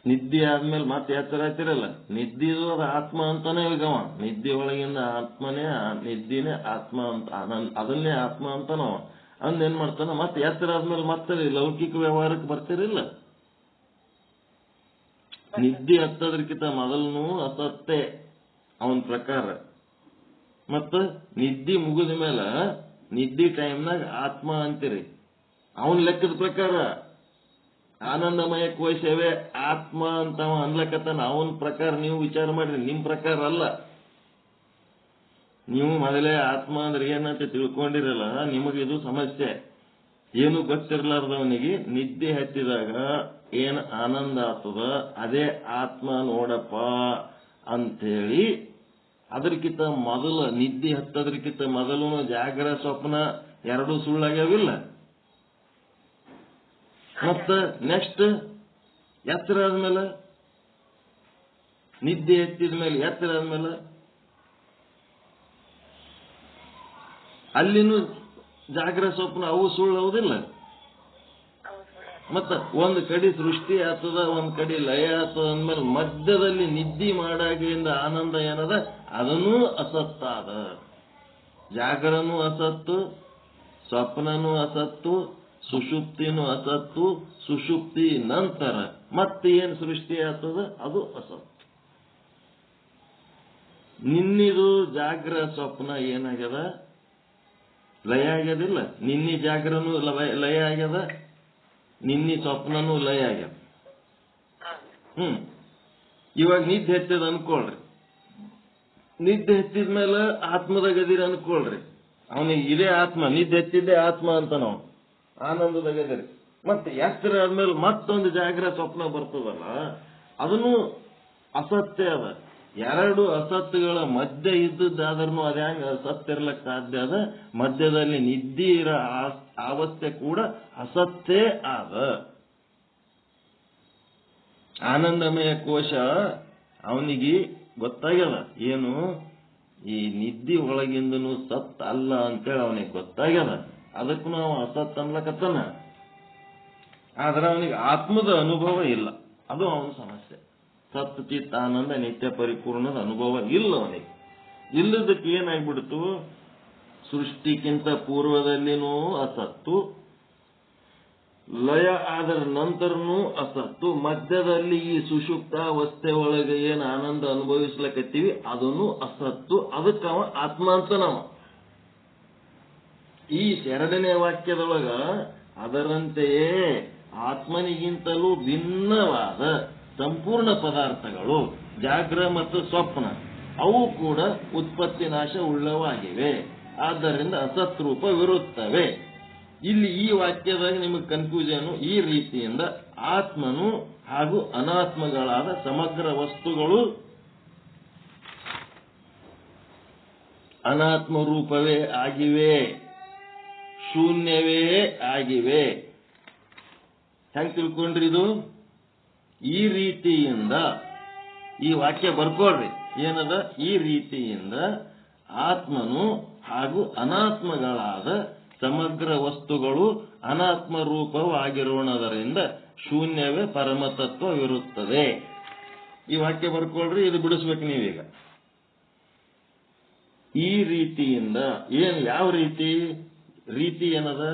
ನಿದ್ದೆ ಆದ್ಮೇಲೆ ಮತ್ತೆ ಎತ್ತರ ಆತಿರಲ್ಲ. ನಿದ್ದಿದು ಅದು ಆತ್ಮ ಅಂತಾನೆ ಈಗವ. ನಿದ್ದೆ ಒಳಗಿಂದ ಆತ್ಮನೇ, ನಿದ್ದಿನೇ ಆತ್ಮ ಅಂತ, ಅದನ್ನೇ ಆತ್ಮ ಅಂತಾನವ. ಅಂದೇನ್ ಮಾಡ್ತಾನ, ಮತ್ತೆ ಎತ್ತರ ಆದ್ಮೇಲೆ ಮತ್ತೆ ಲೌಕಿಕ ವ್ಯವಹಾರಕ್ಕೆ ಬರ್ತಿರಿಲ್ಲ. ನಿದ್ದೆ ಹತ್ತೋದ್ರಕ್ಕಿಂತ ಮೊದಲನು ಅಸತ್ತೆ ಅವನ ಪ್ರಕಾರ. ಮತ್ತ ನಿದ್ದೆ ಮುಗಿದ ಮೇಲೆ ನಿದ್ದೆ ಟೈಮ್ನಾಗ ಆತ್ಮ ಅಂತೀರಿ. ಅವನ್ ಲೆಕ್ಕದ ಪ್ರಕಾರ ಆನಂದಮಯ ಕೋಶವೇ ಆತ್ಮ ಅಂತ ಅನ್ಲಕತ್ತಾನ. ಅವನ ಪ್ರಕಾರ ನೀವು ವಿಚಾರ ಮಾಡ್ರಿ, ನಿಮ್ ಪ್ರಕಾರ ಅಲ್ಲ. ನೀವು ಮೊದಲೇ ಆತ್ಮ ಅಂದ್ರೆ ಏನಂತ ತಿಳ್ಕೊಂಡಿರಲ್ಲ. ನಿಮಗಿದು ಸಮಸ್ಯೆ. ಏನು ಗೊತ್ತಿರ್ಲಾರ್ದವನಿಗೆ ನಿದ್ದೆ ಹತ್ತಿದಾಗ ಏನ್ ಆನಂದ ಆಗ್ತದ ಅದೇ ಆತ್ಮ ನೋಡಪ್ಪ ಅಂತೇಳಿ, ಅದಕ್ಕಿಂತ ಮೊದಲು ನಿದ್ದೆ ಹತ್ತೋದ್ರಕ್ಕಿಂತ ಮೊದಲು ಜಾಗ್ರ ಸ್ವಪ್ನ ಎರಡೂ ಸುಳ್ಳಾಗ್ಯಾವಿಲ್ಲ. ಮತ್ತ ನೆಕ್ಸ್ಟ್ ಎತ್ತರ ಆದ್ಮೇಲೆ, ನಿದ್ದೆ ಎತ್ತಿದ ಮೇಲೆ ಎತ್ತರ ಆದ್ಮೇಲೆ ಅಲ್ಲಿನೂ ಜಾಗ್ರ ಸ್ವಪ್ನ ಅವು ಸುಳ್ಳು ಹೌದಿಲ್ಲ. ಮತ್ತ ಒಂದ್ ಕಡೆ ಸೃಷ್ಟಿ ಆಗ್ತದ, ಒಂದ್ ಕಡೆ ಲಯ ಆಗ್ತದ ಅಂದ್ಮೇಲೆ ಮಧ್ಯದಲ್ಲಿ ನಿದ್ದೆ ಮಾಡಾಗಿಂದ ಆನಂದ ಏನದ ಅದನ್ನೂ ಅಸತ್ತಾದ. ಜಾಗರನೂ ಅಸತ್ತು, ಸ್ವಪ್ನನೂ ಅಸತ್ತು, ಸುಷುಪ್ತಿನೂ ಅಸತ್ತು. ಸುಷುಪ್ತಿ ನಂತರ ಮತ್ತೆ ಏನ್ ಸೃಷ್ಟಿ ಆಗ್ತದ ಅದು ಅಸತ್ತು. ನಿನ್ನಿದು ಜಾಗ್ರ ಸ್ವಪ್ನ ಏನಾಗ್ಯದ, ಲಯ ಆಗ್ಯದಿಲ್ಲ. ನಿನ್ನಿ ಜಾಗ್ರನೂ ಲಯ ಆಗ್ಯದ, ನಿನ್ನಿ ಸ್ವಪ್ನನೂ ಲಯ ಆಗ್ಯದ. ಇವಾಗ ನಿದ್ದೆ ಹೆಚ್ಚದ ಅನ್ಕೊಳ್ರಿ. ನಿದ್ದೆ ಹೆಚ್ಚಿದ ಮೇಲೆ ಆತ್ಮದ ಗದಿರ ಅನ್ಕೊಳ್ರಿ. ಅವನಿಗೆ ಇದೇ ಆತ್ಮ, ನಿದ್ದೆ ಹೆಚ್ಚಿದ್ದೇ ಆತ್ಮ ಅಂತ ನಾವು ಆನಂದದ ಗದಿರಿ. ಮತ್ತೆ ಎತ್ತರ ಆದ್ಮೇಲೆ ಮತ್ತೊಂದು ಜಾಗ್ರ ಸ್ವಪ್ನ ಬರ್ತದಲ್ಲ, ಅದನ್ನು ಅಸತ್ಯ ಅದ. ಎರಡು ಅಸತ್ತುಗಳ ಮಧ್ಯ ಇದ್ದದ್ದಾದ್ರೂ ಅದ ಹೆಂಗ ಅಸತ್ಯ ಇರ್ಲಕ್ ಸಾಧ್ಯ ಅದ. ಮಧ್ಯದಲ್ಲಿ ನಿದ್ದೆ ಇರೋ ಅವಸ್ಥೆ ಕೂಡ ಅಸತ್ತೇ ಆದ. ಆನಂದಮಯ ಕೋಶ ಅವನಿಗೆ ಗೊತ್ತಾಗ್ಯದ, ಏನು ಈ ನಿದ್ದೆ ಒಳಗಿಂದನು ಸತ್ ಅಲ್ಲ ಅಂತೇಳಿ ಅವನಿಗೆ ಗೊತ್ತಾಗ್ಯದ. ಅದಕ್ಕೂ ನಾವು ಅಸತ್ ಅನ್ಲಕತ್ತಾನ. ಆದ್ರೆ ಅವನಿಗೆ ಆತ್ಮದ ಅನುಭವ ಇಲ್ಲ. ಅದು ಅವನ ಸಮಸ್ಯೆ. ಸತ್ ಚಿತ್ ಆನಂದ ನಿತ್ಯ ಪರಿಪೂರ್ಣದ ಅನುಭವ ಇಲ್ಲ ಅವನಿಗೆ. ಇಲ್ಲದಕ್ಕೆ ಏನಾಗ್ಬಿಡ್ತು, ಸೃಷ್ಟಿಗಿಂತ ಪೂರ್ವದಲ್ಲಿನೂ ಅಸತ್ತು, ಲಯ ಆದರ ನಂತರನೂ ಅಸತ್ತು, ಮಧ್ಯದಲ್ಲಿ ಈ ಸುಷುಪ್ತಾವಸ್ಥೆ ಒಳಗೆ ಏನ್ ಆನಂದ ಅನುಭವಿಸ್ಲಕತ್ತೀವಿ ಅದನ್ನು ಅಸತ್ತು. ಅದಕ್ಕೆ ಅವ ಆತ್ಮ ಅಂತ ನಾವು. ಈ ಎರಡನೇ ವಾಕ್ಯದೊಳಗ ಅದರಂತೆಯೇ ಆತ್ಮನಿಗಿಂತಲೂ ಭಿನ್ನವಾದ ಸಂಪೂರ್ಣ ಪದಾರ್ಥಗಳು ಜಾಗ್ರ ಮತ್ತು ಸ್ವಪ್ನ ಅವು ಕೂಡ ಉತ್ಪತ್ತಿ ನಾಶ ಉಳ್ಳವಾಗಿವೆ. ಆದ್ದರಿಂದ ಅಸತ್ರೂಪವಿರುತ್ತವೆ. ಇಲ್ಲಿ ಈ ವಾಕ್ಯದಾಗ ನಿಮಗೆ ಕನ್ಫ್ಯೂಷನ್ ಈ ರೀತಿಯಿಂದ ಆತ್ಮನು ಹಾಗೂ ಅನಾತ್ಮಗಳಾದ ಸಮಗ್ರ ವಸ್ತುಗಳು ಅನಾತ್ಮ ರೂಪವೇ ಆಗಿವೆ, ಶೂನ್ಯವೇ ಆಗಿವೆ. ಹೆಂಗ್ ತಿಳ್ಕೊಂಡ್ರಿ ಇದು? ಈ ರೀತಿಯಿಂದ ಈ ವಾಕ್ಯ ಬರ್ಕೊಳ್ರಿ. ಏನದ? ಈ ರೀತಿಯಿಂದ ಆತ್ಮನು ಹಾಗೂ ಅನಾತ್ಮಗಳಾದ ಸಮಗ್ರ ವಸ್ತುಗಳು ಅನಾತ್ಮ ರೂಪವಾಗಿರೋಣದರಿಂದ ಶೂನ್ಯವೇ ಪರಮತತ್ವವಿರುತ್ತದೆ. ಈ ವಾಕ್ಯ ಬರ್ಕೊಳ್ರಿ, ಇದು ಬಿಡಿಸ್ಬೇಕು ನೀವೀಗ. ಈ ರೀತಿಯಿಂದ ಏನ್, ಯಾವ ರೀತಿ? ರೀತಿ ಏನದ?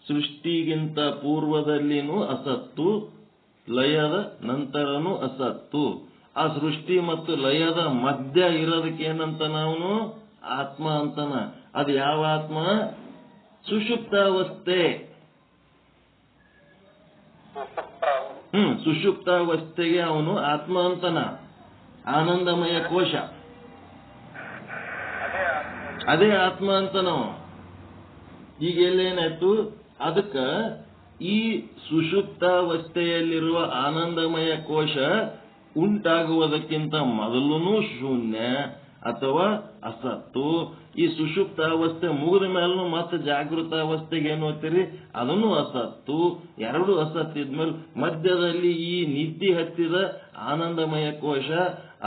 ಸೃಷ್ಟಿಗಿಂತ ಪೂರ್ವದಲ್ಲಿನೂ ಅಸತ್ತು, ಲಯದ ನಂತರನೂ ಅಸತ್ತು. ಆ ಸೃಷ್ಟಿ ಮತ್ತು ಲಯದ ಮಧ್ಯ ಇರೋದಕ್ಕೆ ಏನಂತ ನಾವು ಆತ್ಮ ಅಂತನ. ಅದು ಯಾವ ಆತ್ಮ? ಸುಷುಪ್ತಾವಸ್ಥೆ. ಸುಷುಪ್ತಾವಸ್ಥೆಗೆ ಅವನು ಆತ್ಮ ಅಂತನ. ಆನಂದಮಯ ಕೋಶ ಅದೇ ಆತ್ಮ ಅಂತ ನಾವು. ಈಗ ಎಲ್ಲೇನಾಯ್ತು? ಅದಕ್ಕ ಈ ಸುಷುಪ್ತಾವಸ್ಥೆಯಲ್ಲಿರುವ ಆನಂದಮಯ ಕೋಶ ಉಂಟಾಗುವುದಕ್ಕಿಂತ ಮೊದಲೂ ಶೂನ್ಯ, ಅಥವಾ ಅಸತ್ತು. ಈ ಸುಷುಪ್ತ ಅವಸ್ಥೆ ಮುಗಿದ ಮೇಲೂ ಮತ್ತೆ ಜಾಗೃತ ಅವಸ್ಥೆಗೆ ಏನು ಹೋಗ್ತೀರಿ, ಅದನ್ನು ಅಸತ್ತು. ಎರಡು ಅಸತ್ತಿದ್ಮೇಲೆ ಮಧ್ಯದಲ್ಲಿ ಈ ನಿದ್ದೆ ಹತ್ತಿದ ಆನಂದಮಯ ಕೋಶ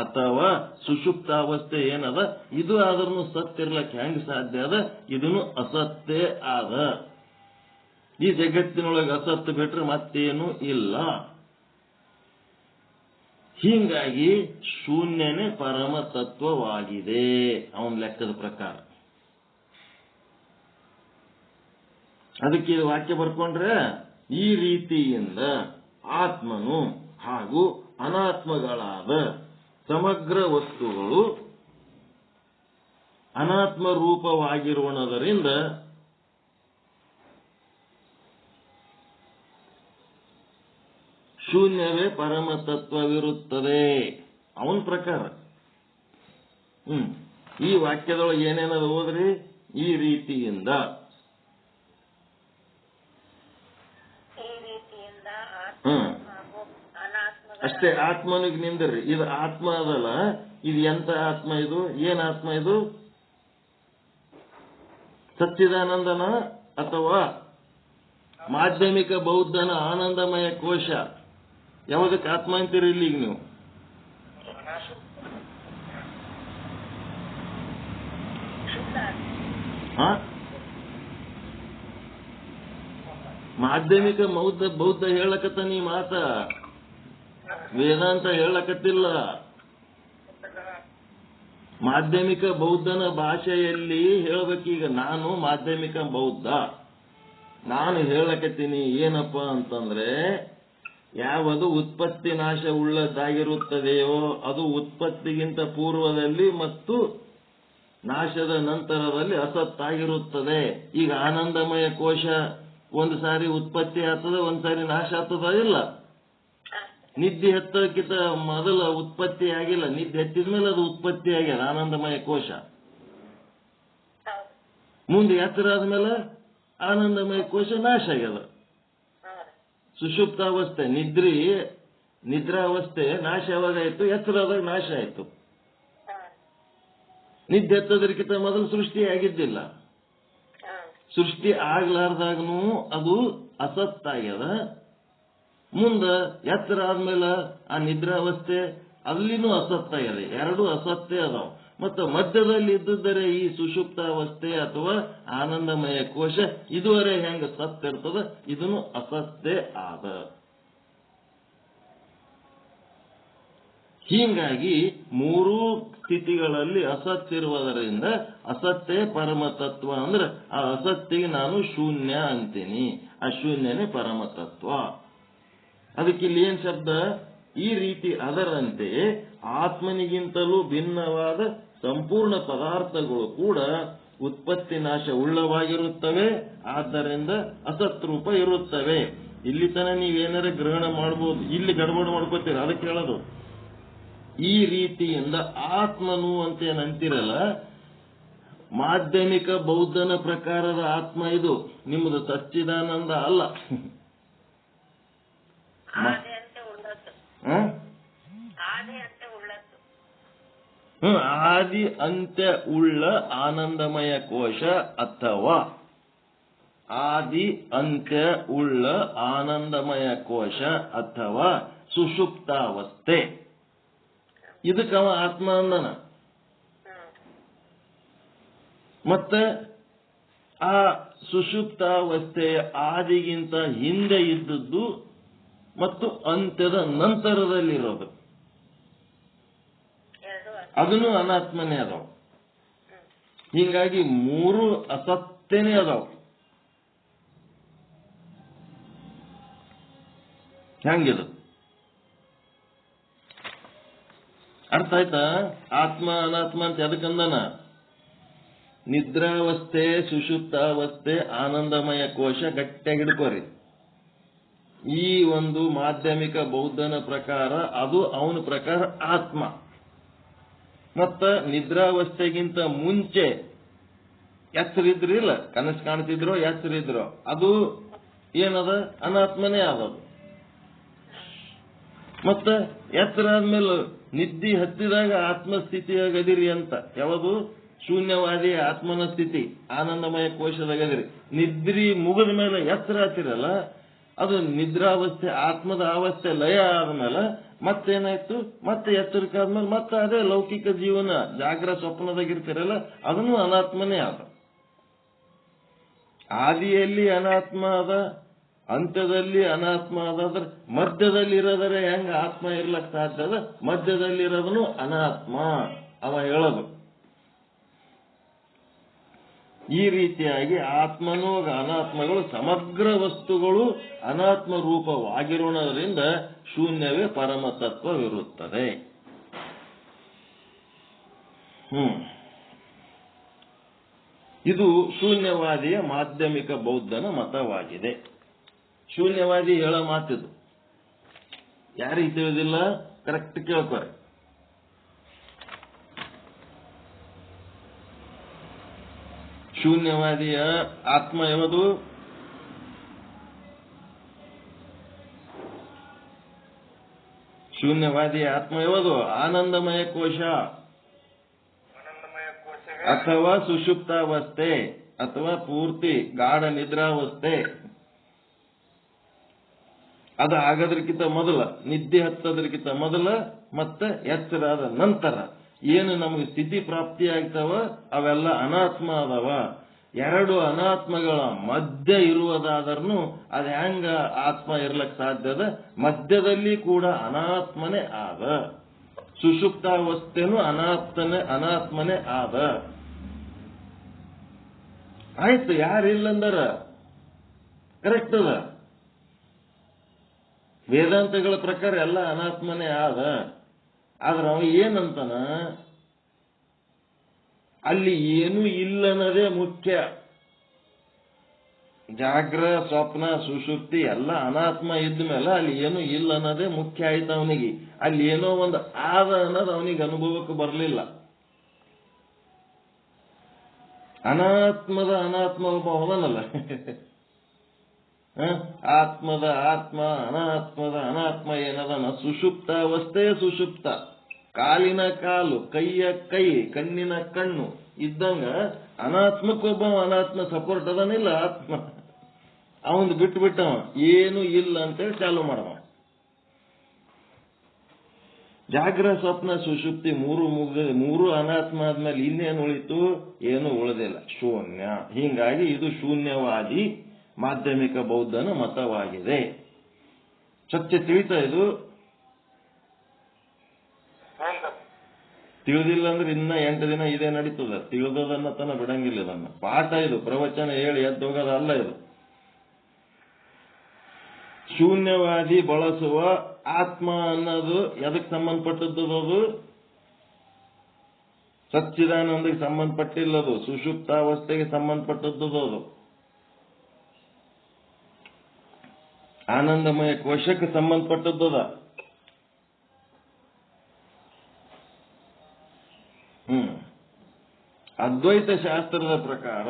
ಅಥವಾ ಸುಷುಪ್ತ ಅವಸ್ಥೆ ಏನದ, ಇದು ಆದ್ರೂ ಸತ್ತಿರ್ಲಕ್ಕೆ ಹೆಂಗ್ ಸಾಧ್ಯ ಅದ, ಇದನ್ನು ಅಸತ್ತೇ ಆದ. ಈ ಜಗತ್ತಿನೊಳಗೆ ಅಸತ್ತು ಬಿಟ್ರೆ ಮತ್ತೇನು ಇಲ್ಲ. ಹೀಗಾಗಿ ಶೂನ್ಯನೇ ಪರಮ ತತ್ವವಾಗಿದೆ ಅವನ ಲೆಕ್ಕದ ಪ್ರಕಾರ. ಅದಕ್ಕೆ ವಾಕ್ಯ ಬರ್ಕೊಂಡ್ರೆ, ಈ ರೀತಿಯಿಂದ ಆತ್ಮನು ಹಾಗೂ ಅನಾತ್ಮಗಳಾದ ಸಮಗ್ರ ವಸ್ತುಗಳು ಅನಾತ್ಮ ರೂಪವಾಗಿರುವುದರಿಂದ ಶೂನ್ಯವೇ ಪರಮ ತತ್ವವಿರುತ್ತದೆ ಅವನ ಪ್ರಕಾರ. ಈ ವಾಕ್ಯದೊಳಗೆ ಏನೇನದು ಹೋದ್ರಿ, ಈ ರೀತಿಯಿಂದ ಅಷ್ಟೇ ಆತ್ಮನಿಗೆ ನಿಂದ್ರಿ. ಇದು ಆತ್ಮ ಅದಲ್ಲ, ಇದು ಎಂತ ಆತ್ಮ, ಇದು ಏನ್ ಆತ್ಮ, ಇದು ಸಚ್ಚಿದಾನಂದನ ಅಥವಾ ಮಾಧ್ಯಮಿಕ ಬೌದ್ಧನ ಆನಂದಮಯ ಕೋಶ? ಯಾವುದಕ್ಕೆ ಆತ್ಮ ಅಂತೀರಿ ಇಲ್ಲಿಗೆ ನೀವು? ಮಾಧ್ಯಮಿಕ ಬೌದ್ಧ ಹೇಳಕತ್ತ ನೀ ಮಾತ, ವೇದಾಂತ ಹೇಳಕತ್ತಿಲ್ಲ. ಮಾಧ್ಯಮಿಕ ಬೌದ್ಧನ ಭಾಷೆಯಲ್ಲಿ ಹೇಳ್ಬೇಕೀಗ. ನಾನು ಮಾಧ್ಯಮಿಕ ಬೌದ್ಧ, ನಾನು ಹೇಳಕತ್ತೀನಿ ಏನಪ್ಪ ಅಂತಂದ್ರೆ, ಯಾವುದು ಉತ್ಪತ್ತಿ ನಾಶ ಉಳ್ಳದ್ದಾಗಿರುತ್ತದೆಯೋ ಅದು ಉತ್ಪತ್ತಿಗಿಂತ ಪೂರ್ವದಲ್ಲಿ ಮತ್ತು ನಾಶದ ನಂತರದಲ್ಲಿ ಅಸತ್ತಾಗಿರುತ್ತದೆ. ಈಗ ಆನಂದಮಯ ಕೋಶ ಒಂದು ಸಾರಿ ಉತ್ಪತ್ತಿ ಆಗ್ತದ, ಒಂದ್ ಸಾರಿ ನಾಶ ಆಗ್ತದ ಇಲ್ಲ? ನಿದ್ದೆ ಹತ್ತಕ್ಕಿಂತ ಮೊದಲ ಉತ್ಪತ್ತಿ ಆಗಿಲ್ಲ, ನಿದ್ದೆ ಹತ್ತಿದ್ಮೇಲೆ ಅದು ಉತ್ಪತ್ತಿ ಆಗ್ಯದ ಆನಂದಮಯ ಕೋಶ. ಮುಂದೆ ಎತ್ತರ ಆದ್ಮೇಲೆ ಆನಂದಮಯ ಕೋಶ ನಾಶ ಆಗ್ಯದ. ಸುಷುಪ್ತಾವಸ್ಥೆ ನಿದ್ರಾವಸ್ಥೆ ನಾಶ ಯಾವಾಗಾಯ್ತು? ಎತ್ತರದಾಗ ನಾಶ ಆಯ್ತು. ನಿದ್ದೆ ಎತ್ತೋದಕ್ಕಿಂತ ಮೊದಲು ಸೃಷ್ಟಿ ಆಗಿದ್ದಿಲ್ಲ. ಸೃಷ್ಟಿ ಆಗ್ಲಾರ್ದಾಗನು ಅದು ಅಸತ್ತಾಗ್ಯದ. ಮುಂದ ಎತ್ತರ ಆದ್ಮೇಲೆ ಆ ನಿದ್ರಾವಸ್ಥೆ ಅಲ್ಲಿನೂ ಅಸತ್ತಾಗ್ಯದ. ಎರಡು ಅಸತ್ತೇ ಅದಾವ. ಮತ್ತು ಮಧ್ಯದಲ್ಲಿ ಇದ್ದರೆ ಈ ಸುಷುಪ್ತಾವಸ್ಥೆ ಅಥವಾ ಆನಂದಮಯ ಕೋಶ ಇದುವರೆ ಹೆಂಗ ಸತ್ತಿರ್ತದ, ಇದನ್ನು ಅಸತ್ತೇ ಆದ. ಹೀಗಾಗಿ ಮೂರೂ ಸ್ಥಿತಿಗಳಲ್ಲಿ ಅಸತ್ತಿರುವುದರಿಂದ ಅಸತ್ತೇ ಪರಮತತ್ವ. ಅಂದ್ರೆ ಆ ಅಸತ್ತಿಗೆ ನಾನು ಶೂನ್ಯ ಅಂತೀನಿ, ಆ ಶೂನ್ಯನೇ ಪರಮತತ್ವ. ಅದಕ್ಕೆ ಇಲ್ಲಿ ಏನ್ ಶಬ್ದ, ಈ ರೀತಿ ಅದರಂತೆ ಆತ್ಮನಿಗಿಂತಲೂ ಭಿನ್ನವಾದ ಸಂಪೂರ್ಣ ಪದಾರ್ಥಗಳು ಕೂಡ ಉತ್ಪತ್ತಿ ನಾಶ ಉಳ್ಳವಾಗಿರುತ್ತವೆ, ಆದ್ದರಿಂದ ಅಸತ್ರೂಪ ಇರುತ್ತವೆ. ಇಲ್ಲಿ ತನ ನೀವೇನಾರ ಗ್ರಹಣ ಮಾಡಬಹುದು, ಇಲ್ಲಿ ಗಡಬಡ ಮಾಡ್ಕೋತೀರ. ಅದಕ್ಕೆ ಹೇಳೋದು ಈ ರೀತಿಯಿಂದ ಆತ್ಮನು ಅಂತ ಏನಂತಿರಲ್ಲ, ಮಾಧ್ಯಮಿಕ ಬೌದ್ಧನ ಪ್ರಕಾರದ ಆತ್ಮ ಇದು, ನಿಮ್ಮದು ಸಚ್ಚಿದಾನಂದ ಅಲ್ಲ. ಆದಿ ಅಂತ್ಯ ಉಳ್ಳ ಆನಂದಮಯ ಕೋಶ ಅಥವಾ ಆದಿ ಅಂತ್ಯ ಉಳ್ಳ ಆನಂದಮಯ ಕೋಶ ಅಥವಾ ಸುಷುಪ್ತಾವಸ್ಥೆ, ಇದಕ್ಕವ ಆತ್ಮ ಅಂದನ. ಮತ್ತೆ ಆ ಸುಷುಪ್ತಾವಸ್ಥೆಯ ಆದಿಗಿಂತ ಹಿಂದೆ ಇದ್ದದ್ದು ಮತ್ತು ಅಂತ್ಯದ ನಂತರದಲ್ಲಿರೋದು ಅದನ್ನು ಅನಾತ್ಮನೇ ಅದಾವ. ಹೀಗಾಗಿ ಮೂರು ಅಸತ್ತೇನೆ ಅದಾವ. ಹೆಂಗಿದು ಅರ್ಥ ಆಯ್ತಾ? ಆತ್ಮ ಅನಾತ್ಮ ಅಂತ ಎದಕ್ಕಂದನ? ನಿದ್ರಾವಸ್ಥೆ, ಸುಷುಪ್ತಾವಸ್ಥೆ, ಆನಂದಮಯ ಕೋಶ ಗಟ್ಟಿಯಾಗಿ ಹಿಡ್ಕೋರಿ. ಈ ಒಂದು ಮಾಧ್ಯಮಿಕ ಬೌದ್ಧನ ಪ್ರಕಾರ ಅದು ಅವನ ಪ್ರಕಾರ ಆತ್ಮ. ಮತ್ತ ನಿದ್ರಾವಸ್ಥೆಗಿಂತ ಮುಂಚೆ ಎಚ್ಚರಿದ್ರಿಲ್ಲ, ಕನಸು ಕಾಣ್ತಿದ್ರೋ ಎಚ್ಚರಿದ್ರೋ, ಅದು ಏನದ? ಅನಾತ್ಮನೇ ಆದದು. ಮತ್ತ ಎತ್ತರ ಆದ್ಮೇಲೆ ನಿದ್ದಿ ಹತ್ತಿದಾಗ ಆತ್ಮಸ್ಥಿತಿಯಾಗದಿರಿ ಅಂತ. ಯಾವುದು? ಶೂನ್ಯವಾದಿ ಆತ್ಮನ ಸ್ಥಿತಿ, ಆನಂದಮಯ ಕೋಶದಾಗದಿರಿ. ನಿದ್ರಿ ಮುಗಿದ ಮೇಲೆ ಎತ್ತರ ಹತ್ತಿರಲ್ಲ, ಅದು ನಿದ್ರಾವಸ್ಥೆ, ಆತ್ಮದ ಅವಸ್ಥೆ ಲಯ ಆದ್ಮೇಲೆ ಮತ್ತೇನಾಯ್ತು? ಮತ್ತೆ ಎಚ್ಚರಿಕಾದ್ಮೇಲೆ ಮತ್ತೆ ಅದೇ ಲೌಕಿಕ ಜೀವನ, ಜಾಗ್ರ ಸ್ವಪ್ನದಾಗಿರ್ತಿರಲ್ಲ, ಅದನ್ನು ಅನಾತ್ಮನೇ ಆದ. ಆದಿಯಲ್ಲಿ ಅನಾತ್ಮ ಅದ, ಅಂತ್ಯದಲ್ಲಿ ಅನಾತ್ಮ ಅದ. ಮಧ್ಯದಲ್ಲಿರೋದರೆ ಹೆಂಗ ಆತ್ಮ ಇರ್ಲಕ್ ಸಾಧ್ಯ ಅದ? ಮಧ್ಯದಲ್ಲಿರೋದನು ಅನಾತ್ಮ ಅವ ಹೇಳೋದು. ಈ ರೀತಿಯಾಗಿ ಆತ್ಮನೂ ಅನಾತ್ಮಗಳು ಸಮಗ್ರ ವಸ್ತುಗಳು ಅನಾತ್ಮ ರೂಪವಾಗಿರೋಣದ್ರಿಂದ ಶೂನ್ಯವೇ ಪರಮತತ್ವವಿರುತ್ತದೆ. ಇದು ಶೂನ್ಯವಾದಿಯ ಮಾಧ್ಯಮಿಕ ಬೌದ್ಧನ ಮತವಾಗಿದೆ. ಶೂನ್ಯವಾದಿ ಹೇಳೋ ಮಾತಿದು. ಯಾರಿಗೆ ತಿಳಿದಿಲ್ಲ ಕರೆಕ್ಟ್ ಕೇಳ್ತಾರೆ. ಶೂನ್ಯವಾದಿಯ ಆತ್ಮ ಯಾವುದು? ಶೂನ್ಯವಾದಿಯ ಆತ್ಮ ಯಾವುದು? ಆನಂದಮಯ ಕೋಶ ಅಥವಾ ಸುಷುಪ್ತಾವಸ್ಥೆ ಅಥವಾ ಪೂರ್ತಿ ಗಾಢ ನಿದ್ರಾವಸ್ಥೆ. ಅದು ಆಗೋದಕ್ಕಿಂತ ಮೊದಲ, ನಿದ್ದೆ ಹತ್ತೋದಕ್ಕಿಂತ ಮೊದಲ ಮತ್ತೆ ಎಚ್ಚರಾದ ನಂತರ ಏನು ನಮಗೆ ಸ್ಥಿತಿ ಪ್ರಾಪ್ತಿ ಆಗ್ತಾವ ಅವೆಲ್ಲ ಅನಾತ್ಮ ಅದಾವ. ಎರಡು ಅನಾತ್ಮಗಳ ಮಧ್ಯ ಇರುವುದಾದ್ರೂ ಅದು ಹೆಂಗ ಆತ್ಮ ಇರ್ಲಕ್ ಸಾಧ್ಯದ? ಮಧ್ಯದಲ್ಲಿ ಕೂಡ ಅನಾತ್ಮನೇ ಆದ. ಸುಷುಪ್ತಾವಸ್ಥೆನೂ ಅನಾತ್ಮನೇ ಆದ. ಆಯ್ತು, ಯಾರಿಲ್ಲಂದರ ಕರೆಕ್ಟ್ ಅದ. ವೇದಾಂತಗಳ ಪ್ರಕಾರ ಎಲ್ಲ ಅನಾತ್ಮನೇ ಆದ. ಆದ್ರೆ ಅವ ಏನಂತಾನ, ಅಲ್ಲಿ ಏನೂ ಇಲ್ಲನದೇ ಮುಖ್ಯ. ಜಾಗ್ರ ಸ್ವಪ್ನ ಸುಷುಪ್ತಿ ಎಲ್ಲ ಅನಾತ್ಮ ಇದ್ದ ಮೇಲೆ ಅಲ್ಲಿ ಏನೂ ಇಲ್ಲ ಅನ್ನೋದೇ ಮುಖ್ಯ ಆಯ್ತು ಅವನಿಗೆ. ಅಲ್ಲಿ ಏನೋ ಒಂದು ಆದ ಅನ್ನೋದು ಅವನಿಗೆ ಅನುಭವಕ್ಕೆ ಬರಲಿಲ್ಲ. ಅನಾತ್ಮದ ಅನಾತ್ಮ ಒಬ್ಬ ಹೋದನಲ್ಲ, ಆತ್ಮದ ಆತ್ಮ, ಅನಾತ್ಮದ ಅನಾತ್ಮ ಏನದನ? ಸುಷುಪ್ತ ಅವಸ್ಥೆ ಸುಷುಪ್ತ. ಕಾಲಿನ ಕಾಲು, ಕೈಯ ಕೈ, ಕಣ್ಣಿನ ಕಣ್ಣು ಇದ್ದಂಗ ಅನಾತ್ಮಕ್ಕೊಬ್ಬ ಅನಾತ್ಮ ಸಪೋರ್ಟ್ ಅದನಿಲ್ಲ. ಆತ್ಮ ಅವಂದು ಬಿಟ್ಟು ಬಿಟ್ಟವ, ಏನು ಇಲ್ಲ ಅಂತೇಳಿ ಚಾಲು ಮಾಡವ. ಜಾಗ್ರ ಸ್ವಪ್ನ ಸುಷುಪ್ತಿ ಮೂರು ಅನಾತ್ಮ ಆದ್ಮೇಲೆ ಇನ್ನೇನು ಉಳಿತು? ಏನು ಉಳಿದಿಲ್ಲ, ಶೂನ್ಯ. ಹೀಗಾಗಿ ಇದು ಶೂನ್ಯವಾದಿ ಮಾಧ್ಯಮಿಕ ಬೌದ್ಧನ ಮತವಾಗಿದೆ. ಸತ್ಯ ತಿಳಿತಾ? ಇದು ತಿಳಿದಿಲ್ಲ ಅಂದ್ರೆ ಇನ್ನ 8 ದಿನ ಇದೇ ನಡೀತದ. ತಿಳಿದೋದನ್ನ ತನ ಬಿಡಂಗಿಲ್ಲ. ಇದನ್ನ ಪಾಠ, ಇದು ಪ್ರವಚನ ಹೇಳಿ ಎದ್ದೋಗೋದಲ್ಲ. ಇದು ಶೂನ್ಯವಾದಿ ಬಳಸುವ ಆತ್ಮ ಅನ್ನೋದು ಎದಕ್ಕೆ ಸಂಬಂಧಪಟ್ಟದ್ದು? ಅದು ಸಚ್ಚಿದಾನಂದಕ್ಕೆ ಸಂಬಂಧಪಟ್ಟಿಲ್ಲದು, ಸುಷುಪ್ತಾವಸ್ಥೆಗೆ ಸಂಬಂಧಪಟ್ಟದ್ದು. ಅದು ಆನಂದಮಯ ಕೋಶಕ್ಕೆ ಸಂಬಂಧಪಟ್ಟದ್ದದ. ಅದ್ವೈತ ಶಾಸ್ತ್ರದ ಪ್ರಕಾರ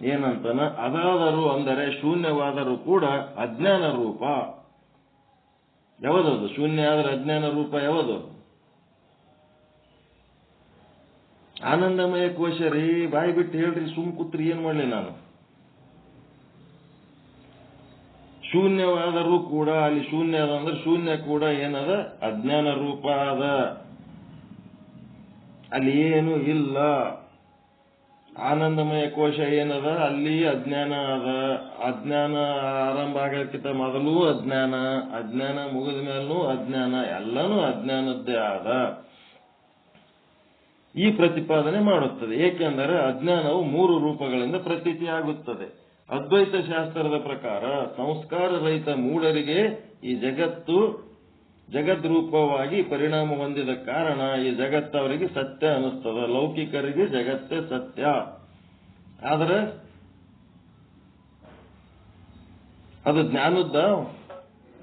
ಏನಂತಾನ, ಅದಾದರೂ ಅಂದರೆ ಶೂನ್ಯವಾದರೂ ಕೂಡ ಅಜ್ಞಾನ ರೂಪ. ಯಾವದದು? ಶೂನ್ಯ ಆದ್ರೆ ಅಜ್ಞಾನ ರೂಪ ಯಾವುದು? ಆನಂದಮಯ ಕೋಶ ರೀ. ಬಾಯಿ ಬಿಟ್ಟು ಹೇಳ್ರಿ, ಸುಮ್ ಕೂತ್ರಿ, ಏನ್ ಮಾಡ್ಲಿ ನಾನು? ಶೂನ್ಯವಾದರೂ ಕೂಡ ಅಲ್ಲಿ ಶೂನ್ಯ ಅದ ಅಂದ್ರೆ ಶೂನ್ಯ ಕೂಡ ಏನದ? ಅಜ್ಞಾನ ರೂಪ ಅದ. ಅಲ್ಲಿ ಏನು ಇಲ್ಲ. ಆನಂದಮಯ ಕೋಶ ಏನದ? ಅಲ್ಲಿ ಅಜ್ಞಾನ ಅದ. ಅಜ್ಞಾನ ಆರಂಭ ಆಗಕ್ಕಿಂತ ಮೊದಲು ಅಜ್ಞಾನ, ಅಜ್ಞಾನ ಮುಗಿದ ಮೇಲೂ ಅಜ್ಞಾನ, ಎಲ್ಲನೂ ಅಜ್ಞಾನದ್ದೇ ಆದ. ಈ ಪ್ರತಿಪಾದನೆ ಮಾಡುತ್ತದೆ. ಏಕೆಂದರೆ ಅಜ್ಞಾನವು 3 ರೂಪಗಳಿಂದ ಪ್ರತೀತಿಯಾಗುತ್ತದೆ. ಅದ್ವೈತ ಶಾಸ್ತ್ರದ ಪ್ರಕಾರ ಸಂಸ್ಕಾರ ರಹಿತ ಮೂಢರಿಗೆ ಈ ಜಗದ್ರೂಪವಾಗಿ ಪರಿಣಾಮ ಹೊಂದಿದ ಕಾರಣ ಈ ಜಗತ್ತವರಿಗೆ ಸತ್ಯ ಅನ್ನಿಸ್ತದ. ಲೌಕಿಕರಿಗೆ ಜಗತ್ತೇ ಸತ್ಯ. ಆದ್ರೆ ಅದು ಜ್ಞಾನದ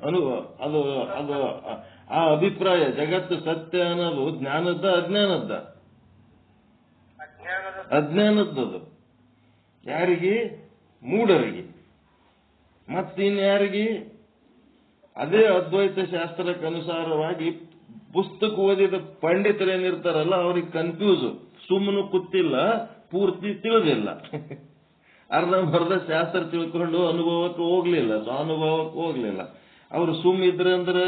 ಅದು ಅದು ಆ ಅಭಿಪ್ರಾಯ ಜಗತ್ತು ಸತ್ಯ ಅನ್ನೋದು ಜ್ಞಾನದ ಅಜ್ಞಾನದ? ಅಜ್ಞಾನದ್ದದು. ಯಾರಿಗೆ? ಮೂಢರಿಗೆ. ಮತ್ತಿನ್ಯಾರಿಗೆ? ಅದೇ ಅದ್ವೈತ ಶಾಸ್ತ್ರಕ್ಕೆ ಅನುಸಾರವಾಗಿ ಪುಸ್ತಕ ಓದಿದ ಪಂಡಿತರೇನಿರ್ತಾರಲ್ಲ ಅವ್ರಿಗೆ ಕನ್ಫ್ಯೂಸ್, ಸುಮ್ಮನೆ ಕೂತಿಲ್ಲ, ಪೂರ್ತಿ ತಿಳಿದಿಲ್ಲ. ಅರ್ಧಂಬರ್ಧ ಶಾಸ್ತ್ರ ತಿಳ್ಕೊಂಡು ಅನುಭವಕ್ಕೆ ಹೋಗ್ಲಿಲ್ಲ, ಸ್ವಾನುಭವಕ್ಕೆ ಹೋಗ್ಲಿಲ್ಲ. ಅವ್ರು ಸುಮ್ಮಿದ್ರಂದ್ರೆ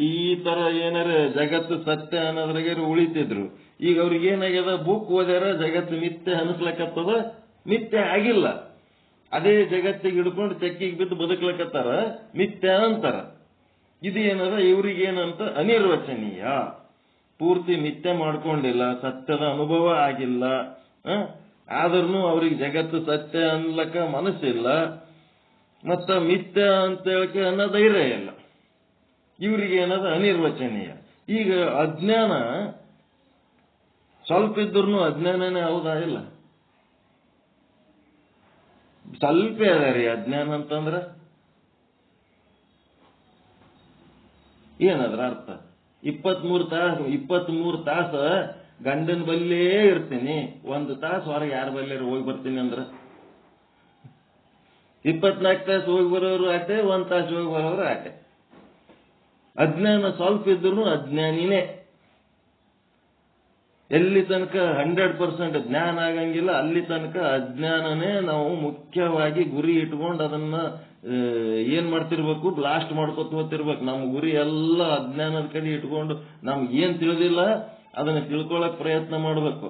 ಈ ತರ ಏನಾರ ಜಗತ್ತು ಸತ್ಯ ಅನ್ನೋದ್ರಾಗ ಉಳಿತಿದ್ರು. ಈಗ ಅವ್ರಿಗೆ ಏನಾಗ್ಯದ, ಬುಕ್ ಓದ್ಯಾರ, ಜಗತ್ತು ಮಿಥ್ಯೆ ಅನಿಸ್ಲಕತ್ತದ, ಮಿಥ್ಯೆ ಆಗಿಲ್ಲ. ಅದೇ ಜಗತ್ತಿಗೆ ಹಿಡ್ಕೊಂಡು ಚೆಕ್ಕಿಗೆ ಬಿದ್ದು ಬದುಕ್ಲಕತ್ತಾರ, ಮಿಥ್ಯ ಅಂತಾರ. ಇದು ಏನದ, ಇವ್ರಿಗೇನಂತ ಅನಿರ್ವಚನೀಯ, ಪೂರ್ತಿ ಮಿಥ್ಯೆ ಮಾಡ್ಕೊಂಡಿಲ್ಲ, ಸತ್ಯದ ಅನುಭವ ಆಗಿಲ್ಲ. ಆದ್ರೂ ಅವ್ರಿಗೆ ಜಗತ್ತು ಸತ್ಯ ಅನ್ಲಕ್ಕ ಮನಸ್ಸಿಲ್ಲ, ಮತ್ತ ಮಿಥ್ಯ ಅಂತ ಹೇಳಕ್ಕೆ ಅನ್ನೋ ಧೈರ್ಯ ಇಲ್ಲ. ಇವ್ರಿಗೆ ಏನದ ಅನಿರ್ವಚನೀಯ. ಈಗ ಅಜ್ಞಾನ ಸ್ವಲ್ಪ ಇದ್ರೂ ಅಜ್ಞಾನನೇ ಹೌದಾ? ಇಲ್ಲ, ಸ್ವಲ್ಪ ಅದ ರೀ ಅಜ್ಞಾನ ಅಂತಂದ್ರ. ಏನದ್ರ ಅರ್ಥ? 23 ತಾಸ ಗಂಡನ ಬಲ್ಲೇ ಇರ್ತೀನಿ, 1 ತಾಸು ಹೊರಗೆ ಯಾರ ಬಲ್ಲೆ ಹೋಗಿ ಬರ್ತೀನಿ ಅಂದ್ರ 24 ತಾಸು ಹೋಗಿ ಬರೋರು ಆಟೆ, 1 ತಾಸು ಹೋಗಿ ಬರೋರು ಆಟೆ. ಅಜ್ಞಾನ ಸ್ವಲ್ಪ ಇದ್ರು ಅಜ್ಞಾನಿನೇ. ಎಲ್ಲಿ ತನಕ 100% ಜ್ಞಾನ ಆಗಂಗಿಲ್ಲ, ಅಲ್ಲಿ ತನಕ ಅಜ್ಞಾನನೇ ನಾವು ಮುಖ್ಯವಾಗಿ ಗುರಿ ಇಟ್ಕೊಂಡು ಅದನ್ನ ಏನ್ ಮಾಡ್ತಿರ್ಬೇಕು, ಬ್ಲಾಸ್ಟ್ ಮಾಡ್ಕೊತ ಹೋಗ್ತಿರ್ಬೇಕು. ನಮ್ಮ ಗುರಿ ಎಲ್ಲ ಅಜ್ಞಾನದ ಕಡೆ ಇಟ್ಕೊಂಡು ನಮ್ಗೆ ಏನ್ ತಿಳಿದಿಲ್ಲ ಅದನ್ನ ತಿಳ್ಕೊಳ್ಳಕ್ ಪ್ರಯತ್ನ ಮಾಡ್ಬೇಕು.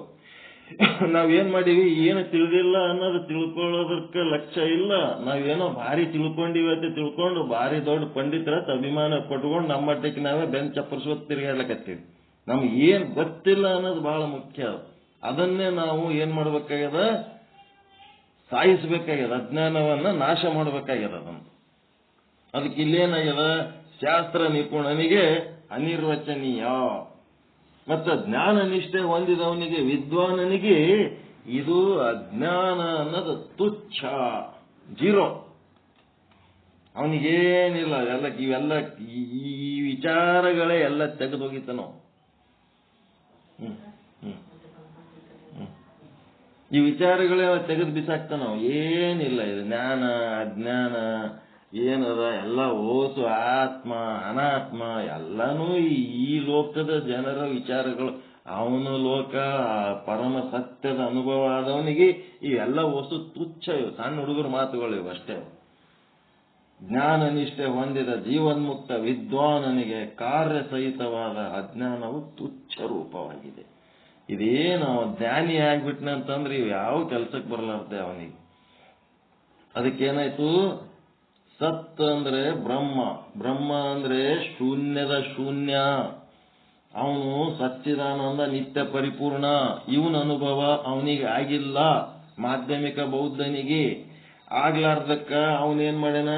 ನಾವೇನ್ ಮಾಡೀವಿ, ಏನು ತಿಳಿದಿಲ್ಲ ಅನ್ನೋದು ತಿಳ್ಕೊಳ್ಳೋದಕ್ಕೆ ಲಕ್ಷ್ಯ ಇಲ್ಲ. ನಾವೇನೋ ಭಾರಿ ತಿಳ್ಕೊಂಡಿವಿ ಅಂತ ತಿಳ್ಕೊಂಡು ಭಾರಿ ದೊಡ್ಡ ಪಂಡಿತರ ಅಭಿಮಾನ ಪಟ್ಕೊಂಡು ನಮ್ಮ ಮಟ್ಟಕ್ಕೆ ನಾವೇ ಬೆಂಚ್ ಚಪ್ಪರ್ಸ್ಕೊತ ತಿರುಗಾಡ್ಲಕತ್ತೀವಿ. ನಮ್ಗೆ ಏನ್ ಗೊತ್ತಿಲ್ಲ ಅನ್ನೋದು ಬಹಳ ಮುಖ್ಯ. ಅದನ್ನೇ ನಾವು ಏನ್ ಮಾಡ್ಬೇಕಾಗ್ಯದ, ಸಾಯಿಸ್ಬೇಕಾಗ್ಯದ, ಅಜ್ಞಾನವನ್ನ ನಾಶ ಮಾಡ್ಬೇಕಾಗ್ಯದ. ಅದಕ್ಕೆ ಇಲ್ಲೇನಾಗ್ಯದ, ಶಾಸ್ತ್ರ ನಿಪುಣನಿಗೆ ಅನಿರ್ವಚನೀಯ, ಮತ್ತು ಜ್ಞಾನ ನಿಷ್ಠೆ ಹೊಂದಿದವನಿಗೆ, ವಿದ್ವಾನನಿಗೆ ಇದು ಅಜ್ಞಾನ ಅನ್ನೋದು ತುಚ್ಛ, 0. ಅವನಿಗೇನಿಲ್ಲ, ಇವೆಲ್ಲ ಈ ವಿಚಾರಗಳೇ ಎಲ್ಲ ತೆಗೆದೋಗಿತಾನೋ. ಈ ವಿಚಾರಗಳೇ ತೆಗೆದು ಬಿಸಾಕ್ತಾನೋ. ಏನಿಲ್ಲ, ಇದು ಜ್ಞಾನ ಅಜ್ಞಾನ ಏನದ ಎಲ್ಲ ಓಸು, ಆತ್ಮ ಅನಾತ್ಮ ಎಲ್ಲಾನು ಈ ಲೋಕದ ಜನರ ವಿಚಾರಗಳು. ಅವನು ಲೋಕ ಪರಮ ಸತ್ಯದ ಅನುಭವ ಆದವನಿಗೆ ಇವೆಲ್ಲ ವಸ್ತು ತುಚ್ಛ, ಇವು ಸಣ್ಣ ಹುಡುಗರ ಮಾತುಗಳು ಇವು ಅಷ್ಟೇ. ಜ್ಞಾನ ನಿಷ್ಠೆ ಹೊಂದಿದ ಜೀವನ್ಮುಕ್ತ ವಿದ್ವಾನನಿಗೆ ಕಾರ್ಯಸಹಿತವಾದ ಅಜ್ಞಾನವು ತುಚ್ಛ ರೂಪವಾಗಿದೆ. ಇದೇನು ಜ್ಞಾನಿ ಆಗ್ಬಿಟ್ನಂತಂದ್ರೆ ಇವು ಯಾವ ಕೆಲಸಕ್ಕೆ ಬರಲಾರ್ದೆ ಅವನಿಗೆ. ಅದಕ್ಕೇನಾಯ್ತು, ಸತ್ ಅಂದ್ರೆ ಬ್ರಹ್ಮ, ಬ್ರಹ್ಮ ಅಂದ್ರೆ ಶೂನ್ಯದ ಶೂನ್ಯ, ಅವನು ಸಚ್ಚಿದಾನಂದ ನಿತ್ಯ ಪರಿಪೂರ್ಣ. ಇವನ ಅನುಭವ ಅವನಿಗೆ ಆಗಿಲ್ಲ. ಮಾಧ್ಯಮಿಕ ಬೌದ್ಧನಿಗೆ ಆಗ್ಲಾರ್ದಕ್ಕ ಅವನೇನ್ ಮಾಡ್ಯಾನ,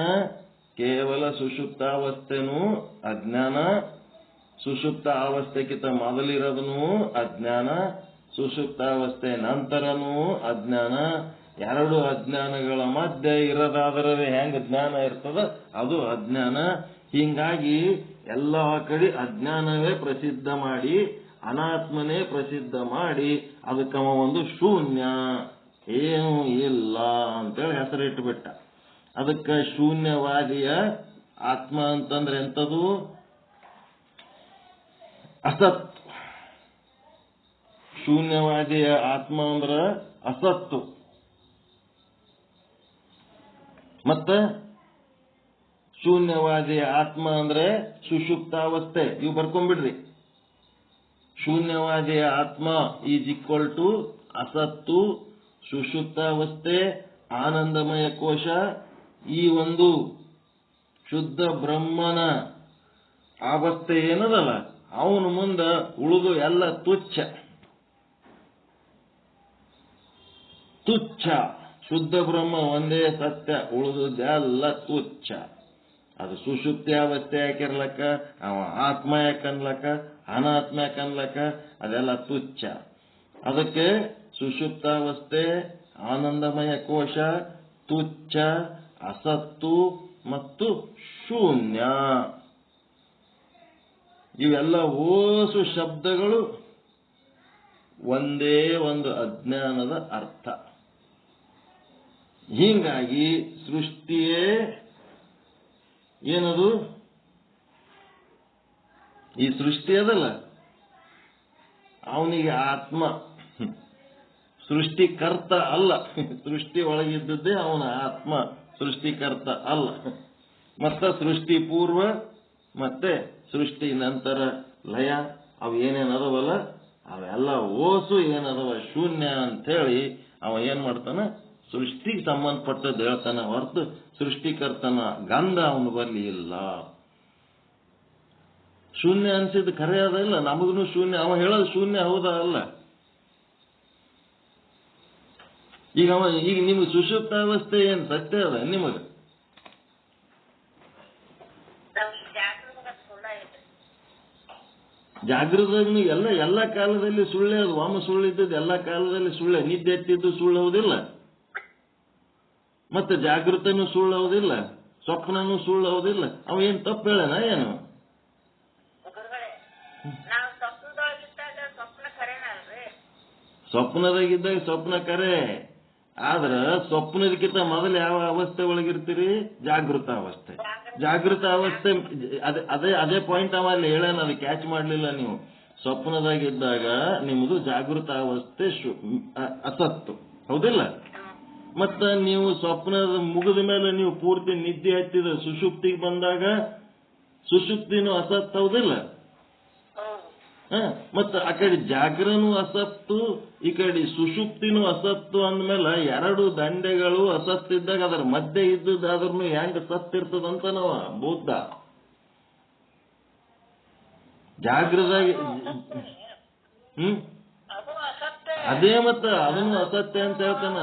ಕೇವಲ ಸುಷುಪ್ತಾವಸ್ಥೆನೂ ಅಜ್ಞಾನ, ಸುಷುಪ್ತ ಅವಸ್ಥೆಗಿಂತ ಮೊದಲಿರೋದನು ಅಜ್ಞಾನ, ಸುಷುಪ್ತಾವಸ್ಥೆ ನಂತರನೂ ಅಜ್ಞಾನ. 2 ಅಜ್ಞಾನಗಳ ಮಧ್ಯೆ ಇರೋದಾದ್ರೆ ಹೆಂಗ ಜ್ಞಾನ ಇರ್ತದ, ಅದು ಅಜ್ಞಾನ. ಹೀಗಾಗಿ ಎಲ್ಲ ಕಡೆ ಅಜ್ಞಾನವೇ ಪ್ರಸಿದ್ಧ ಮಾಡಿ, ಅನಾತ್ಮನೇ ಪ್ರಸಿದ್ಧ ಮಾಡಿ, ಅದಕ್ಕವ ಒಂದು ಶೂನ್ಯ, ಏನೂ ಇಲ್ಲ ಅಂತೇಳಿ ಹೆಸರಿಟ್ಟುಬಿಟ್ಟ. ಅದಕ್ಕೆ ಶೂನ್ಯವಾದಿಯ ಆತ್ಮ ಅಂತಂದ್ರೆ ಎಂಥದು, ಅಸತ್. ಶೂನ್ಯವಾದಿಯ ಆತ್ಮ ಅಂದ್ರ ಅಸತ್ತು. ಮತ್ತ ಶೂನ್ಯವಾದಿಯ ಆತ್ಮ ಅಂದ್ರೆ ಸುಷುಪ್ತಾವಸ್ಥೆ. ಇವು ಬರ್ಕೊಂಡ್ಬಿಡ್ರಿ. ಶೂನ್ಯವಾದಿಯ ಆತ್ಮ ಈಸ್ ಈಕ್ವಲ್ ಟು ಅಸತ್ತು, ಸುಷುಪ್ತಾವಸ್ಥೆ, ಆನಂದಮಯ ಕೋಶ. ಈ ಒಂದು ಶುದ್ಧ ಬ್ರಹ್ಮನ ಅವಸ್ಥೆ ಏನದಲ್ಲ, ಅವನು ಮುಂದ ಉಳಿದು ಎಲ್ಲ ತುಚ್ಛ. ತುಚ್ಛ, ಶುದ್ಧ ಬ್ರಹ್ಮ ಒಂದೇ ಸತ್ಯ, ಉಳಿದುದೆಲ್ಲ ತುಚ್ಛ. ಅದು ಸುಷುಪ್ತಿ ಅವಸ್ಥೆ ಯಾಕಿರ್ಲಕ್ಕ, ಅವ ಆತ್ಮ ಯಾಕನ್ಲಕ್ಕ, ಅನಾತ್ಮ ಯಾಕನ್ಲಕ್ಕ, ಅದೆಲ್ಲ ತುಚ್ಛ. ಅದಕ್ಕೆ ಸುಷುಪ್ತಾವಸ್ಥೆ, ಆನಂದಮಯ ಕೋಶ, ತುಚ್ಛ, ಅಸತ್ತು ಮತ್ತು ಶೂನ್ಯ. ಇವೆಲ್ಲ ಓಸು ಶಬ್ದಗಳು ಒಂದೇ ಒಂದು ಅಜ್ಞಾನದ ಅರ್ಥ. ಹೀಗಾಗಿ ಸೃಷ್ಟಿಯೇ ಏನದು, ಈ ಸೃಷ್ಟಿ ಅದಲ್ಲ, ಅವನಿಗೆ ಆತ್ಮ, ಸೃಷ್ಟಿಕರ್ತ ಅಲ್ಲ. ಸೃಷ್ಟಿ ಒಳಗಿದ್ದದ್ದೇ ಅವನ ಆತ್ಮ, ಸೃಷ್ಟಿಕರ್ತ ಅಲ್ಲ. ಮತ್ತೆ ಸೃಷ್ಟಿ ಪೂರ್ವ ಮತ್ತೆ ಸೃಷ್ಟಿ ನಂತರ ಲಯ ಅವು ಏನೇನದವಲ್ಲ ಅವೆಲ್ಲ ಓಸು ಏನದವ ಶೂನ್ಯ ಅಂತೇಳಿ ಅವ ಏನ್ ಮಾಡ್ತಾನ, ಸೃಷ್ಟಿಗೆ ಸಂಬಂಧಪಟ್ಟದ್ದು ಹೇಳ್ತಾನ ಹೊರತು ಸೃಷ್ಟಿಕರ್ತನ ಗಂಧ ಅವನು ಬಲ್ಲಿ ಇಲ್ಲ. ಶೂನ್ಯ ಅನ್ಸಿದ್ದು ಖರೆ ಅದ ಇಲ್ಲ, ನಮಗೂ ಶೂನ್ಯ. ಅವ ಹೇಳೋದು ಶೂನ್ಯ ಹೌದಾ ಅಲ್ಲ? ಈಗ ನಿಮ್ಗೆ ಸುಷುಪ್ತಾವಸ್ಥೆ ಏನ್ ಸತ್ಯ ಅದ ನಿಮಗ? ಜಾಗೃತನು ಎಲ್ಲ ಕಾಲದಲ್ಲಿ ಸುಳ್ಳೆ ಅದು. ವಾಮ ಸುಳ್ಳಿದ್ದದ್ದು ಎಲ್ಲ ಕಾಲದಲ್ಲಿ ಸುಳ್ಳೆ. ನಿದ್ದೆ ಎತ್ತಿದ್ದು ಸುಳ್ಳು ಹೌದಿಲ್ಲ, ಮತ್ತೆ ಜಾಗೃತನು ಸುಳ್ಳು ಹೌದಿಲ್ಲ, ಸ್ವಪ್ನನು ಸುಳ್ಳು ಹೌದಿಲ್ಲ. ಅವ ಏನ್ ತಪ್ಪು ಹೇಳನ ಏನು? ಸ್ವಪ್ನದಾಗಿದ್ದಾಗ ಸ್ವಪ್ನ ಕರೆ, ಆದ್ರ ಸ್ವಪ್ನದಕ್ಕಿಂತ ಮೊದಲು ಯಾವ ಅವಸ್ಥೆ ಒಳಗಿರ್ತೀರಿ? ಜಾಗೃತ ಅವಸ್ಥೆ. ಜಾಗೃತ ಅವಸ್ಥೆ ಅದೇ ಪಾಯಿಂಟ್ ಅವ ಅಲ್ಲಿ ಹೇಳೋಣ, ಅದು ಕ್ಯಾಚ್ ಮಾಡ್ಲಿಲ್ಲ ನೀವು. ಸ್ವಪ್ನದಾಗಿದ್ದಾಗ ನಿಮ್ದು ಜಾಗೃತ ಅವಸ್ಥೆ ಅಸತ್ತು ಹೌದಿಲ್ಲ? ಮತ್ತ ನೀವು ಸ್ವಪ್ನದ ಮುಗಿದ ಮೇಲೆ ನೀವು ಪೂರ್ತಿ ನಿದ್ದೆ ಹತ್ತಿದ ಸುಷುಪ್ತಿಗೆ ಬಂದಾಗ ಸುಷುಪ್ತಿನೂ ಅಸತ್ ಹೌದಿಲ್ಲ? ಮತ್ತ ಆ ಕಡೆ ಜಾಗ್ರನೂ ಅಸತ್ತು, ಈ ಕಡೆ ಸುಷುಪ್ತಿನೂ ಅಸತ್ತು ಅಂದ್ಮೇಲೆ ಎರಡು ದಂಡೆಗಳು ಅಸತ್ತಿದ್ದಾಗ ಅದರ ಮಧ್ಯೆ ಇದ್ದದಾದ್ರೂ ಹೆಂಗ ಸತ್ತಿರ್ತದಂತ ನಾವ ಬೌದ್ಧ ಜಾಗ್ರದಾಗಿ ಅದೇ ಮತ್ತ ಅದನ್ನು ಅಸತ್ಯ ಅಂತ ಹೇಳ್ತಾನ.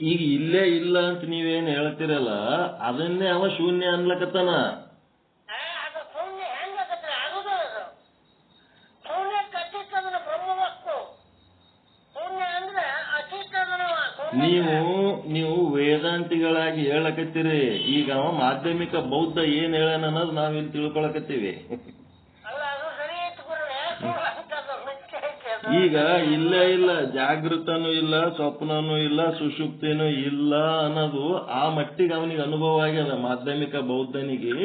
ಈಗ ಇಲ್ಲೇ ಇಲ್ಲ ಅಂತ ನೀವೇನು ಹೇಳ್ತಿರಲ್ಲ, ಅದನ್ನೇ ಅವ ಶೂನ್ಯ ಅನ್ಲಕತ್ತಾನ. ನೀವು ವೇದಾಂತಿಗಳಾಗಿ ಹೇಳಕತ್ತೀರಿ, ಈಗ ಅವ ಮಾಧ್ಯಮಿಕ ಬೌದ್ಧ ಏನ್ ಹೇಳನ ಅನ್ನೋದು ನಾವಿಲ್ಲಿ ತಿಳ್ಕೊಳಕತ್ತೀವಿ. ಈಗ ಇಲ್ಲೇ ಇಲ್ಲ, ಜಾಗೃತನೂ ಇಲ್ಲ, ಸ್ವಪ್ನನೂ ಇಲ್ಲ, ಸುಷುಪ್ತಿನೂ ಇಲ್ಲ ಅನ್ನೋದು ಆ ಮಟ್ಟಿಗೆ ಅವನಿಗೆ ಅನುಭವ ಆಗ್ಯದ. ಮಾಧ್ಯಮಿಕ ಬೌದ್ಧನಿಗೆ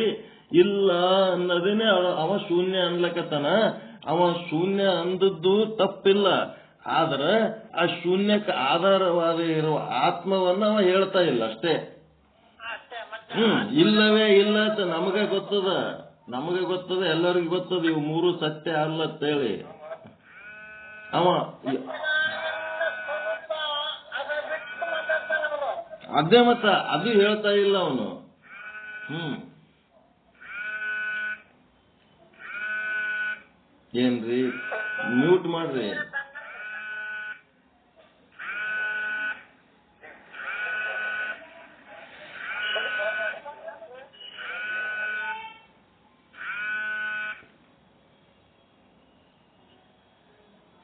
ಇಲ್ಲ ಅನ್ನೋದೇನೆ ಅವ ಶೂನ್ಯ ಅನ್ಲಕತ್ತಾನ. ಅವ ಶೂನ್ಯ ಅಂದದ್ದು ತಪ್ಪಿಲ್ಲ, ಆದ್ರ ಆ ಶೂನ್ಯಕ್ಕೆ ಆಧಾರವಾದ ಇರುವ ಆತ್ಮವನ್ನ ಅವ ಹೇಳ್ತಾ ಇಲ್ಲ ಅಷ್ಟೇ. ಇಲ್ಲವೇ ಇಲ್ಲ ಅಂತ ನಮಗೆ ಗೊತ್ತದ, ಎಲ್ಲರಿಗೂ ಗೊತ್ತದ ಇವು ಮೂರು ಸತ್ಯ ಅಲ್ಲ ಅಂತೇಳಿ. ಅವ ಅದೇ ಮತ್ತ ಅದು ಹೇಳ್ತಾ ಇಲ್ಲ ಅವನು. ಏನ್ರಿ ಮ್ಯೂಟ್ ಮಾಡ್ರಿ.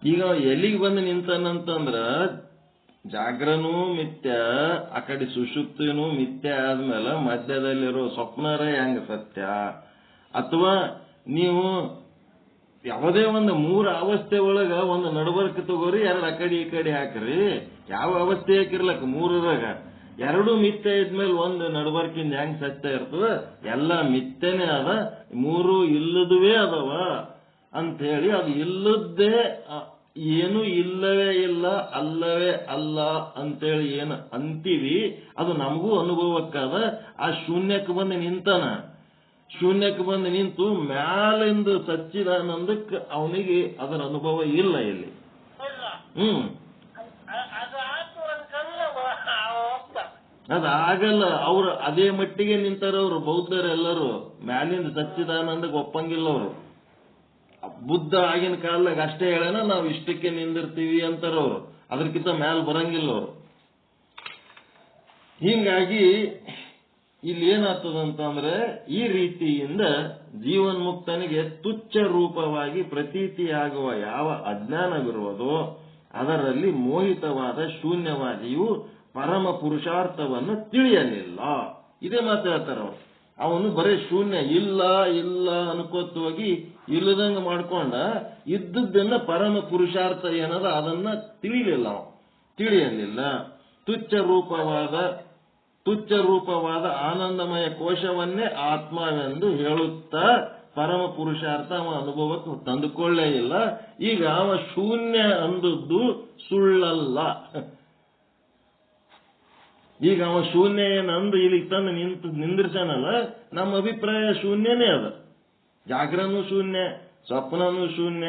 ಈಗ ಎಲ್ಲಿಗೆ ಬಂದು ನಿಂತಾನಂತಂದ್ರ ಜಾಗ್ರನೂ ಮಿಥ್ಯ, ಆ ಕಡೆ ಸುಷುಪ್ತಿನೂ ಮಿಥ್ಯ ಆದ್ಮೇಲೆ ಮಧ್ಯದಲ್ಲಿರೋ ಸ್ವಪ್ನರ ಹೆಂಗ ಸತ್ಯ? ಅಥವಾ ನೀವು ಯಾವುದೇ ಒಂದು ಮೂರು ಅವಸ್ಥೆ ಒಳಗ ಒಂದು ನಡವರ್ಕ ತಗೋರಿ, ಎರಡು ಆ ಕಡೆ ಈ ಕಡೆ ಹಾಕ್ರಿ, ಯಾವ ಅವಸ್ಥೆ ಹಾಕಿರ್ಲಕ್ಕ ಮೂರರಾಗ ಎರಡು ಮಿಥ್ಯ ಇದ್ಮೇಲೆ ಒಂದು ನಡವರ್ಕಿಂದ ಹೆಂಗ್ ಸತ್ಯ ಇರ್ತದ? ಎಲ್ಲ ಮಿಥ್ಯನೇ ಅದ, ಮೂರು ಇಲ್ಲದುವೇ ಅದಾವ ಅಂತ ಹೇಳಿ ಅದು ಇಲ್ಲದ್ದೇ ಏನು ಇಲ್ಲವೇ ಇಲ್ಲ, ಅಲ್ಲವೇ ಅಲ್ಲ ಅಂತೇಳಿ ಏನು ಅಂತೀವಿ ಅದು ನಮಗೂ ಅನುಭವಕ್ಕಾದ. ಆ ಶೂನ್ಯಕ್ಕೆ ಬಂದು ನಿಂತಾನ. ಶೂನ್ಯಕ್ಕೆ ಬಂದು ನಿಂತು ಮ್ಯಾಲಿಂದ ಸಚ್ಚಿದಾನಂದಕ್ಕೆ ಅವನಿಗೆ ಅದರ ಅನುಭವ ಇಲ್ಲ ಇಲ್ಲಿ. ಅದಾಗಲ್ಲ. ಅವ್ರು ಅದೇ ಮಟ್ಟಿಗೆ ನಿಂತಾರವ್ರು ಬೌದ್ಧರೆಲ್ಲರೂ. ಮ್ಯಾಲಿಂದ ಸಚ್ಚಿದಾನಂದಕ್ಕೆ ಒಪ್ಪಂಗಿಲ್ಲ ಅವರು. ಬುದ್ಧ ಆಗಿನ ಕಾಲದಾಗ ಅಷ್ಟೇ ಹೇಳೋಣ, ನಾವು ಇಷ್ಟಕ್ಕೆ ನಿಂದಿರ್ತೀವಿ ಅಂತಾರವ್ರು. ಅದಕ್ಕಿಂತ ಮ್ಯಾಲ ಬರಂಗಿಲ್ಲ ಅವರು. ಹೀಗಾಗಿ ಇಲ್ಲಿ ಏನಾಗ್ತದಂತಂದ್ರೆ, ಈ ರೀತಿಯಿಂದ ಜೀವನ್ಮುಕ್ತನಿಗೆ ತುಚ್ಛ ರೂಪವಾಗಿ ಪ್ರತೀತಿಯಾಗುವ ಯಾವ ಅಜ್ಞಾನವಿರುವುದೋ ಅದರಲ್ಲಿ ಮೋಹಿತವಾದ ಶೂನ್ಯವಾದಿಯು ಪರಮ ಪುರುಷಾರ್ಥವನ್ನು ತಿಳಿಯಲಿಲ್ಲ. ಇದೇ ಮಾತಾಡ್ತಾರ ಅವರು. ಅವನು ಬರೀ ಶೂನ್ಯ ಇಲ್ಲ ಇಲ್ಲ ಅನ್ಕೋತ ಹೋಗಿ ಇಲ್ಲದಂಗ ಮಾಡ್ಕೊಂಡ ಇದ್ದದ್ದನ್ನ ಪರಮ ಪುರುಷಾರ್ಥ ಏನದ ಅದನ್ನ ತಿಳಿಯಲಿಲ್ಲ. ತುಚ್ಛ ರೂಪವಾದ ಆನಂದಮಯ ಕೋಶವನ್ನೇ ಆತ್ಮವೆಂದು ಹೇಳುತ್ತಾ ಪರಮ ಪುರುಷಾರ್ಥ ಅವ ಅನುಭವಕ್ಕೆ ತಂದುಕೊಳ್ಳೇ ಇಲ್ಲ. ಈಗ ಅವ ಶೂನ್ಯ ಅಂದದ್ದು ಸುಳ್ಳಲ್ಲ. ಈಗ ಅವ ಶೂನ್ಯ ಏನಂದು ಇಲ್ಲಿಗೆ ತಂದು ನಿಂದಿರ್ಸಾನಲ್ಲ, ನಮ್ಮ ಅಭಿಪ್ರಾಯ ಶೂನ್ಯನೇ ಅದ. ಜಾಗ್ರನೂ ಶೂನ್ಯ, ಸ್ವಪ್ನನೂ ಶೂನ್ಯ.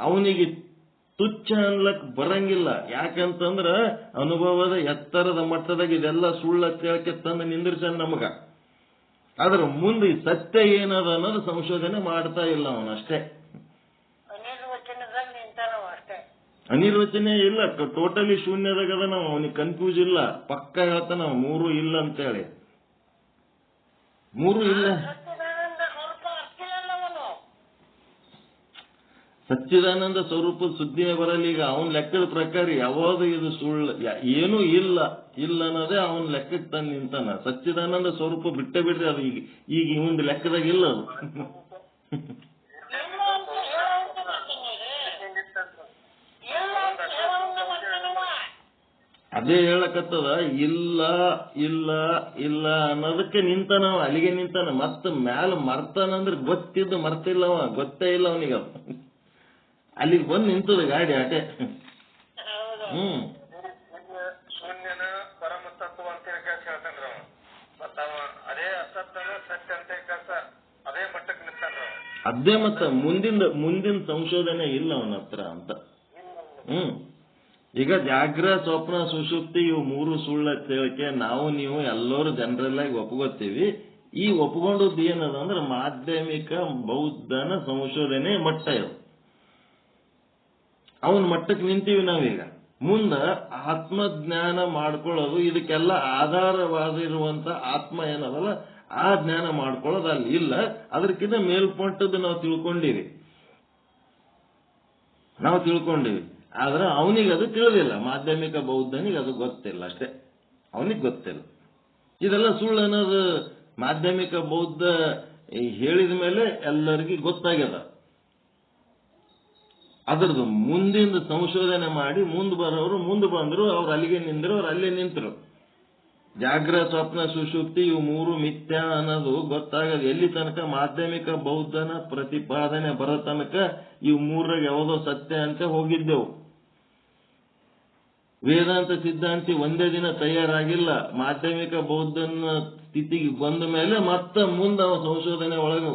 ಅವನಿಗೆ ತುಚ್ಛ ಅನ್ಲಕ್ ಬರಂಗಿಲ್ಲ. ಯಾಕಂತಂದ್ರ ಅನುಭವದ ಎತ್ತರದ ಮಟ್ಟದಾಗ ಇದೆಲ್ಲ ಸುಳ್ಳ ಕೇಳಕ್ಕೆ ತಂದು ನಿಂದಿರ್ಸಾನ ನಮಗ. ಆದ್ರ ಮುಂದೆ ಸತ್ಯ ಏನದ ಅನ್ನೋದು ಸಂಶೋಧನೆ ಮಾಡ್ತಾ ಇಲ್ಲ ಅವನಷ್ಟೇ. ಅನಿರ್ವಚನೆ ಇಲ್ಲ, ಟೋಟಲಿ ಶೂನ್ಯದಾಗದ. ನಾವು ಅವನಿಗೆ ಕನ್ಫ್ಯೂಸ್ ಇಲ್ಲ, ಪಕ್ಕ ಹೇಳ್ತಾನ ಮೂರು ಇಲ್ಲ ಅಂತೇಳಿ. ಮೂರು ಇಲ್ಲ. ಸಚ್ಚಿದಾನಂದ ಸ್ವರೂಪದ ಸುದ್ದಿನೇ ಬರಲ್ಲ. ಈಗ ಅವನ ಲೆಕ್ಕದ ಪ್ರಕಾರ ಯಾವುದು ಇದು ಸುಳ್ಳು, ಏನೂ ಇಲ್ಲ ಇಲ್ಲ ಅನ್ನೋದೇ ಅವನ ಲೆಕ್ಕಕ್ಕೆ ತಂದು ನಿಂತಾನ. ಸಚ್ಚಿದಾನಂದ ಸ್ವರೂಪ ಬಿಟ್ಟೇ ಬಿಡ್ರಿ, ಅದು ಈಗ ಇವನ್ ಲೆಕ್ಕದಾಗ ಇಲ್ಲ ಅದು. ಅದೇ ಹೇಳಕತ್ತದ, ಇಲ್ಲ ಇಲ್ಲ ಇಲ್ಲ ಅನ್ನೋದಕ್ಕೆ ನಿಂತಾನವ, ಅಲ್ಲಿಗೆ ನಿಂತಾನ. ಮತ್ತ ಮ್ಯಾಲ ಮರ್ತಾನಂದ್ರೆ ಗೊತ್ತಿದ್ದು ಮರ್ತಿಲ್ಲವ, ಗೊತ್ತೇ ಇಲ್ಲ ಅವನಿಗೆ. ಅಲ್ಲಿಗೆ ಬಂದು ನಿಂತದ ಗಾಡಿ ಆಟೆ. ಶೂನ್ಯನ ಪರಮ ತತ್ವ ಅಂತ ಹೇಳ್ತಾನ್ರ. ಮತ್ತ ಅದೇ ಅಸತ್ತನ ಸತ್ಯ ಅಂತ ಅದೇ ಮಟ್ಟಕ್ಕೆ ನಿಂತಾನ. ಅದೇ ಮತ್ತ ಮುಂದಿನ ಸಂಶೋಧನೆ ಇಲ್ಲ ಅವನ ಹತ್ರ ಅಂತ. ಈಗ ಜಾಗ್ರ, ಸ್ವಪ್ನ, ಸುಷುಪ್ತಿ ಇವು ಮೂರು ಸುಳ್ಳ ಹೇಳಿಕೆ ನಾವು ನೀವು ಎಲ್ಲರೂ ಜನರಲ್ ಆಗಿ ಒಪ್ಕೋತೀವಿ. ಈ ಒಪ್ಕೊಂಡದ್ದು ಏನದ ಅಂದ್ರೆ ಮಾಧ್ಯಮಿಕ ಬೌದ್ಧನ ಸಂಶೋಧನೆ ಮಟ್ಟ ಇದು. ಅವನ ಮಟ್ಟಕ್ಕೆ ನಿಂತೀವಿ ನಾವೀಗ. ಮುಂದ ಆತ್ಮಜ್ಞಾನ ಮಾಡ್ಕೊಳ್ಳೋದು, ಇದಕ್ಕೆಲ್ಲ ಆಧಾರವಾಗಿರುವಂತ ಆತ್ಮ ಏನದಲ್ಲ ಆ ಜ್ಞಾನ ಮಾಡ್ಕೊಳ್ಳೋದು ಅಲ್ಲಿ ಇಲ್ಲ. ಅದಕ್ಕಿಂತ ಮೇಲ್ಪಟ್ಟದ್ದು ನಾವು ತಿಳ್ಕೊಂಡಿವಿ. ಆದ್ರೆ ಅವನಿಗೆ ಅದು ತಿಳಿದಿಲ್ಲ. ಮಾಧ್ಯಮಿಕ ಬೌದ್ಧನಿಗೆ ಅದು ಗೊತ್ತಿಲ್ಲ ಅಷ್ಟೇ, ಅವನಿಗೆ ಗೊತ್ತಿಲ್ಲ. ಇದೆಲ್ಲ ಸುಳ್ಳು ಅನ್ನೋದು ಮಾಧ್ಯಮಿಕ ಬೌದ್ಧ ಹೇಳಿದ ಮೇಲೆ ಎಲ್ಲರಿಗೂ ಗೊತ್ತಾಗ್ಯದ. ಅದ್ರದ್ದು ಮುಂದಿಂದ ಸಂಶೋಧನೆ ಮಾಡಿ ಮುಂದೆ ಬರೋರು ಮುಂದೆ ಬಂದ್ರು, ಅವ್ರು ಅಲ್ಲಿಗೆ ನಿಂದ್ರು, ಅವ್ರು ಅಲ್ಲೇ ನಿಂತರು. ಜಾಗ್ರ, ಸ್ವಪ್ನ, ಸುಷುಪ್ತಿ ಇವು ಮೂರು ಮಿಥ್ಯ ಅನ್ನೋದು ಗೊತ್ತಾಗದು ಎಲ್ಲಿ ತನಕ ಮಾಧ್ಯಮಿಕ ಬೌದ್ಧನ ಪ್ರತಿಪಾದನೆ ಬರೋ ತನಕ ಇವು ಮೂರಾಗ ಯಾವುದೋ ಸತ್ಯ ಅಂತ ಹೋಗಿದ್ದೆವು. ವೇದಾಂತ ಸಿದ್ಧಾಂತಿ ಒಂದೇ ದಿನ ತಯಾರಾಗಿಲ್ಲ. ಮಾಧ್ಯಮಿಕ ಬೌದ್ಧನ ಸ್ಥಿತಿಗೆ ಬಂದ ಮೇಲೆ ಮತ್ತೆ ಮುಂದೆ ಅವ ಸಂಶೋಧನೆ ಒಳಗೆ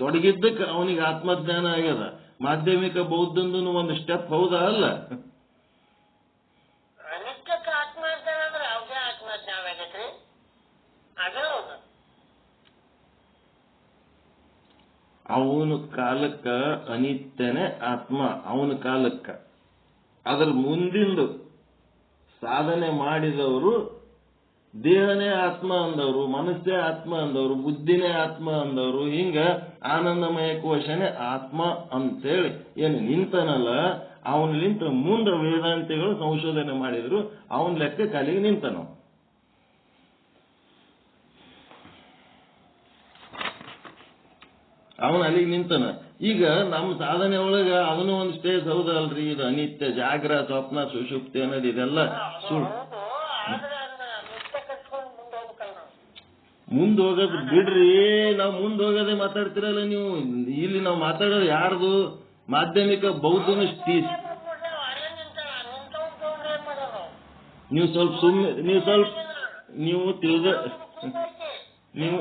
ತೊಡಗಿದ್ದಕ್ಕೆ ಅವನಿಗೆ ಆತ್ಮಜ್ಞಾನ ಆಗ್ಯದ. ಮಾಧ್ಯಮಿಕ ಬೌದ್ಧಂದು ಒಂದು ಸ್ಟೆಪ್ ಹೌದಾ ಅಲ್ಲ? ಅವನ ಕಾಲಕ್ಕ ಅನಿತ್ಯನೇ ಆತ್ಮ, ಅವನ ಕಾಲಕ್ಕ. ಅದರ ಮುಂದಿಂದು ಸಾಧನೆ ಮಾಡಿದವರು ದೇಹನೇ ಆತ್ಮ ಅಂದವರು, ಮನಸ್ಸೇ ಆತ್ಮ ಅಂದವರು, ಬುದ್ಧಿನೇ ಆತ್ಮ ಅಂದವರು, ಹಿಂಗ ಆನಂದಮಯ ಕೋಶನೇ ಆತ್ಮ ಅಂತೇಳಿ ಏನು ನಿಂತನಲ್ಲ, ಅವನಿಂತ ಮುಂದೆ ವೇದಾಂತಿಗಳು ಸಂಶೋಧನೆ ಮಾಡಿದ್ರು, ಅವನ ಲೆಕ್ಕಕ್ಕೆ ಅಲ್ಲಿಗೆ ನಿಂತನ. ಅವನು ಅಲ್ಲಿಗೆ ನಿಂತನ. ಈಗ ನಮ್ಮ ಸಾಧನೆ ಒಳಗ ಅದನ್ನು ಒಂದು ಸ್ಟೇಜ್ ಹೌದಲ್ರಿ, ಇದು ಅನಿತ್ಯ, ಜಾಗ್ರ, ಸ್ವಪ್ನ, ಸುಷುಪ್ತಿ ಅನ್ನೋದು ಇದೆಲ್ಲ ಸುಳ್ಳು. ಮುಂದೆ ಹೋಗೋದು ಬಿಡ್ರಿ, ನಾವು ಮುಂದೆ ಹೋಗೋದೇ ಮಾತಾಡ್ತಿರಲ್ಲ ನೀವು. ಇಲ್ಲಿ ನಾವು ಮಾತಾಡೋದು ಯಾರ್ದು? ಮಾಧ್ಯಮಿಕ ಬೌದ್ಧನ ನೀವು ಸ್ವಲ್ಪ ಸುಮ್ಮನೆ ನೀವು ತಿಳಿದ ನೀವು